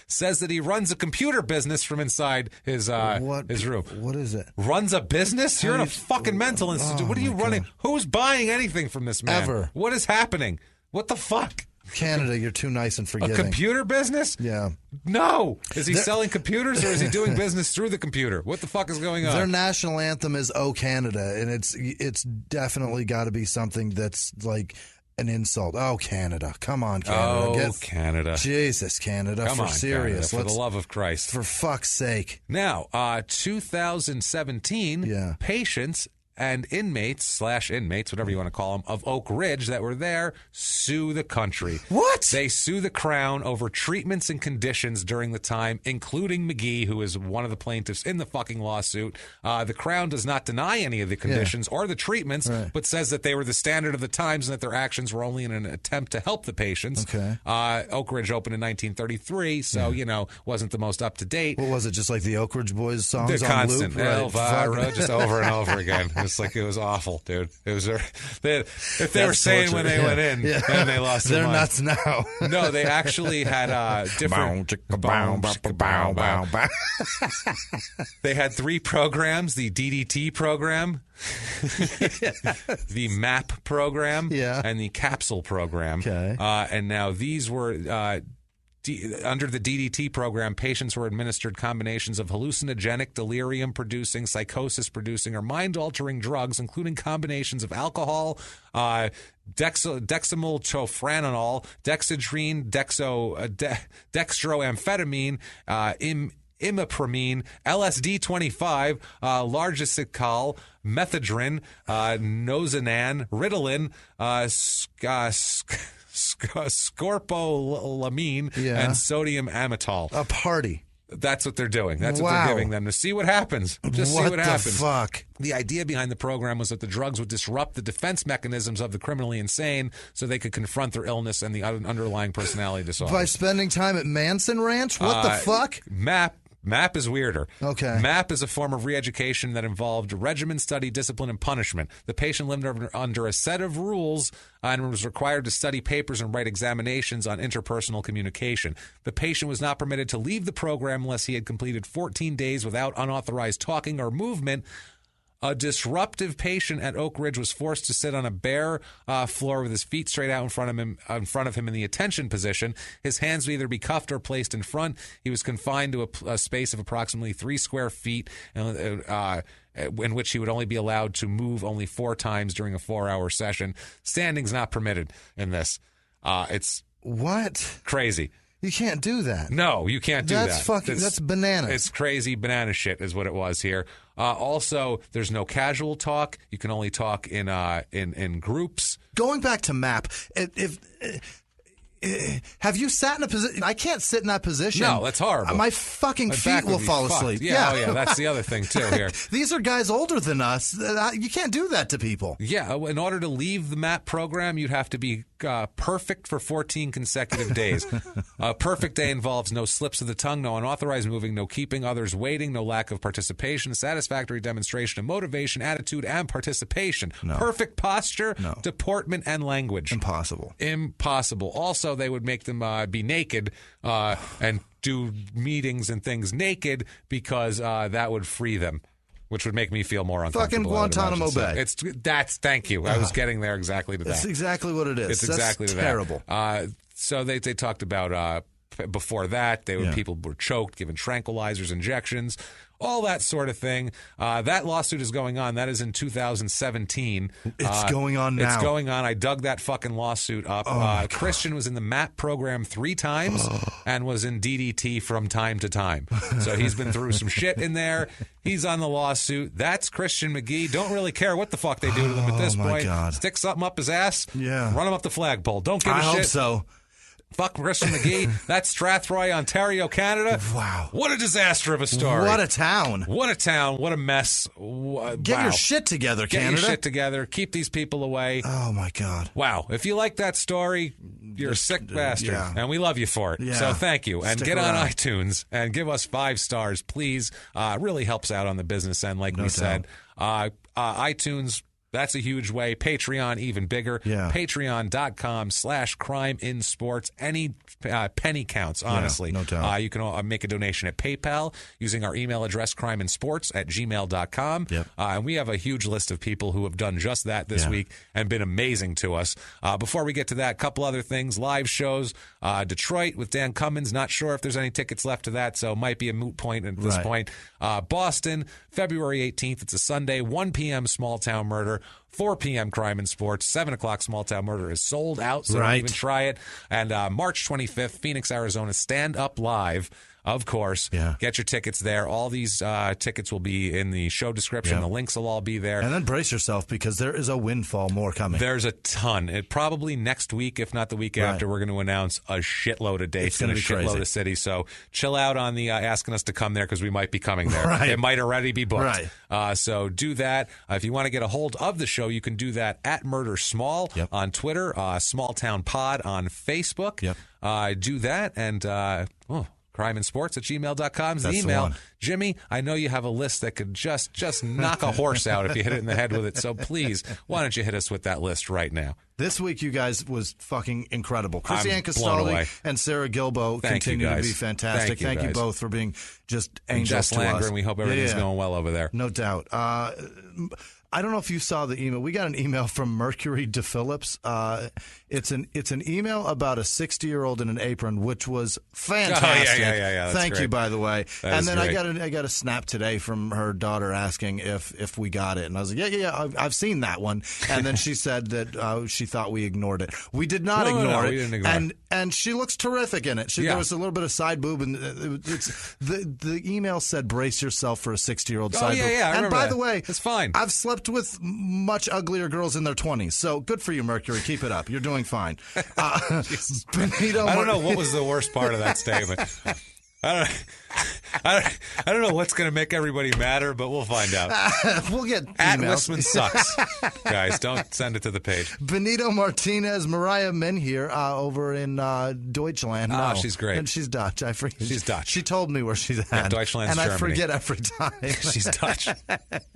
says that he runs a computer business from inside his room. What is it? Runs a business? You're in a fucking mental institute. What are you running? Who's buying anything from this man? Ever. What is happening? What the fuck? Canada, you're too nice and forgiving. A computer business? Yeah. No. Is he selling computers, or is he doing business through the computer? What the fuck is going on? Their national anthem is "Oh Canada," and it's definitely got to be something that's like an insult. Oh, Canada. Come on, Canada. Oh, Canada. Jesus, Canada. Come for on, serious. Canada, for the love of Christ. For fuck's sake. Now, 2017, patients and inmates, whatever you want to call them, of Oak Ridge that were there sue the country. What? They sue the Crown over treatments and conditions during the time, including McGee, who is one of the plaintiffs in the fucking lawsuit. The Crown does not deny any of the conditions or the treatments, but says that they were the standard of the times and that their actions were only in an attempt to help the patients. Okay. Oak Ridge opened in 1933, so, wasn't the most up-to-date. What was it, just like the Oak Ridge Boys songs the on constant loop? Elvira, just over and over again. It's like it was awful, dude. It was if they were saying torture. When they went in, then they lost their mind. They're nuts now. No, they actually had different. They had 3 programs: the DDT program, the MAP program, and the capsule program. Okay. And now these were. Under the DDT program, patients were administered combinations of hallucinogenic, delirium-producing, psychosis-producing, or mind-altering drugs, including combinations of alcohol, dexamethasone, dexedrine, dextroamphetamine, imipramine, LSD-25, largicical, methadone, nozanan, Ritalin, scorpolamine, and sodium amytal. A party. That's what they're doing. That's what they're giving them to see what happens. Just see what happens. What the fuck? The idea behind the program was that the drugs would disrupt the defense mechanisms of the criminally insane so they could confront their illness and the underlying personality disorder. By spending time at Manson Ranch? What the fuck? MAP is weirder. Okay. MAP is a form of re-education that involved regimen, study, discipline, and punishment. The patient lived under a set of rules and was required to study papers and write examinations on interpersonal communication. The patient was not permitted to leave the program unless he had completed 14 days without unauthorized talking or movement. A disruptive patient at Oak Ridge was forced to sit on a bare floor with his feet straight out in front of him in the attention position. His hands would either be cuffed or placed in front. He was confined to a space of approximately 3 square feet, in which he would only be allowed to move only 4 times during a 4-hour session. Standing's not permitted in this. It's crazy. You can't do that. No, you can't do that. That's bananas. It's crazy banana shit is what it was here. Also, there's no casual talk. You can only talk in groups. Going back to MAP, have you sat in a position? I can't sit in that position. No, that's horrible. My fucking feet will fall asleep. Yeah, oh yeah, that's the other thing too here. These are guys older than us. You can't do that to people. Yeah, in order to leave the MAP program, you'd have to be perfect for 14 consecutive days. A perfect day involves no slips of the tongue, no unauthorized moving, no keeping others waiting, no lack of participation, satisfactory demonstration of motivation, attitude, and participation. No. Perfect posture, deportment, and language. Impossible. Also, they would make them be naked and do meetings and things naked because that would free them, which would make me feel more uncomfortable. Fucking Guantanamo Bay. Thank you. I was getting there exactly to that. That's exactly what it is. It's exactly terrible. That. So they talked about before that, people were choked, given tranquilizers, injections, all that sort of thing. That lawsuit is going on. That is in 2017. It's going on now. It's going on. I dug that fucking lawsuit up. Christian was in the MAP program 3 times and was in DDT from time to time. So he's been through some shit in there. He's on the lawsuit. That's Christian McGee. Don't really care what the fuck they do to them at this point. God. Stick something up his ass. Yeah. Run him up the flagpole. Don't give a shit. I hope so. Fuck Christian McGee. That's Strathroy, Ontario, Canada. Wow. What a disaster of a story. What a town. What a town. What a mess. Get your shit together, Canada. Get your shit together. Keep these people away. Oh, my God. Wow. If you like that story, you're a sick bastard. Yeah. And we love you for it. Yeah. So thank you. And Stick get around. on iTunes and give us 5 stars, please. Really helps out on the business end, like we said. iTunes. That's a huge way. Patreon, even bigger. Yeah. Patreon.com/crimeinsports. Any penny counts, honestly. Yeah, no doubt. You can make a donation at PayPal using our email address, crimeinsports@gmail.com. Yep. And we have a huge list of people who have done just that this week and been amazing to us. Before we get to that, a couple other things. Live shows. Detroit with Dan Cummins. Not sure if there's any tickets left to that, so it might be a moot point at this point. Boston, February 18th. It's a Sunday, 1 p.m. Small Town Murder. 4 p.m. Crime and Sports, 7 o'clock Small Town Murder is sold out, so don't even try it. And March 25th, Phoenix, Arizona, Stand Up Live. Of course. Yeah. Get your tickets there. All these tickets will be in the show description. The links will all be there. And then brace yourself because there is a windfall more coming. There's a ton. Probably next week, if not the week after, we're going to announce a shitload of dates in a shitload of cities. So chill out on the asking us to come there because we might be coming there. It might already be booked. So do that. If you want to get a hold of the show, you can do that at Murder Small on Twitter, Small Town Pod on Facebook. Do that and... crimeinsports@gmail.com is the email. Jimmy, I know you have a list that could just knock a horse out if you hit it in the head with it. So please, why don't you hit us with that list right now? This week, you guys, was fucking incredible. Chrissy-Ann Castaldi and Sarah Gilbo continue to be fantastic. Thank you both for being just angels to us. And we hope everything's going well over there. No doubt. I don't know if you saw the email. We got an email from Mercury DePhillips. It's an email about a 60-year-old in an apron, which was fantastic. Thank you, by the way. And then I got a snap today from her daughter asking if we got it, and I was like, yeah, I've seen that one. And then she said that she thought we ignored it. We did not ignore it. We didn't ignore it. And she looks terrific in it. There was a little bit of side boob, and the email said, "Brace yourself for a 60-year-old side boob." And by the way, it's fine. I've slept with much uglier girls in their 20s, so good for you, Mercury. Keep it up. You're doing fine. Benito, I don't know what was the worst part of that statement. I don't know what's going to make everybody madder, but we'll find out. We'll get at emails. Whisman sucks. Guys, don't send it to the page. Benito Martinez, Mariah Menhier over in Deutschland. Oh, she's great. And she's Dutch. I forget. She's Dutch. She told me where she's at. Yeah, Deutschland's and Germany. I forget every time. She's Dutch.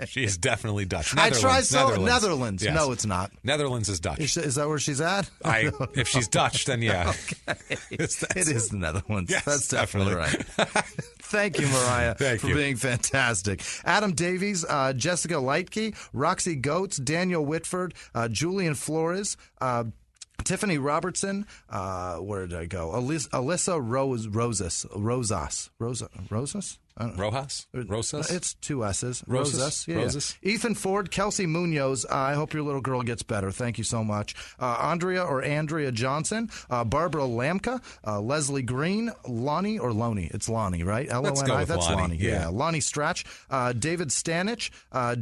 She is definitely Dutch. I try so. Netherlands. Yes. No, it's not. Netherlands is Dutch. Is that where she's at? If she's Dutch, then yeah. Okay. It is the Netherlands. Yes, that's definitely right. Thank you, Mariah, for being fantastic. Adam Davies, Jessica Leitke, Roxy Goetz, Daniel Whitford, Julian Flores, Tiffany Robertson, where did I go? Alyssa Rosas? Rosas? It's 2 S's. Rosas? Rosas. Ethan Ford, Kelsey Munoz. I hope your little girl gets better. Thank you so much. Andrea Johnson, Barbara Lamka, Leslie Green, Lonnie. It's Lonnie, right? Let's go with That's Lonnie. Yeah. Lonnie Stratch, David Stanich,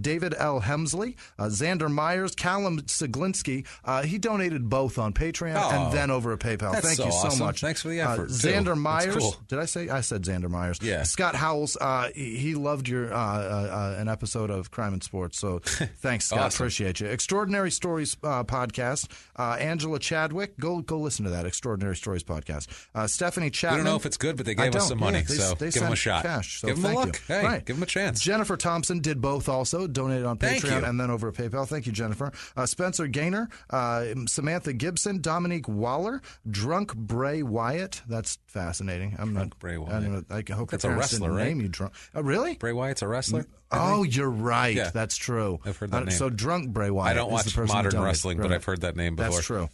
David L. Hemsley, Xander Myers, Callum Siglinski. He donated both on Patreon and then over at PayPal. Thank you so much. Thanks for the effort. Xander Myers. Cool. Did I say? I said Xander Myers. Yeah. Scott Howells. He loved your an episode of Crime and Sports. So thanks, Scott. Awesome. Appreciate you. Extraordinary Stories podcast. Angela Chadwick. Go listen to that Extraordinary Stories podcast. Stephanie Chapman. We don't know if it's good, but they gave us some money, so give them a shot. Cash, so give them a look. You. Hey, give them a chance. Jennifer Thompson did both also. Donated on Patreon and then over at PayPal. Thank you, Jennifer. Spencer Gaynor, Samantha Gibson, Dominique Waller, Drunk Bray Wyatt. That's fascinating. Bray Wyatt. I hope that's a wrestler, right? Name you drunk. Really? Bray Wyatt's a wrestler? Oh, you're right. Yeah. That's true. I've heard that name. So Drunk Bray Wyatt. I don't watch modern wrestling, but I've heard that name before. That's true.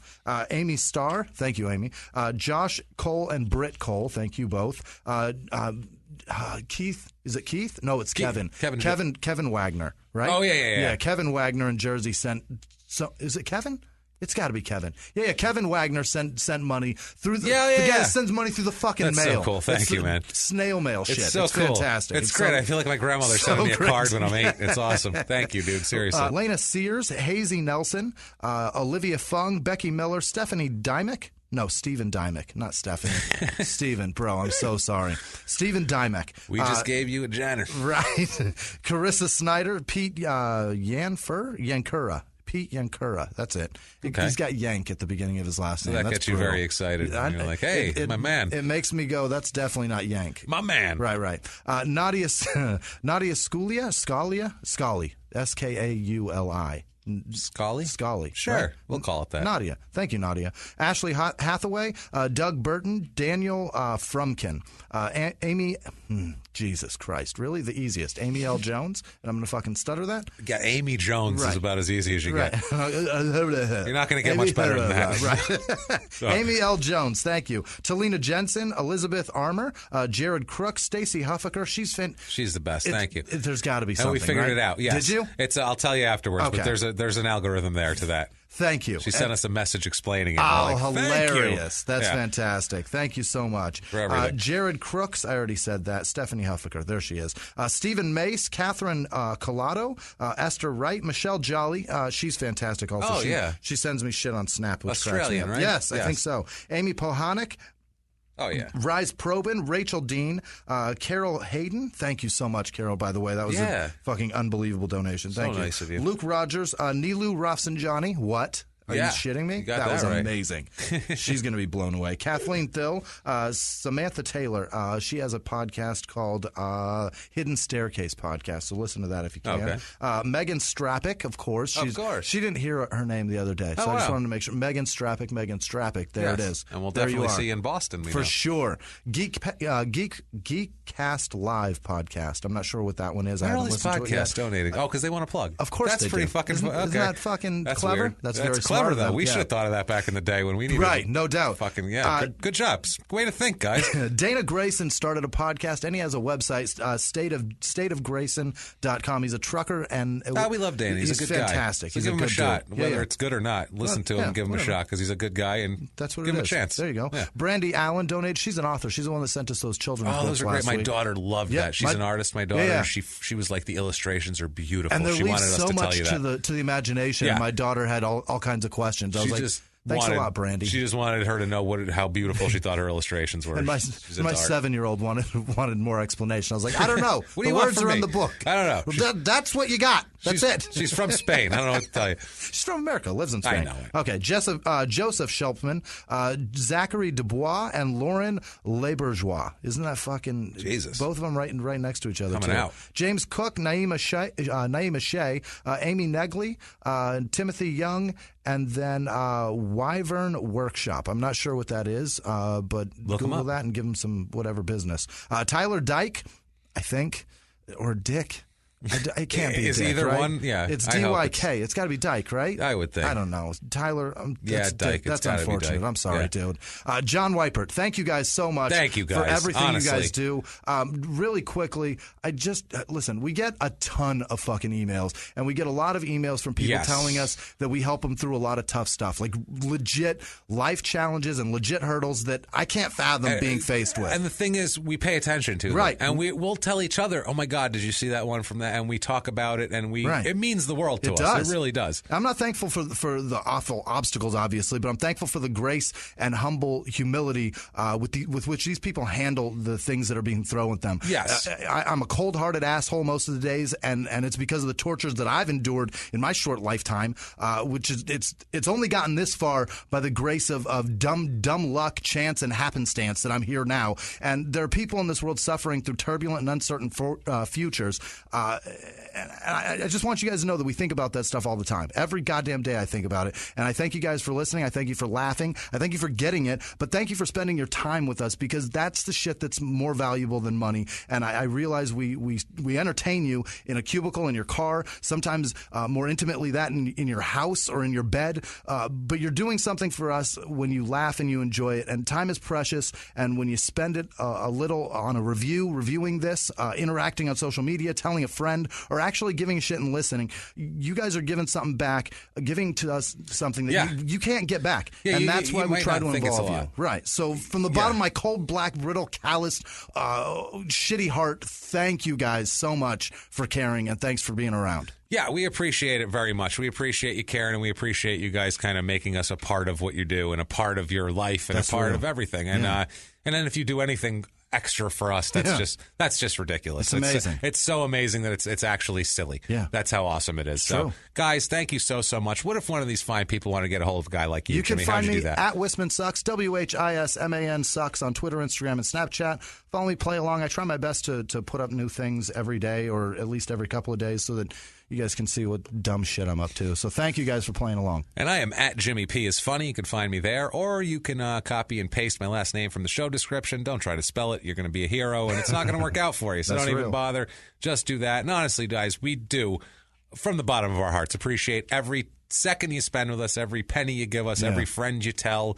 Amy Starr. Thank you, Amy. Josh Cole and Britt Cole. Thank you both. Keith. Is it Keith? No, it's Kevin. Kevin Wagner, right? Oh, yeah. Kevin Wagner in Jersey sent. So is it Kevin? It's got to be Kevin. Yeah. Kevin Wagner sent money through the guy sends money through the fucking That's mail. So cool. Thank you, man. Snail mail shit. It's so it's cool. Fantastic. It's great. I feel like my grandmother sending me a card when I'm 8. It's awesome. Thank you, dude. Seriously. Lena Sears, Hazy Nelson, Olivia Fung, Becky Miller, Stephanie Dymick. No, Stephen Dymick, not Stephanie. Stephen, bro, I'm so sorry. Stephen Dymick. We just gave you a Jenner. Right. Carissa Snyder, Pete Yankura. Pete Yankura. That's it. Okay. He's got Yank at the beginning of his last name. That That's gets you brutal. very excited. You're like, hey, my man. It makes me go, that's definitely not Yank. My man. Right. Nadia Scalia. Scully. Skauli. Scully. Sure. Right? We'll call it that. Nadia. Thank you, Nadia. Ashley Hathaway, Doug Burton, Daniel Frumkin, Amy, Jesus Christ, really? The easiest. Amy L. Jones, and I'm going to fucking stutter that? Yeah, Amy Jones is about as easy as you get. You're not going to get Amy, much better than that. Right. Amy L. Jones, thank you. Talina Jensen, Elizabeth Armour, Jared Crook, Stacy Huffaker. She's the best. Thank you. There's got to be something. And we figured right? it out. Yes. Did you? I'll tell you afterwards. Okay. But there's an algorithm there to that. Thank you. She sent us a message explaining it. Oh, hilarious. That's fantastic. Thank you so much. Jared Crooks, I already said that. Stephanie Huffaker, there she is. Stephen Mace, Catherine Collado, Esther Wright, Michelle Jolly. She's fantastic also. Oh, She sends me shit on Snap. Which Australian, right? Yes, I think so. Amy Pohanic. Oh, yeah. Rise Probin, Rachel Dean, Carol Hayden. Thank you so much, Carol, by the way. That was a fucking unbelievable donation. Thank you. Nice of you. Luke Rogers, Nilu Rafsanjani. What? Are you shitting me? That was right. amazing. She's going to be blown away. Kathleen Thill, Samantha Taylor. She has a podcast called Hidden Staircase Podcast, so listen to that if you can. Okay. Megan Strappick, of course. Of course. She didn't hear her name the other day, so I just wanted to make sure. Megan Strappick. There it is. And we'll there definitely see you in Boston. For sure. Geekcast Live podcast. I'm not sure what that one is. Why are all these podcasts donating? Oh, because they want to plug. Of course That's pretty fucking Isn't that fucking clever? Weird. That's very clever, though. We should have thought of that back in the day when we needed Right, no doubt. Fucking, good job. Way to think, guys. Dana Grayson started a podcast, and he has a website, stateofgrayson.com. He's a trucker, and we love Dana. He's a good fantastic. guy. So give him a shot, whether it's good or not. Listen to him, give him a shot, because he's a good guy, and that's what give him a chance. There you go. Yeah. Brandy Allen donated. She's an author. She's the one that sent us those children's books. Those are great. My daughter loved that. She's an artist. My daughter. Yeah. She was like, the illustrations are beautiful. And there she wanted us so to much tell you that. to the imagination. Yeah. My daughter had all kinds of questions. I was like, thanks a lot, Brandy. She just wanted her to know how beautiful she thought her illustrations were. And my 7-year-old wanted more explanation. I was like, I don't know. What do the you words want from are in me? the book. I don't know. That's what you got. That's it. She's from Spain. I don't know what to tell you. She's from America. Lives in Spain. I know. Okay. Joseph Shelpman, Zachary Dubois, and Lauren Lebourgeois. Isn't that fucking Jesus? Both of them right next to each other. Coming out. James Cook, Naima Shea, Amy Negley, Timothy Young, and then Wyvern Workshop. I'm not sure what that is, but Google that and give them some whatever business. Tyler Dyke, I think, or Dick. It can't be. Is Dick, either right? one? Yeah. It's DYK. It's got to be Dyke, right? I would think. I don't know. Tyler. Dyke. That's unfortunate. I'm sorry, dude. John Weipert, thank you guys so much. Thank you guys for everything honestly. you guys do. Really quickly, I just listen. We get a ton of fucking emails, and we get a lot of emails from people telling us that we help them through a lot of tough stuff, like legit life challenges and legit hurdles that I can't fathom being faced with. And the thing is, we pay attention to them. Right. And we'll tell each other, oh my God, did you see that one from that? And we talk about it, and it means the world to us. It really does. I'm not thankful for the awful obstacles, obviously, but I'm thankful for the grace and humble humility with which these people handle the things that are being thrown at them. Yes. I'm a cold-hearted asshole most of the days, and it's because of the tortures that I've endured in my short lifetime, which is it's only gotten this far by the grace of dumb luck, chance, and happenstance that I'm here now. And there are people in this world suffering through turbulent and uncertain futures. And I just want you guys to know that we think about that stuff all the time. Every goddamn day I think about it. And I thank you guys for listening. I thank you for laughing. I thank you for getting it. But thank you for spending your time with us, because that's the shit that's more valuable than money. And I realize we entertain you in a cubicle in your car, sometimes more intimately that in your house or in your bed. But you're doing something for us when you laugh and you enjoy it. And time is precious. And when you spend it a little on a reviewing this, interacting on social media, telling a friend, or actually giving a shit and listening, you guys are giving something back, giving to us something that you can't get back. And that's why we try to involve you. Right. So from the bottom of my cold, black, brittle, calloused, shitty heart, thank you guys so much for caring, and thanks for being around. Yeah, we appreciate it very much. We appreciate you caring, and we appreciate you guys kind of making us a part of what you do and a part of your life and a part of everything. And and then if you do anything extra for us, that's just ridiculous. It's amazing. It's so amazing that it's actually silly. Yeah. That's how awesome it is. True. So, guys, thank you so much. What if one of these fine people want to get a hold of a guy like you? You can Jimmy? find How'd you me do that? at Whisman Sucks, WHISMAN Sucks on Twitter, Instagram, and Snapchat. Follow me, play along. I try my best to put up new things every day, or at least every couple of days, so that you guys can see what dumb shit I'm up to. So thank you guys for playing along. And I am at Jimmy P is Funny. You can find me there, or you can copy and paste my last name from the show description. Don't try to spell it. You're going to be a hero, and it's not going to work out for you. So don't even bother. Just do that. And honestly, guys, we do, from the bottom of our hearts, appreciate every second you spend with us, every penny you give us, every friend you tell.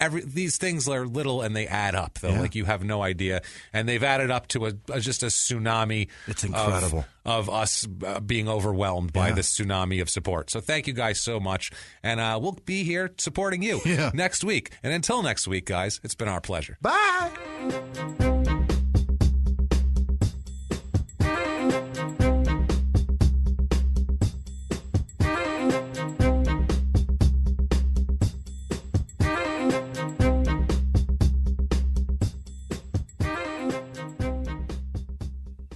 these things are little and they add up, though. Like, you have no idea. And they've added up to just a tsunami. It's incredible. Of us being overwhelmed by this tsunami of support. So thank you guys so much. And we'll be here supporting you next week. And until next week, guys, it's been our pleasure. Bye.